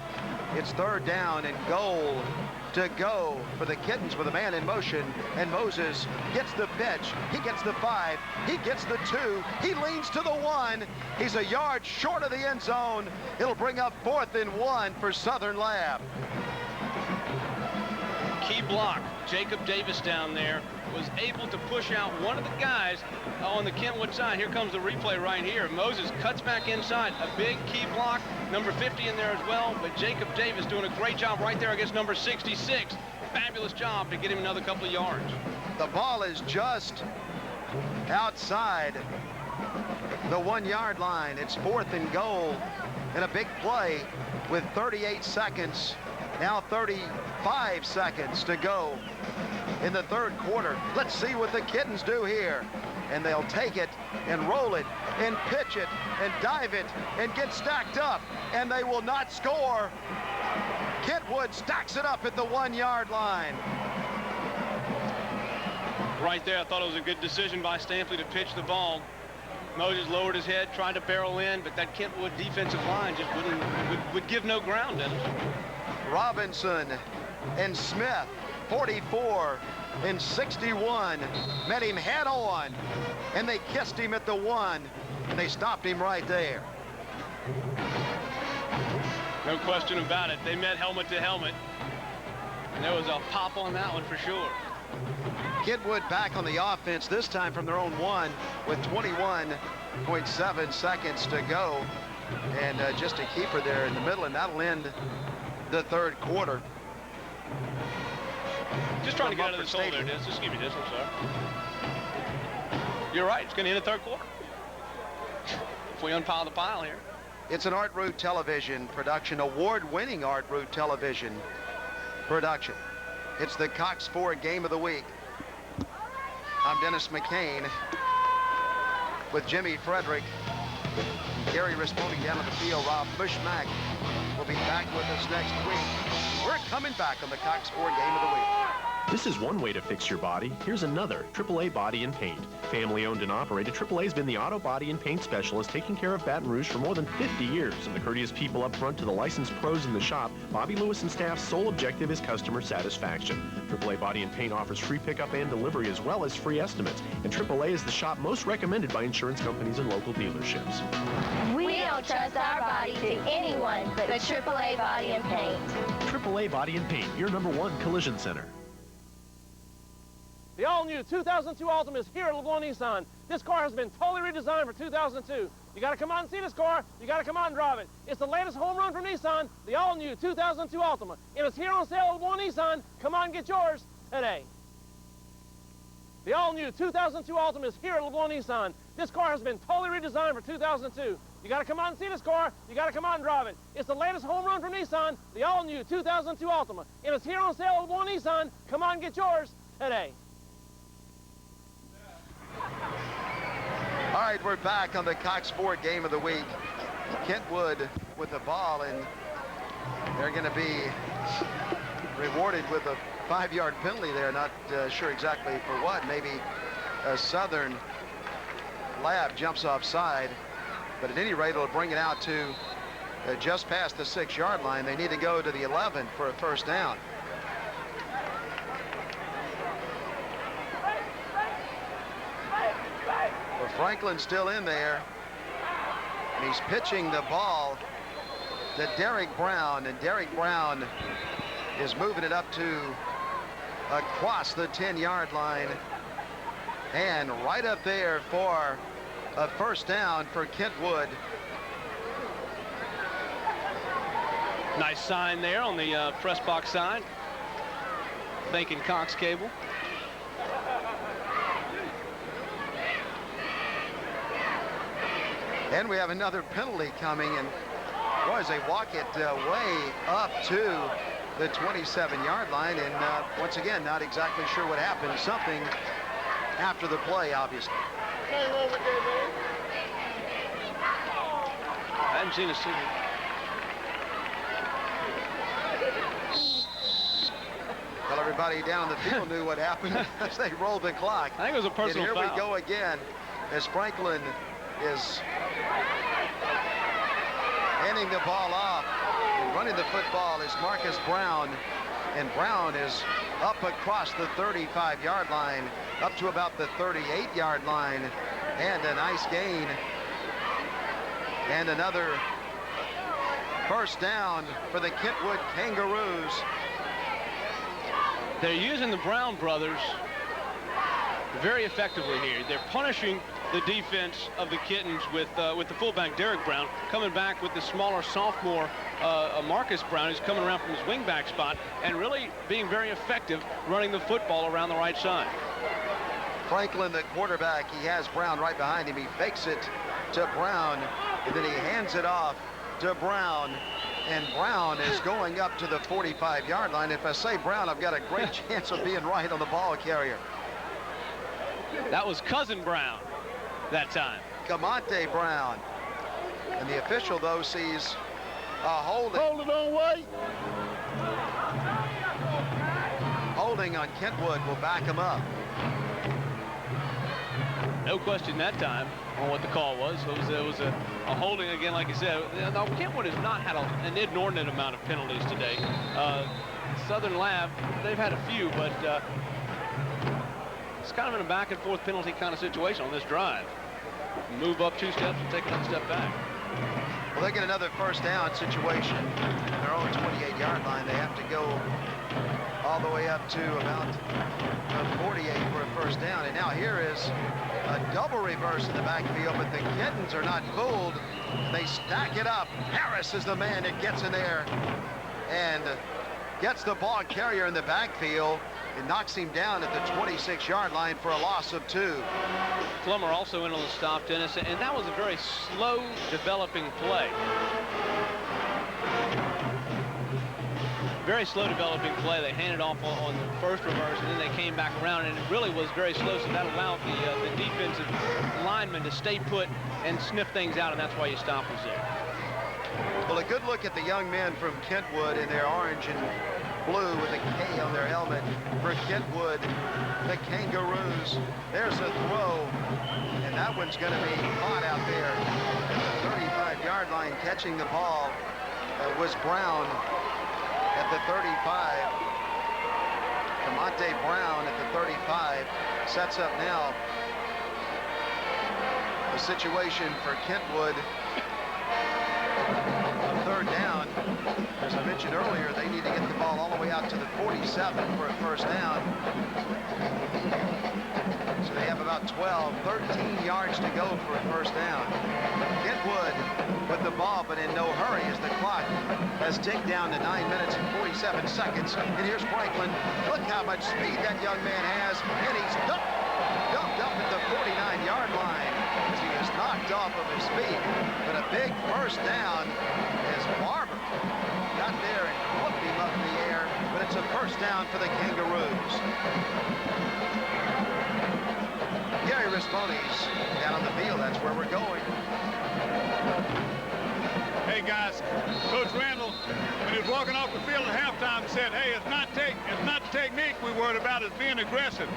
It's 3rd down and goal to go for the Kittens with a man in motion, and Moses gets the pitch. He gets the 5. He gets the 2. He leans to the 1. He's a yard short of the end zone. It'll bring up 4th and 1 for Southern Lab. Key block. Jacob Davis down there was able to push out one of the guys on the Kentwood side. Here comes the replay right here. Moses cuts back inside. A big key block. Number 50 in there as well, but Jacob Davis doing a great job right there against number 66. Fabulous job to get him another couple of yards. The ball is just outside the 1-yard line. It's 4th and goal, and a big play with 38 seconds, now 35 seconds to go in the 3rd quarter. Let's see what the Kittens do here. and they'll take it and roll it and pitch it and dive it and get stacked up, and they will not score. Kentwood stacks it up at the 1-yard line. Right there, I thought it was a good decision by Stampley to pitch the ball. Moses lowered his head, tried to barrel in, but that Kentwood defensive line just would give no ground in it. Robinson and Smith, 44 and 61, met him head on, and they kissed him at the 1, and they stopped him right there. No question about it. They met helmet to helmet. And there was a pop on that one for sure. Kentwood back on the offense, this time from their own 1 with 21.7 seconds to go. And just a keeper there in the middle, and that'll end the 3rd quarter. Just trying to get out of this hole there, Dennis. Just give me this, I'm sorry. You're right, it's going to end the 3rd quarter. If we unpile the pile here. It's an Art Root Television production, award-winning Art Root Television production. It's the Cox Ford Game of the Week. I'm Dennis McCain with Jimmy Frederick. Gary responding down on the field. Rob Bushmack will be back with us next week. We're coming back on the Cox Ford Game of the Week. This is one way to fix your body. Here's another, AAA Body and Paint. Family owned and operated, AAA's been the auto body and paint specialist taking care of Baton Rouge for more than 50 years. From the courteous people up front to the licensed pros in the shop, Bobby Lewis and staff's sole objective is customer satisfaction. AAA Body and Paint offers free pickup and delivery as well as free estimates. And AAA is the shop most recommended by insurance companies and local dealerships. We don't trust our body to anyone but AAA Body and Paint. AAA Body and Paint, your #1 collision center. The all-new 2002 Altima is here at LeBlanc Nissan. This car has been totally redesigned for 2002. You got to come out and see this car. You got to come out and drive it. It's the latest home run from Nissan, the all-new 2002 Altima. And it's here on sale at LeBlanc Nissan. Come on and get yours today. The all-new 2002 Altima is here at LeBlanc Nissan. This car has been totally redesigned for 2002. You got to come out and see this car. You got to come out and drive it. It's the latest home run from Nissan, the all-new 2002 Altima. And it's here on sale at LeBlanc Nissan. Come on and get yours today. All right, we're back on the Cox Ford Game of the Week. Kentwood with the ball, and they're going to be rewarded with a 5-yard penalty there. Not sure exactly for what. Maybe a Southern Lab jumps offside, but at any rate, it'll bring it out to just past the 6-yard line. They need to go to the 11 for a first down. Franklin's still in there, and he's pitching the ball to Derek Brown, and Derek Brown is moving it up to across the 10-yard line and right up there for a first down for Kentwood. Nice sign there on the press box side, thanking Cox Cable. And we have another penalty coming, and boy, as they walk it way up to the 27-yard line, and once again, not exactly sure what happened. Something after the play, obviously. I haven't seen a single. Well, everybody down the field knew what happened as they rolled the clock. I think it was a personal foul. And here we go again as Franklin is handing the ball off. And running the football is Marcus Brown, and Brown is up across the 35-yard line, up to about the 38-yard line, and a nice gain. And another first down for the Kentwood Kangaroos. They're using the Brown brothers very effectively here. They're punishing the defense of the Kittens with the fullback Derek Brown, coming back with the smaller sophomore Marcus Brown, who's coming around from his wingback spot and really being very effective running the football around the right side. Franklin, the quarterback, he has Brown right behind him. He fakes it to Brown, and then he hands it off to Brown, and Brown is going up to the 45-yard line. If I say Brown, I've got a great chance of being right on the ball carrier. That was Cousin Brown that time. Camonte Brown. And the official, though, sees a holding. Hold it on, White. Holding on Kentwood will back him up. No question that time on what the call was. It was a holding again, like you said. Now, Kentwood has not had an inordinate amount of penalties today. Southern Lab, they've had a few, but it's kind of in a back and forth penalty kind of situation on this drive. Move up 2 steps and take another step back. Well, they get another first down situation. Their own 28-yard line. They have to go all the way up to about 48 for a first down. And now here is a double reverse in the backfield, but the Kittens are not fooled. They stack it up. Harris is the man that gets in there and gets the ball carrier in the backfield. It knocks him down at the 26-yard line for a loss of 2. Plummer also in on the stop, Dennis, and that was a very slow developing play. Very slow developing play. They handed off on the first reverse, and then they came back around, and it really was very slow, so that allowed the defensive lineman to stay put and sniff things out, and that's why your stop was there. Well, a good look at the young men from Kentwood in their orange and blue with a K on their helmet. For Kentwood, the Kangaroos. There's a throw, and that one's going to be caught out there at the 35-yard line. Catching the ball was Brown at the 35. Camonte Brown at the 35 sets up now a situation for Kentwood. Third down. As I mentioned earlier, they need to get the ball all the way out to the 47 for a first down. So they have about 13 yards to go for a first down. Kentwood with the ball, but in no hurry as the clock has ticked down to 9 minutes and 47 seconds. And here's Franklin. Look how much speed that young man has. And he's dumped up at the 49-yard line as he is knocked off of his feet. But a big first down as Barber got there and flipped him up in the air. But it's a first down for the Kangaroos. Gary Risponi's down on the field. That's where we're going. Hey guys, Coach Randall, when he was walking off the field at halftime, said, hey, it's not technique we worried about, it's being aggressive.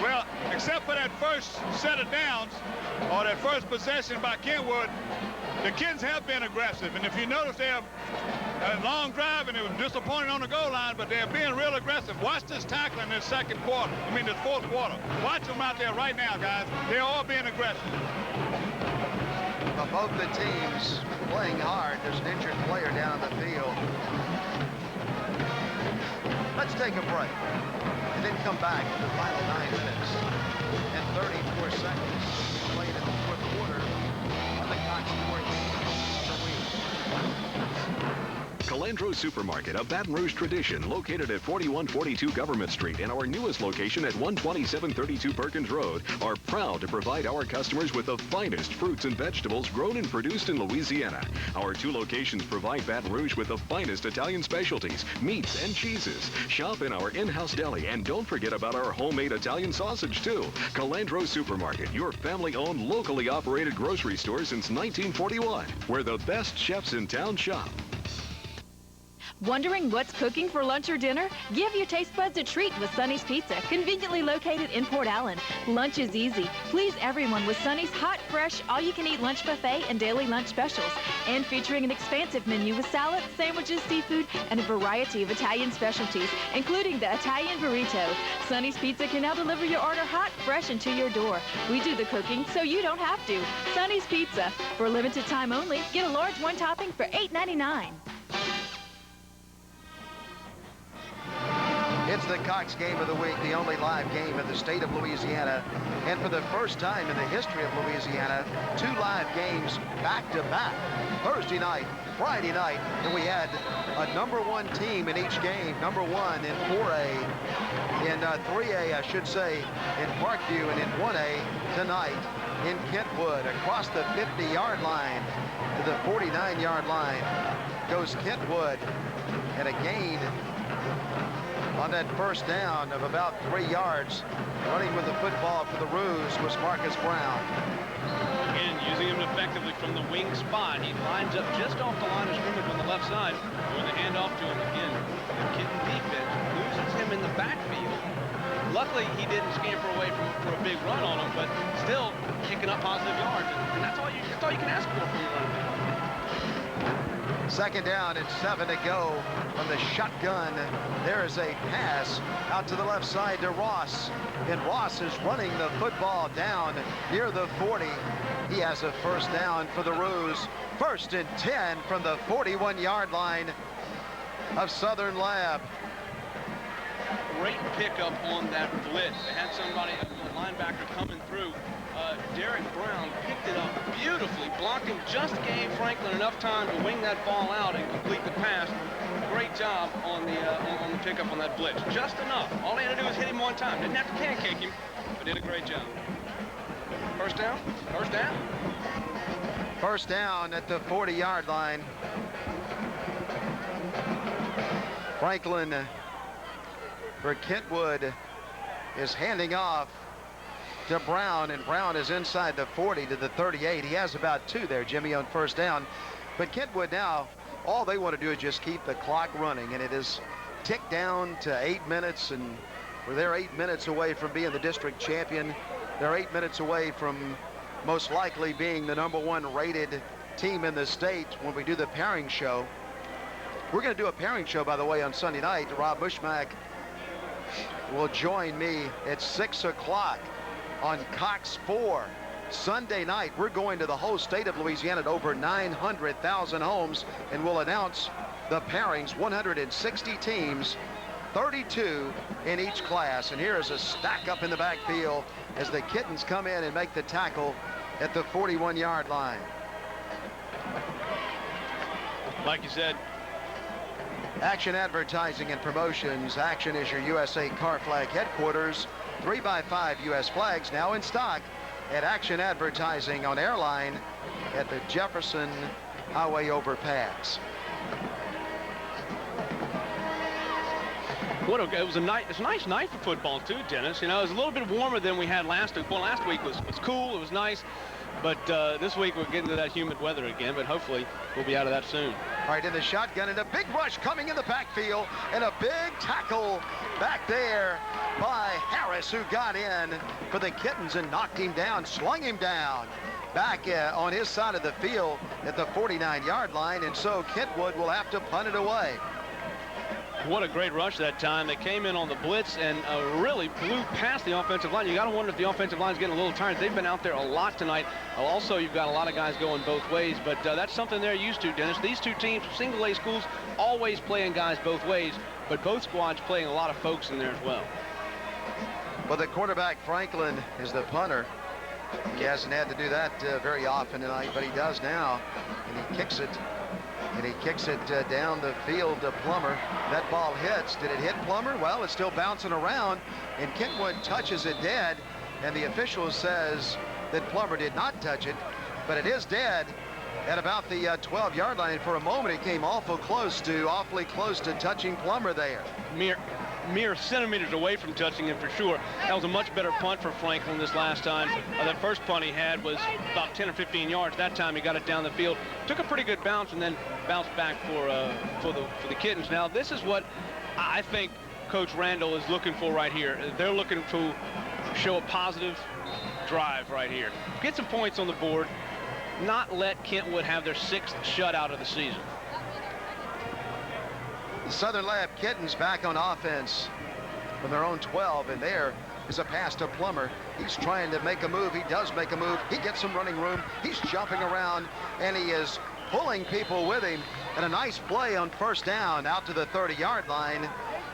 Well, except for that first set of downs, or that first possession by Kentwood, the Kittens have been aggressive. And if you notice, they have a long drive, and it was disappointing on the goal line, but they're being real aggressive. Watch this tackle in this this fourth quarter. Watch them out there right now, guys. They're all being aggressive. But both the teams playing hard. There's an injured player down on the field. Let's take a break and then come back for the final 9 minutes and 34 seconds played in the fourth quarter on the Cox Sports Calandro Supermarket, a Baton Rouge tradition, located at 4142 Government Street and our newest location at 12732 Perkins Road, are proud to provide our customers with the finest fruits and vegetables grown and produced in Louisiana. Our 2 locations provide Baton Rouge with the finest Italian specialties, meats, and cheeses. Shop in our in-house deli, and don't forget about our homemade Italian sausage, too. Calandro Supermarket, your family-owned, locally operated grocery store since 1941, where the best chefs in town shop. Wondering what's cooking for lunch or dinner? Give your taste buds a treat with Sonny's Pizza, conveniently located in Port Allen. Lunch is easy. Please everyone with Sonny's hot, fresh, all-you-can-eat lunch buffet and daily lunch specials. And featuring an expansive menu with salads, sandwiches, seafood, and a variety of Italian specialties, including the Italian burrito. Sonny's Pizza can now deliver your order hot, fresh, and to your door. We do the cooking, so you don't have to. Sonny's Pizza. For a limited time only, get a large one topping for $8.99. It's the Cox Game of the Week, the only live game in the state of Louisiana. And for the first time in the history of Louisiana, 2 live games back-to-back. Thursday night, Friday night, and we had a #1 team in each game. #1 in 4A, in 3A, I should say, in Parkview, and in 1A tonight in Kentwood. Across the 50-yard line to the 49-yard line goes Kentwood, and a gain on that first down of about 3 yards. Running with the football for the Roos was Marcus Brown. Again, using him effectively from the wing spot. He lines up just off the line of scrimmage on the left side. With the handoff to him again. The Kitten defense loses him in the backfield. Luckily, he didn't scamper away for a big run on him, but still kicking up positive yards. And that's all you can ask for from your running back. Second down and 7 to go from the shotgun. There is a pass out to the left side to Ross. And Ross is running the football down near the 40. He has a first down for the Roos. First and 10 from the 41-yard line of Southern Lab. Great pickup on that blitz. They had somebody, a linebacker, coming through. Derek Brown picked it up beautifully, blocked him, just gave Franklin enough time to wing that ball out and complete the pass. Great job on the pickup on that blitz. Just enough. All he had to do was hit him one time. Didn't have to pancake him, but did a great job. First down? First down? First down at the 40-yard line. Franklin for Kentwood is handing off to Brown, and Brown is inside the 40 to the 38. He has about 2 there, Jimmy, on first down. But Kentwood now, all they want to do is just keep the clock running, and it is ticked down to 8 minutes, and they're 8 minutes away from being the district champion. They're 8 minutes away from most likely being the #1 rated team in the state when we do the pairing show. We're going to do a pairing show, by the way, on Sunday night. Rob Bushmack will join me at 6 o'clock on Cox 4. Sunday night, we're going to the whole state of Louisiana at over 900,000 homes, and we'll announce the pairings. 160 teams, 32 in each class. And here is a stack up in the backfield as the Kittens come in and make the tackle at the 41-yard line. Like you said, Action Advertising and Promotions. Action is your USA Car Flag headquarters. 3x5 U.S. flags now in stock at Action Advertising on Airline at the Jefferson Highway overpass. It was a nice night for football too, Dennis. You know, it was a little bit warmer than we had last week. Well, last week was cool. It was nice. But this week we're getting to that humid weather again, but hopefully we'll be out of that soon. All right, in the shotgun, and a big rush coming in the backfield, and a big tackle back there by Harris, who got in for the Kittens and knocked him down, slung him down back on his side of the field at the 49-yard line, and so Kentwood will have to punt it away. What a great rush that time. They came in on the blitz and really blew past the offensive line. You got to wonder if the offensive line's getting a little tired. They've been out there a lot tonight. Also, you've got a lot of guys going both ways, but that's something they're used to, Dennis. These two teams, single-A schools, always playing guys both ways, but both squads playing a lot of folks in there as well. Well, the quarterback, Franklin, is the punter. He hasn't had to do that very often tonight, but he does now, and he kicks it. And he kicks it down the field to Plummer. That ball hits. Did it hit Plummer? Well, it's still bouncing around, and Kentwood touches it dead, and the official says that Plummer did not touch it, but it is dead at about the 12-yard line. For a moment, it came awfully close to touching Plummer there. Mere centimeters away from touching him for sure. That was a much better punt for Franklin this last time. That first punt he had was about 10 or 15 yards. That time he got it down the field. Took a pretty good bounce and then bounced back for the Kittens. Now this is what I think Coach Randall is looking for right here. They're looking to show a positive drive right here. Get some points on the board. Not let Kentwood have their 6th shutout of the season. The Southern Lab Kittens back on offense from their own 12, and there is a pass to Plummer. He's trying to make a move. He does make a move. He gets some running room. He's jumping around, and he is pulling people with him. And a nice play on first down out to the 30-yard line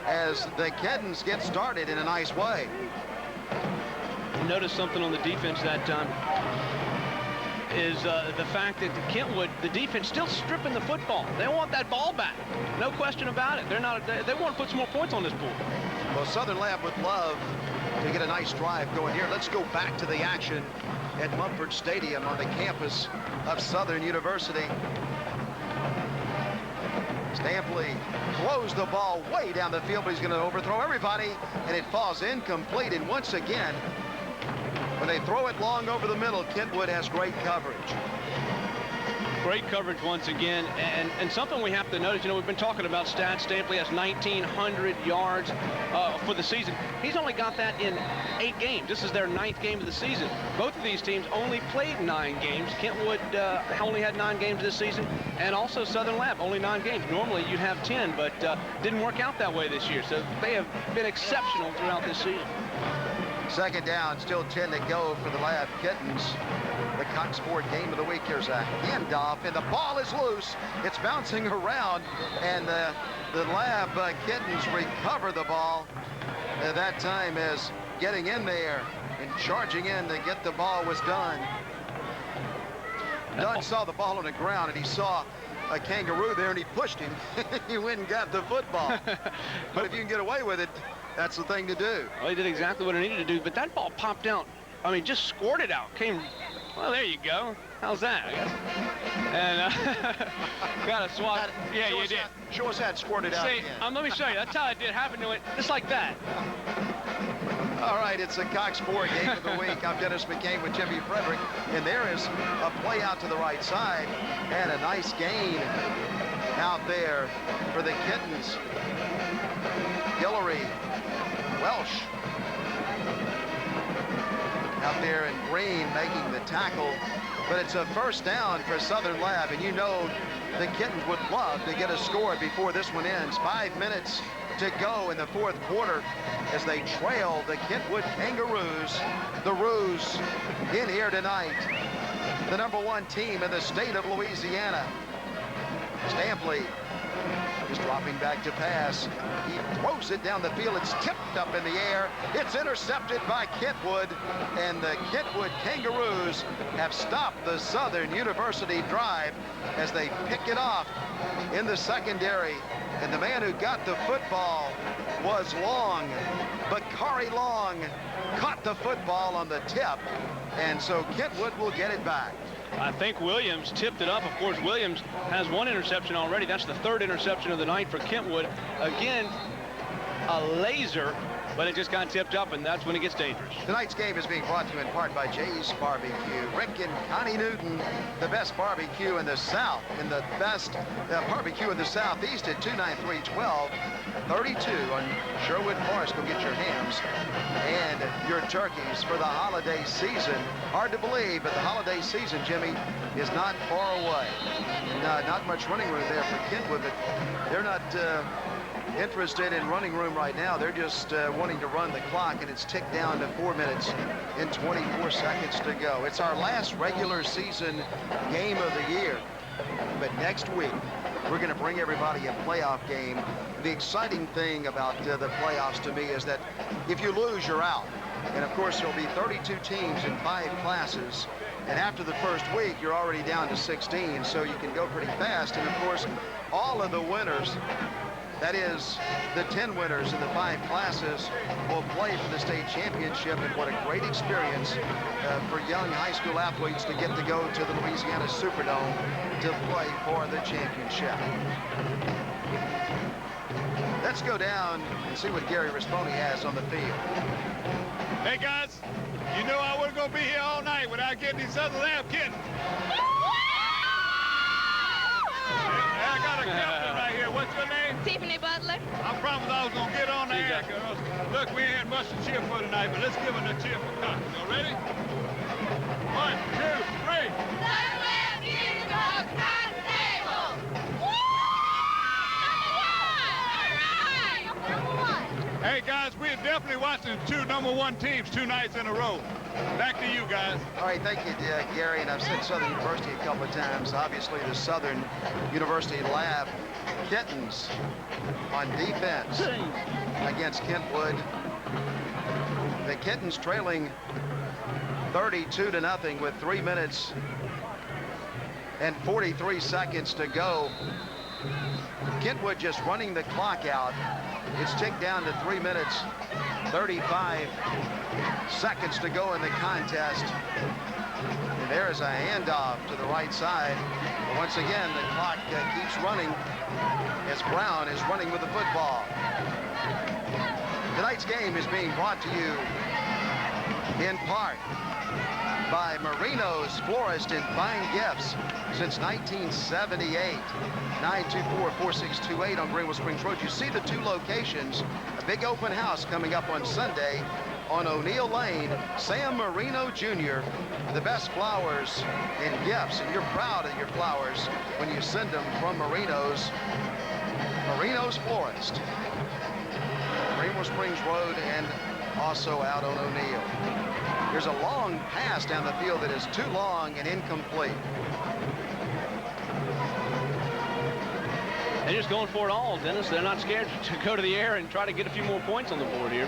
as the Kittens get started in a nice way. Notice something on the defense that time. Is the fact that Kentwood, the defense, still stripping the football. They want that ball back. No question about it. They want to put some more points on this board. Well, Southern Lab would love to get a nice drive going here. Let's go back to the action at Mumford Stadium on the campus of Southern University. Stampley throws the ball way down the field, but he's going to overthrow everybody, and it falls incomplete. And once again, when they throw it long over the middle, Kentwood has great coverage. Great coverage once again, and something we have to notice, you know, we've been talking about stats. Stampley has 1,900 yards for the season. He's only got that in 8 games. This is their 9th game of the season. Both of these teams only played 9 games. Kentwood only had 9 games this season, and also Southern Lab, only 9 games. Normally you'd have 10, but didn't work out that way this year. So they have been exceptional throughout this season. Second down, still 10 to go for the Lab Kittens. The Cox Sport game of the week. Here's a handoff, and the ball is loose. It's bouncing around, and the Lab Kittens recover the ball. That time as getting in there and charging in to get the ball was Dunn. Dunn saw the ball on the ground, and he saw a kangaroo there, and he pushed him. He went and got the football. But if you can get away with it, that's the thing to do. Well, he did exactly what he needed to do, but that ball popped out. I mean, just squirted out. Came, well, there you go. How's that? And got a swat. Yeah, you did. Show us that squirted out See, again. let me show you. That's how it did happen to it, just like that. All right, it's the Cox Sport game of the week. I'm Dennis McCain with Jimmy Frederick, and there is a play out to the right side, and a nice gain out there for the Kittens. Hillary Welsh out there in green making the tackle, but it's a first down for Southern Lab, and you know the Kittens would love to get a score before this one ends. 5 minutes to go in the 4th quarter as they trail the Kentwood Kangaroos. The Roos in here tonight, the #1 team in the state of Louisiana. Stampley is dropping back to pass. He throws it down the field. It's tipped up in the air. It's intercepted by Kentwood, and the Kentwood Kangaroos have stopped the Southern University drive as they pick it off in the secondary. And the man who got the football was Long. Bakari Long caught the football on the tip, and so Kentwood will get it back. I think Williams tipped it up. Of course, Williams has 1 interception already. That's the 3rd interception of the night for Kentwood. Again, a laser, but it just got tipped up, and that's when it gets dangerous. Tonight's game is being brought to you in part by Jay's Barbecue. Rick and Connie Newton, the best barbecue in the South, and the best barbecue in the Southeast at 293-1232 on Sherwood Forest. Go get your hams and your turkeys for the holiday season. Hard to believe, but the holiday season, Jimmy, is not far away. Not much running room there for Kentwood, but they're not interested in running room right now. They're just wanting to run the clock, and it's ticked down to 4 minutes and 24 seconds to go. It's our last regular season game of the year, but next week we're going to bring everybody a playoff game. The exciting thing about the playoffs to me is that if you lose, you're out. And of course, there'll be 32 teams in 5 classes. And after the first week, you're already down to 16, so you can go pretty fast. And of course, all of the winners, that is, the 10 winners in the 5 classes, will play for the state championship. And what a great experience for young high school athletes to get to go to the Louisiana Superdome to play for the championship. Let's go down and see what Gary Risponi has on the field. Hey, guys, you know I wasn't going to be here all night without getting these Southern Lab kittens. I got a captain right here. What's your name? Tiffany Butler. I promised I was going to get on the air, girls. Look, we ain't much to cheer for tonight, but let's give them a cheer for Cox. Y'all ready? 1, 2, 3. Southern Lab Kittens of Cox Stable. Hey, guys, we're definitely watching 2 #1 teams 2 nights in a row. Back to you, guys. All right, thank you, Gary. And I've said Southern University a couple of times. Obviously, the Southern University Lab Kittens on defense against Kentwood. The Kittens trailing 32-0 with 3 minutes and 43 seconds to go. Kentwood just running the clock out. It's ticked down to 3 minutes, 35 seconds to go in the contest. And there is a handoff to the right side. Once again, the clock keeps running as Brown is running with the football. Tonight's game is being brought to you in part by Marino's Florist and Fine Gifts since 1978. 924-4628 on Greenville Springs Road. You see the two locations. A big open house coming up on Sunday on O'Neill Lane. Sam Marino Jr., the best flowers and gifts, and you're proud of your flowers when you send them from Marino's Florist. Greenville Springs Road and also out on O'Neill. There's a long pass down the field that is too long and incomplete. They're just going for it all, Dennis. They're not scared to go to the air and try to get a few more points on the board here.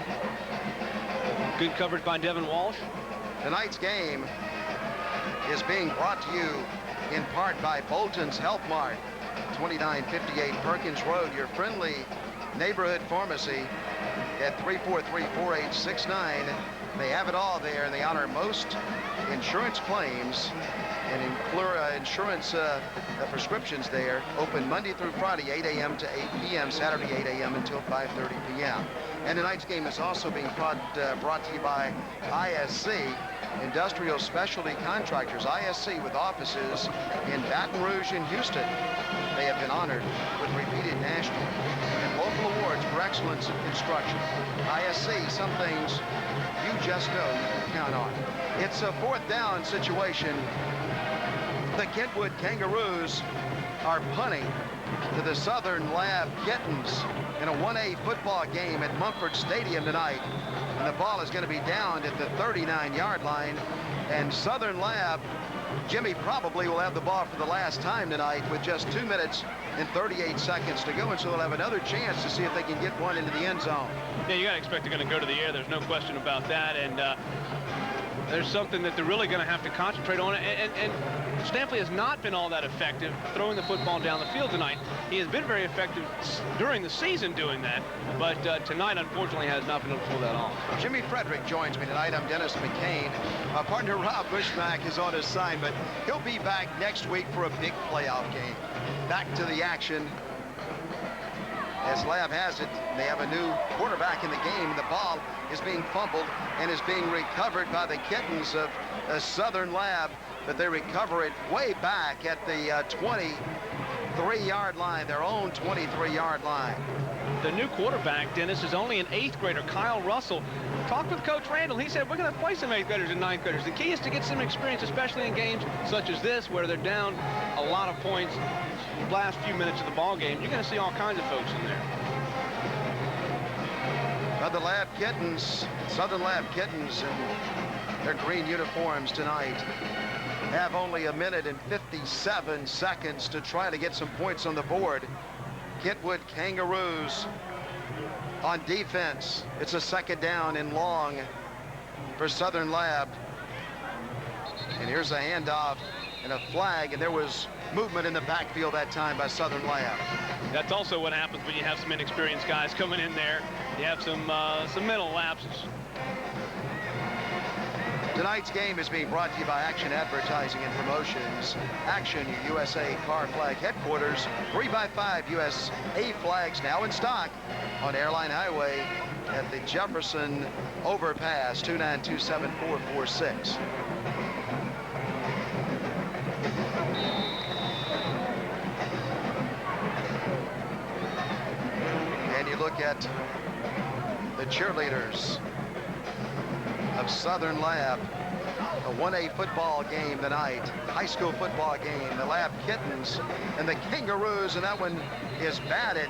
Good coverage by Devin Walsh. Tonight's game is being brought to you in part by Bolton's Health Mart, 2958 Perkins Road, your friendly neighborhood pharmacy at 343-4869. They have it all there, and they honor most insurance claims and insurance prescriptions there. Open Monday through Friday, 8 a.m. to 8 p.m., Saturday, 8 a.m. until 5:30 p.m. And tonight's game is also being brought to you by ISC, Industrial Specialty Contractors. ISC with offices in Baton Rouge and Houston. They have been honored with repeated national and local awards for excellence in construction. ISC, some things you just know you can count on. It's a fourth down situation. The Kentwood Kangaroos are punting to the Southern Lab Kittens in a 1A football game at Mumford Stadium tonight. And the ball is going to be down at the 39-yard line. And Southern Lab, Jimmy probably will have the ball for the last time tonight with just 2 minutes and 38 seconds to go. And so they'll have another chance to see if they can get one into the end zone. Yeah, you got to expect they're going to go to the air. There's no question about that. And there's something that they're really going to have to concentrate on. And Stampley has not been all that effective throwing the football down the field tonight. He has been very effective during the season doing that, but tonight, unfortunately, has not been able to pull that off. Jimmy Frederick joins me tonight. I'm Dennis McCain. Our partner Rob Bushmack is on assignment. He'll be back next week for a big playoff game. Back to the action. As Lab has it, they have a new quarterback in the game. The ball is being fumbled and is being recovered by the Kittens of Southern Lab, but they recover it way back at the 23-yard line, their own 23-yard line. The new quarterback, Dennis, is only an 8th grader, Kyle Russell. Talked with Coach Randall. He said, we're going to play some 8th graders and 9th graders. The key is to get some experience, especially in games such as this, where they're down a lot of points last few minutes of the ball game. You're going to see all kinds of folks in there. But the Lab Kittens, Southern Lab Kittens in their green uniforms tonight have only a minute and 57 seconds to try to get some points on the board. Kentwood Kangaroos on defense. It's a second down and long for Southern Lab. And here's a handoff and a flag, and there was movement in the backfield that time by Southern Lab. That's also what happens when you have some inexperienced guys coming in there. You have some mental lapses. Tonight's game is being brought to you by Action Advertising and Promotions. Action, your USA car flag headquarters. 3x5 USA flags now in stock on Airline Highway at the Jefferson Overpass, 2927446. And you look at the cheerleaders of Southern Lab. A 1A football game tonight, high school football game. The Lab Kittens and the Kangaroos, and that one is batted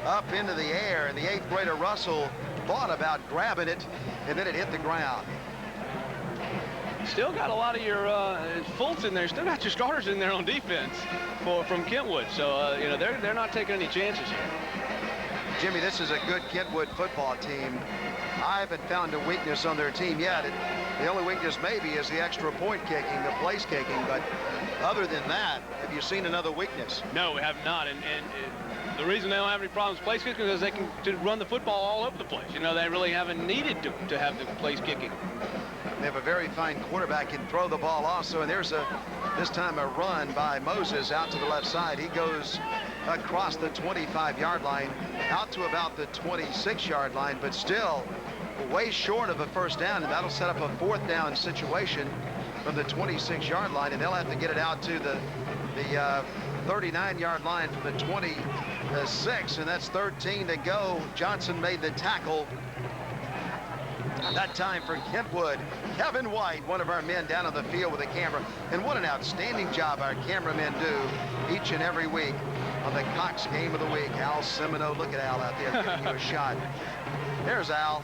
up into the air. And the 8th grader Russell thought about grabbing it, and then it hit the ground. Still got a lot of your Fultz in there. Still got your starters in there on defense from Kentwood. So you know, they're not taking any chances here. Jimmy, this is a good Kentwood football team. I haven't found a weakness on their team yet. The only weakness maybe is the extra point kicking, the place kicking. But other than that, have you seen another weakness? No, we have not. And the reason they don't have any problems place kicking is they can run the football all over the place. You know, they really haven't needed to have the place kicking. They have a very fine quarterback, can throw the ball also. And there's this time a run by Moses out to the left side. He goes across the 25-yard line out to about the 26-yard line, but still way short of a first down, and that'll set up a 4th down situation from the 26-yard line, and they'll have to get it out to the 39-yard line from the 26, and that's 13 to go. Johnson made the tackle. That time for Kentwood. Kevin White, one of our men down on the field with a camera. And what an outstanding job our cameramen do each and every week on the Cox Game of the Week. Al Semino, look at Al out there giving you a shot. There's Al.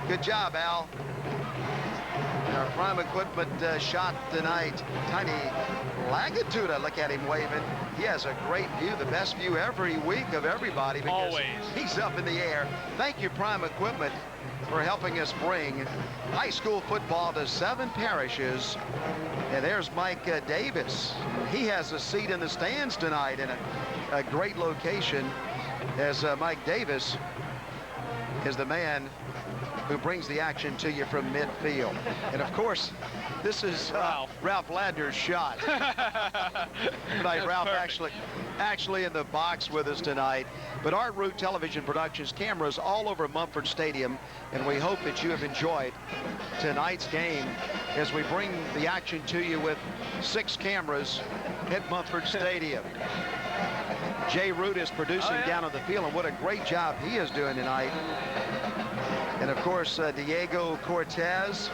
Good job, Al. And our prime equipment shot tonight. Tiny Lagatuda, look at him waving. He has a great view, the best view every week of everybody because always. He's up in the air. Thank you, prime equipment, for helping us bring high school football to 7 parishes. And there's Mike Davis. He has a seat in the stands tonight in a great location, as Mike Davis is the man who brings the action to you from midfield. And of course, this is Ralph Ladner's shot. Tonight, Ralph actually in the box with us tonight. But Art Root Television Productions cameras all over Mumford Stadium, and we hope that you have enjoyed tonight's game as we bring the action to you with 6 cameras at Mumford Stadium. Jay Root is producing down on the field, and what a great job he is doing tonight. And of course, Diego Cortez.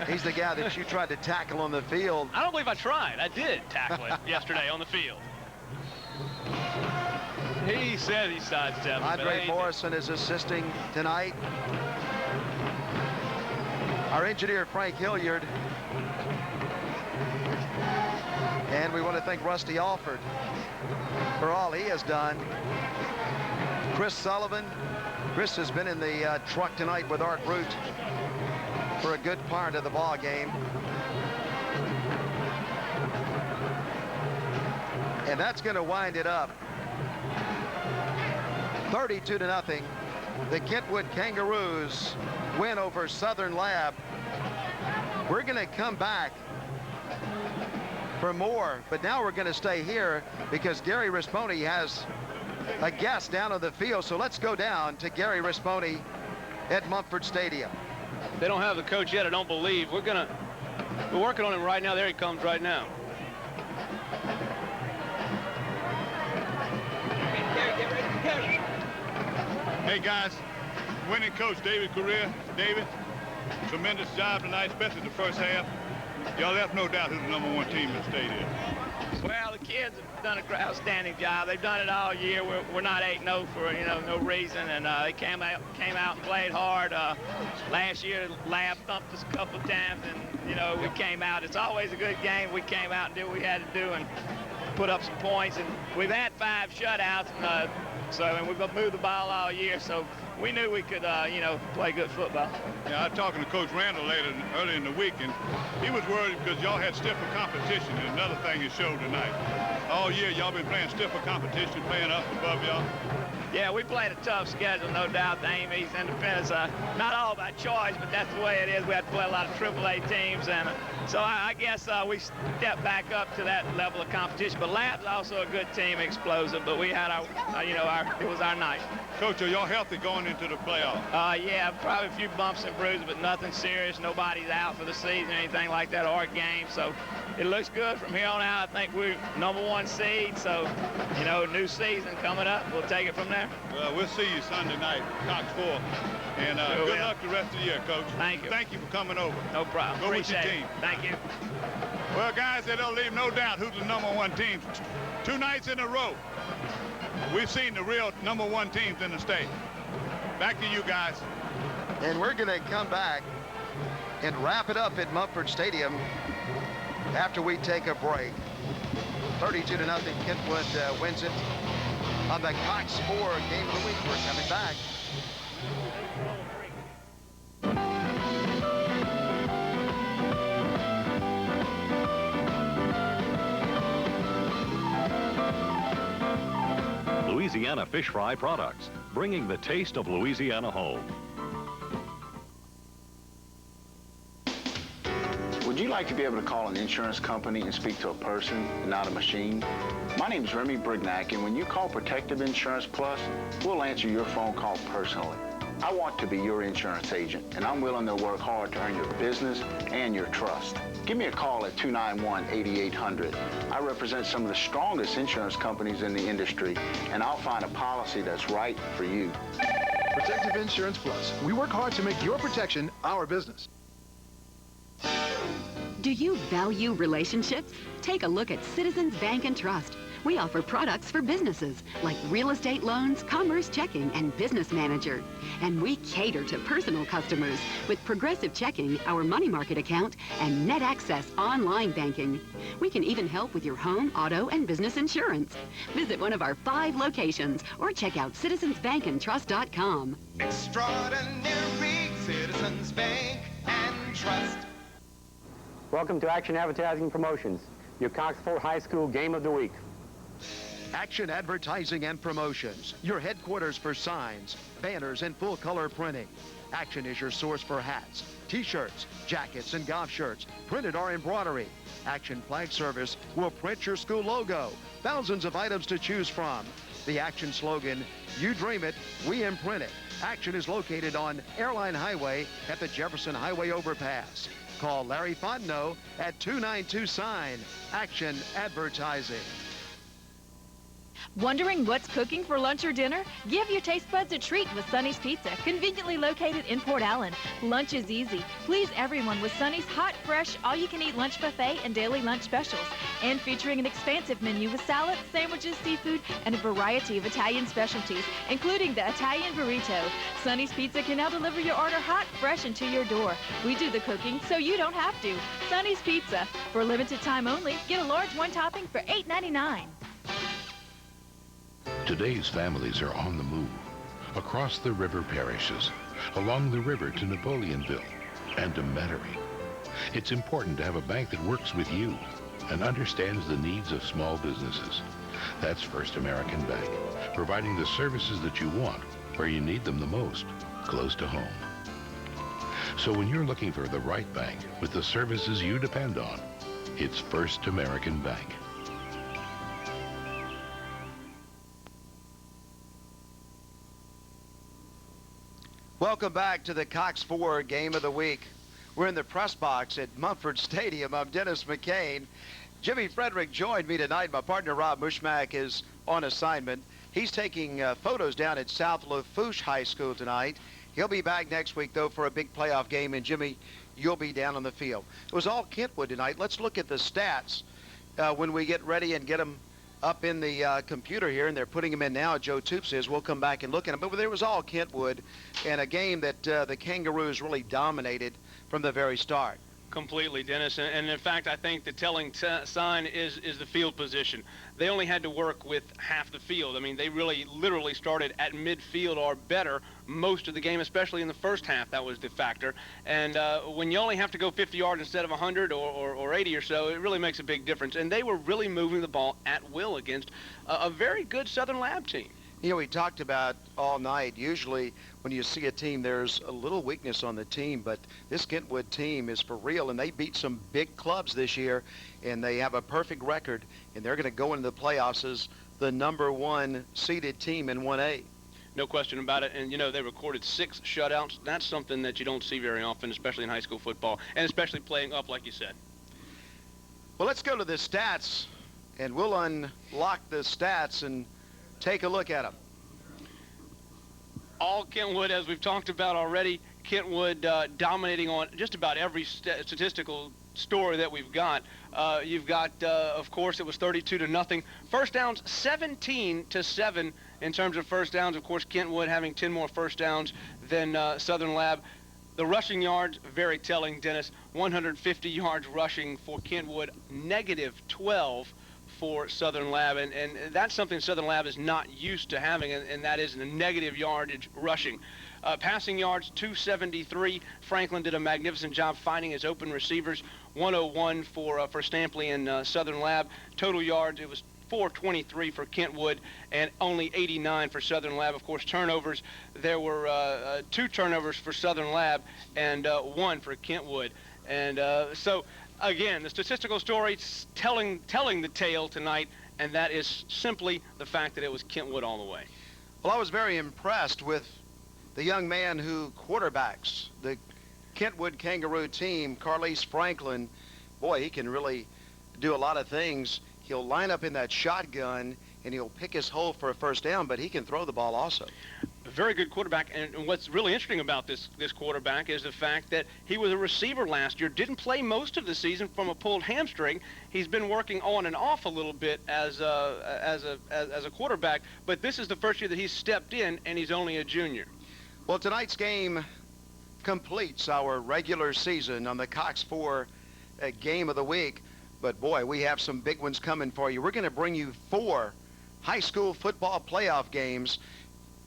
He's the guy that you tried to tackle on the field. I don't believe I tried. I did tackle it yesterday on the field. He said he sidestepped. Andre Morrison is assisting tonight. Our engineer, Frank Hilliard. And we want to thank Rusty Alford for all he has done. Chris Sullivan. Chris has been in the truck tonight with Art Root for a good part of the ball game. And that's going to wind it up. 32-0. The Kentwood Kangaroos win over Southern Lab. We're going to come back for more, but now we're going to stay here because Gary Risponi has a guest down on the field. So let's go down to Gary Risponi at Mumford Stadium. They don't have the coach yet, I don't believe. We're working on him right now. There he comes right now. Hey guys, winning coach David Correa. David, tremendous job tonight, especially the first half. Y'all left no doubt who's the #1 team in the state is. Well, the kids have done an outstanding job. They've done it all year. We're not 8-0 for no reason, and they came out and played hard. Last year, Lab thumped us a couple of times, and we came out. It's always a good game. We came out and did what we had to do and put up some points. And we've had 5 shutouts, and we've moved the ball all year. So we knew we could, play good football. Yeah, I was talking to Coach Randall earlier in the week, and he was worried because y'all had stiffer competition. And another thing it showed tonight. All year, y'all been playing stiffer competition, playing up above y'all. Yeah, we played a tough schedule, no doubt. The Ames East Independence, not all by choice, but that's the way it is. We had to play a lot of AAA teams, and so I guess we stepped back up to that level of competition. But Lab's also a good team, explosive. But we had it was our night. Coach, are y'all healthy going into the playoffs? Yeah, probably a few bumps and bruises, but nothing serious. Nobody's out for the season or anything like that, or a game. So it looks good from here on out. I think we're #1 seed. So, new season coming up. We'll take it from there. Well, we'll see you Sunday night, Cox 4. And good luck the rest of the year, Coach. Thank you. Thank you for coming over. No problem. Go with your Appreciate team. it. Thank you. Well, guys, they don't leave no doubt who's the #1 team. 2 nights in a row, we've seen the real #1 teams in the state. Back to you guys. And we're going to come back and wrap it up at Mumford Stadium after we take a break. 32-0, Kentwood wins it on the Cox 4 game of the week. We're coming back. Louisiana Fish Fry Products, bringing the taste of Louisiana home. Would you like to be able to call an insurance company and speak to a person and not a machine? My name is Remy Brignac, and when you call Protective Insurance Plus, we'll answer your phone call personally. I want to be your insurance agent, and I'm willing to work hard to earn your business and your trust. Give me a call at 291-8800. I represent some of the strongest insurance companies in the industry, and I'll find a policy that's right for you. Protective Insurance Plus. We work hard to make your protection our business. Do you value relationships? Take a look at Citizens Bank and Trust. We offer products for businesses like real estate loans, commerce checking, and business manager. And we cater to personal customers with Progressive Checking, our money market account, and Net Access online banking. We can even help with your home, auto, and business insurance. Visit one of our 5 locations or check out citizensbankandtrust.com. Extraordinary Citizens Bank and Trust. Welcome to Action Advertising Promotions, your Cox Ford High School Game of the Week. Action Advertising and Promotions, your headquarters for signs, banners, and full-color printing. Action is your source for hats, T-shirts, jackets, and golf shirts, printed or embroidery. Action Flag Service will print your school logo. Thousands of items to choose from. The Action slogan, you dream it, we imprint it. Action is located on Airline Highway at the Jefferson Highway overpass. Call Larry Fontenot at 292-SIGN. Action Advertising. Wondering what's cooking for lunch or dinner? Give your taste buds a treat with Sonny's Pizza, conveniently located in Port Allen. Lunch is easy. Please everyone with Sonny's hot, fresh, all-you-can-eat lunch buffet and daily lunch specials. And featuring an expansive menu with salads, sandwiches, seafood, and a variety of Italian specialties, including the Italian burrito. Sonny's Pizza can now deliver your order hot, fresh, and to your door. We do the cooking, so you don't have to. Sonny's Pizza. For a limited time only, get a large one topping for $8.99. Today's families are on the move, across the river parishes, along the river to Napoleonville, and to Metairie. It's important to have a bank that works with you and understands the needs of small businesses. That's First American Bank, providing the services that you want, where you need them the most, close to home. So when you're looking for the right bank with the services you depend on, it's First American Bank. Welcome back to the Cox Ford Game of the Week. We're in the press box at Mumford Stadium. I'm Dennis McCain. Jimmy Frederick joined me tonight. My partner Rob Mushmack is on assignment. He's taking photos down at South Lafourche High School tonight. He'll be back next week, though, for a big playoff game. And, Jimmy, you'll be down on the field. It was all Kentwood tonight. Let's look at the stats when we get ready and get them up in the computer here, and they're putting them in now. Joe Toop says we'll come back and look at them. But there was all Kentwood, and a game that the Kangaroos really dominated from the very start. Completely, Dennis. And in fact, I think the telling sign is the field position. They only had to work with half the field. I mean, they really literally started at midfield or better most of the game, especially in the first half. That was the factor. And when you only have to go 50 yards instead of 100 or 80 or so, it really makes a big difference. And they were really moving the ball at will against a very good Southern Lab team. You know, we talked about all night, usually when you see a team, there's a little weakness on the team, but this Kentwood team is for real, and they beat some big clubs this year, and they have a perfect record, and they're going to go into the playoffs as the #1 seeded team in 1A. No question about it. And, you know, they recorded 6 shutouts. That's something that you don't see very often, especially in high school football, and especially playing up, like you said. Well, let's go to the stats, and we'll unlock the stats and take a look at them. All Kentwood, as we've talked about already, Kentwood dominating on just about every statistical story that we've got. You've got, of course, it was 32-0. First downs, 17-7 in terms of first downs. Of course, Kentwood having 10 more first downs than Southern Lab. The rushing yards, very telling, Dennis. 150 yards rushing for Kentwood, -12 for Southern Lab, and that's something Southern Lab is not used to having, and that is a negative yardage rushing. Passing yards, 273. Franklin did a magnificent job finding his open receivers. 101 for Stampley and Southern Lab. Total yards, it was 423 for Kentwood and only 89 for Southern Lab. Of course, turnovers, there were 2 turnovers for Southern Lab and 1 for Kentwood. And so, again, the statistical story telling the tale tonight, and that is simply the fact that it was Kentwood all the way. Well, I was very impressed with the young man who quarterbacks the Kentwood Kangaroo team, Carlise Franklin. Boy, he can really do a lot of things. He'll line up in that shotgun, and he'll pick his hole for a first down, but he can throw the ball also. A very good quarterback, and what's really interesting about this quarterback is the fact that he was a receiver last year, didn't play most of the season from a pulled hamstring. He's been working on and off a little bit as a quarterback, but this is the first year that he's stepped in, and he's only a junior. Well, tonight's game completes our regular season on the Cox 4 game of the week. But boy, we have some big ones coming for you. We're going to bring you 4 high school football playoff games.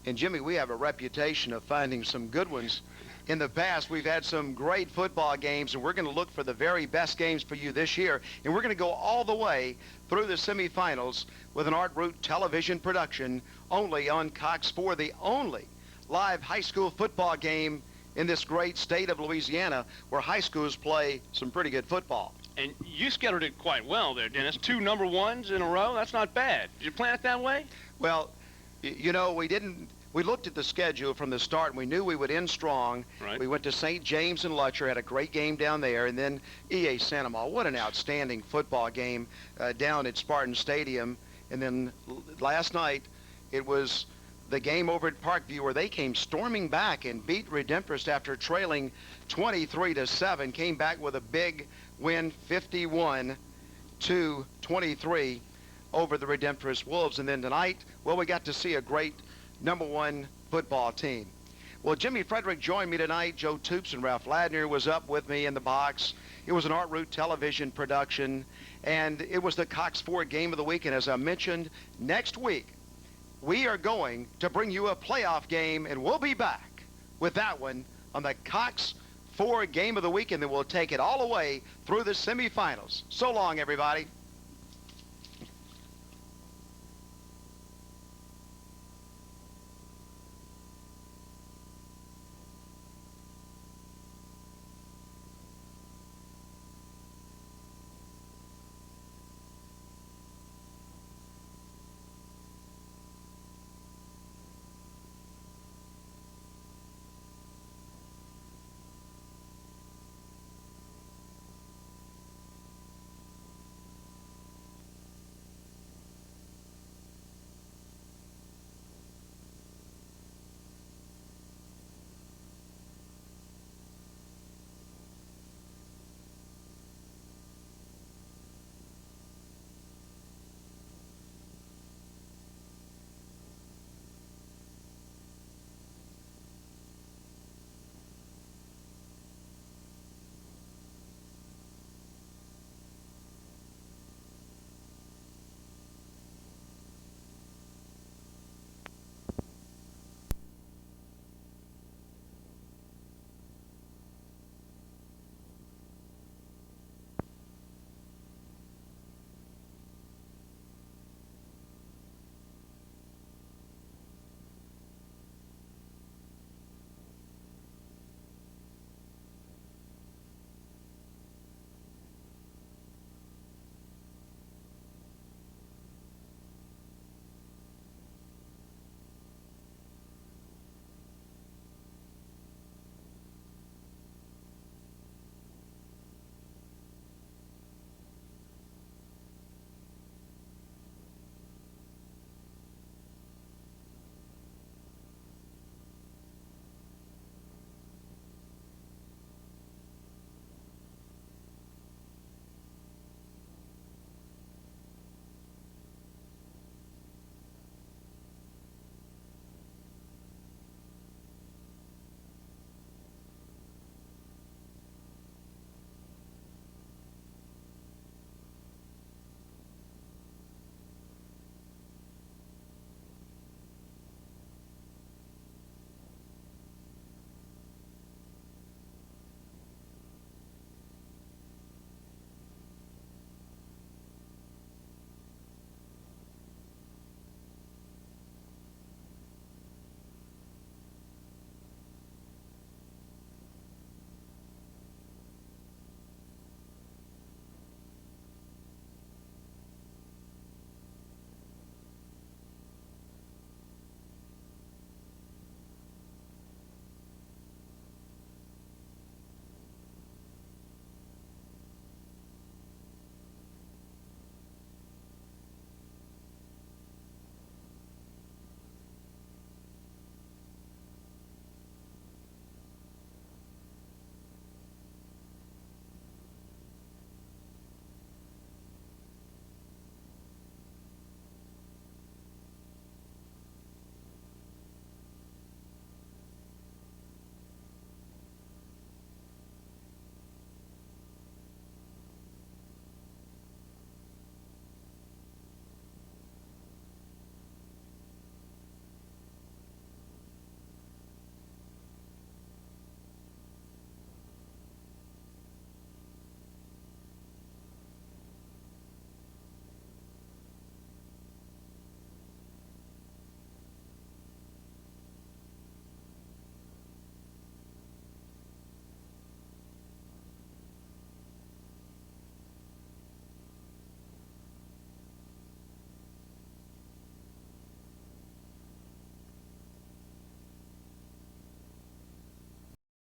And Jimmy, we have a reputation of finding some good ones. In the past, we've had some great football games, and we're going to look for the very best games for you this year. And we're going to go all the way through the semifinals with an Art Root television production only on Cox 4, the only live high school football game in this great state of Louisiana, where high schools play some pretty good football. And you scheduled it quite well there, Dennis. 2 number 1s in a row. That's not bad. Did you plan it that way? Well, you know, we looked at the schedule from the start, and we knew we would end strong. Right. We went to St. James and Lutcher, had a great game down there, and then E.A. Santa Ma. What an outstanding football game down at Spartan Stadium. And then last night, it was the game over at Parkview where they came storming back and beat Redemptorist after trailing 23-7, came back with a big win, 51-23 over the Redemptorist Wolves. And then tonight, well, we got to see a great number 1 football team. Well, Jimmy Frederick joined me tonight. Joe Toops and Ralph Ladner was up with me in the box. It was an Art Root television production, and it was the Cox 4 game of the week. And as I mentioned, next week, we are going to bring you a playoff game, and we'll be back with that one on the Cox 4 game of the week, and then we'll take it all the way through the semifinals. So long, everybody.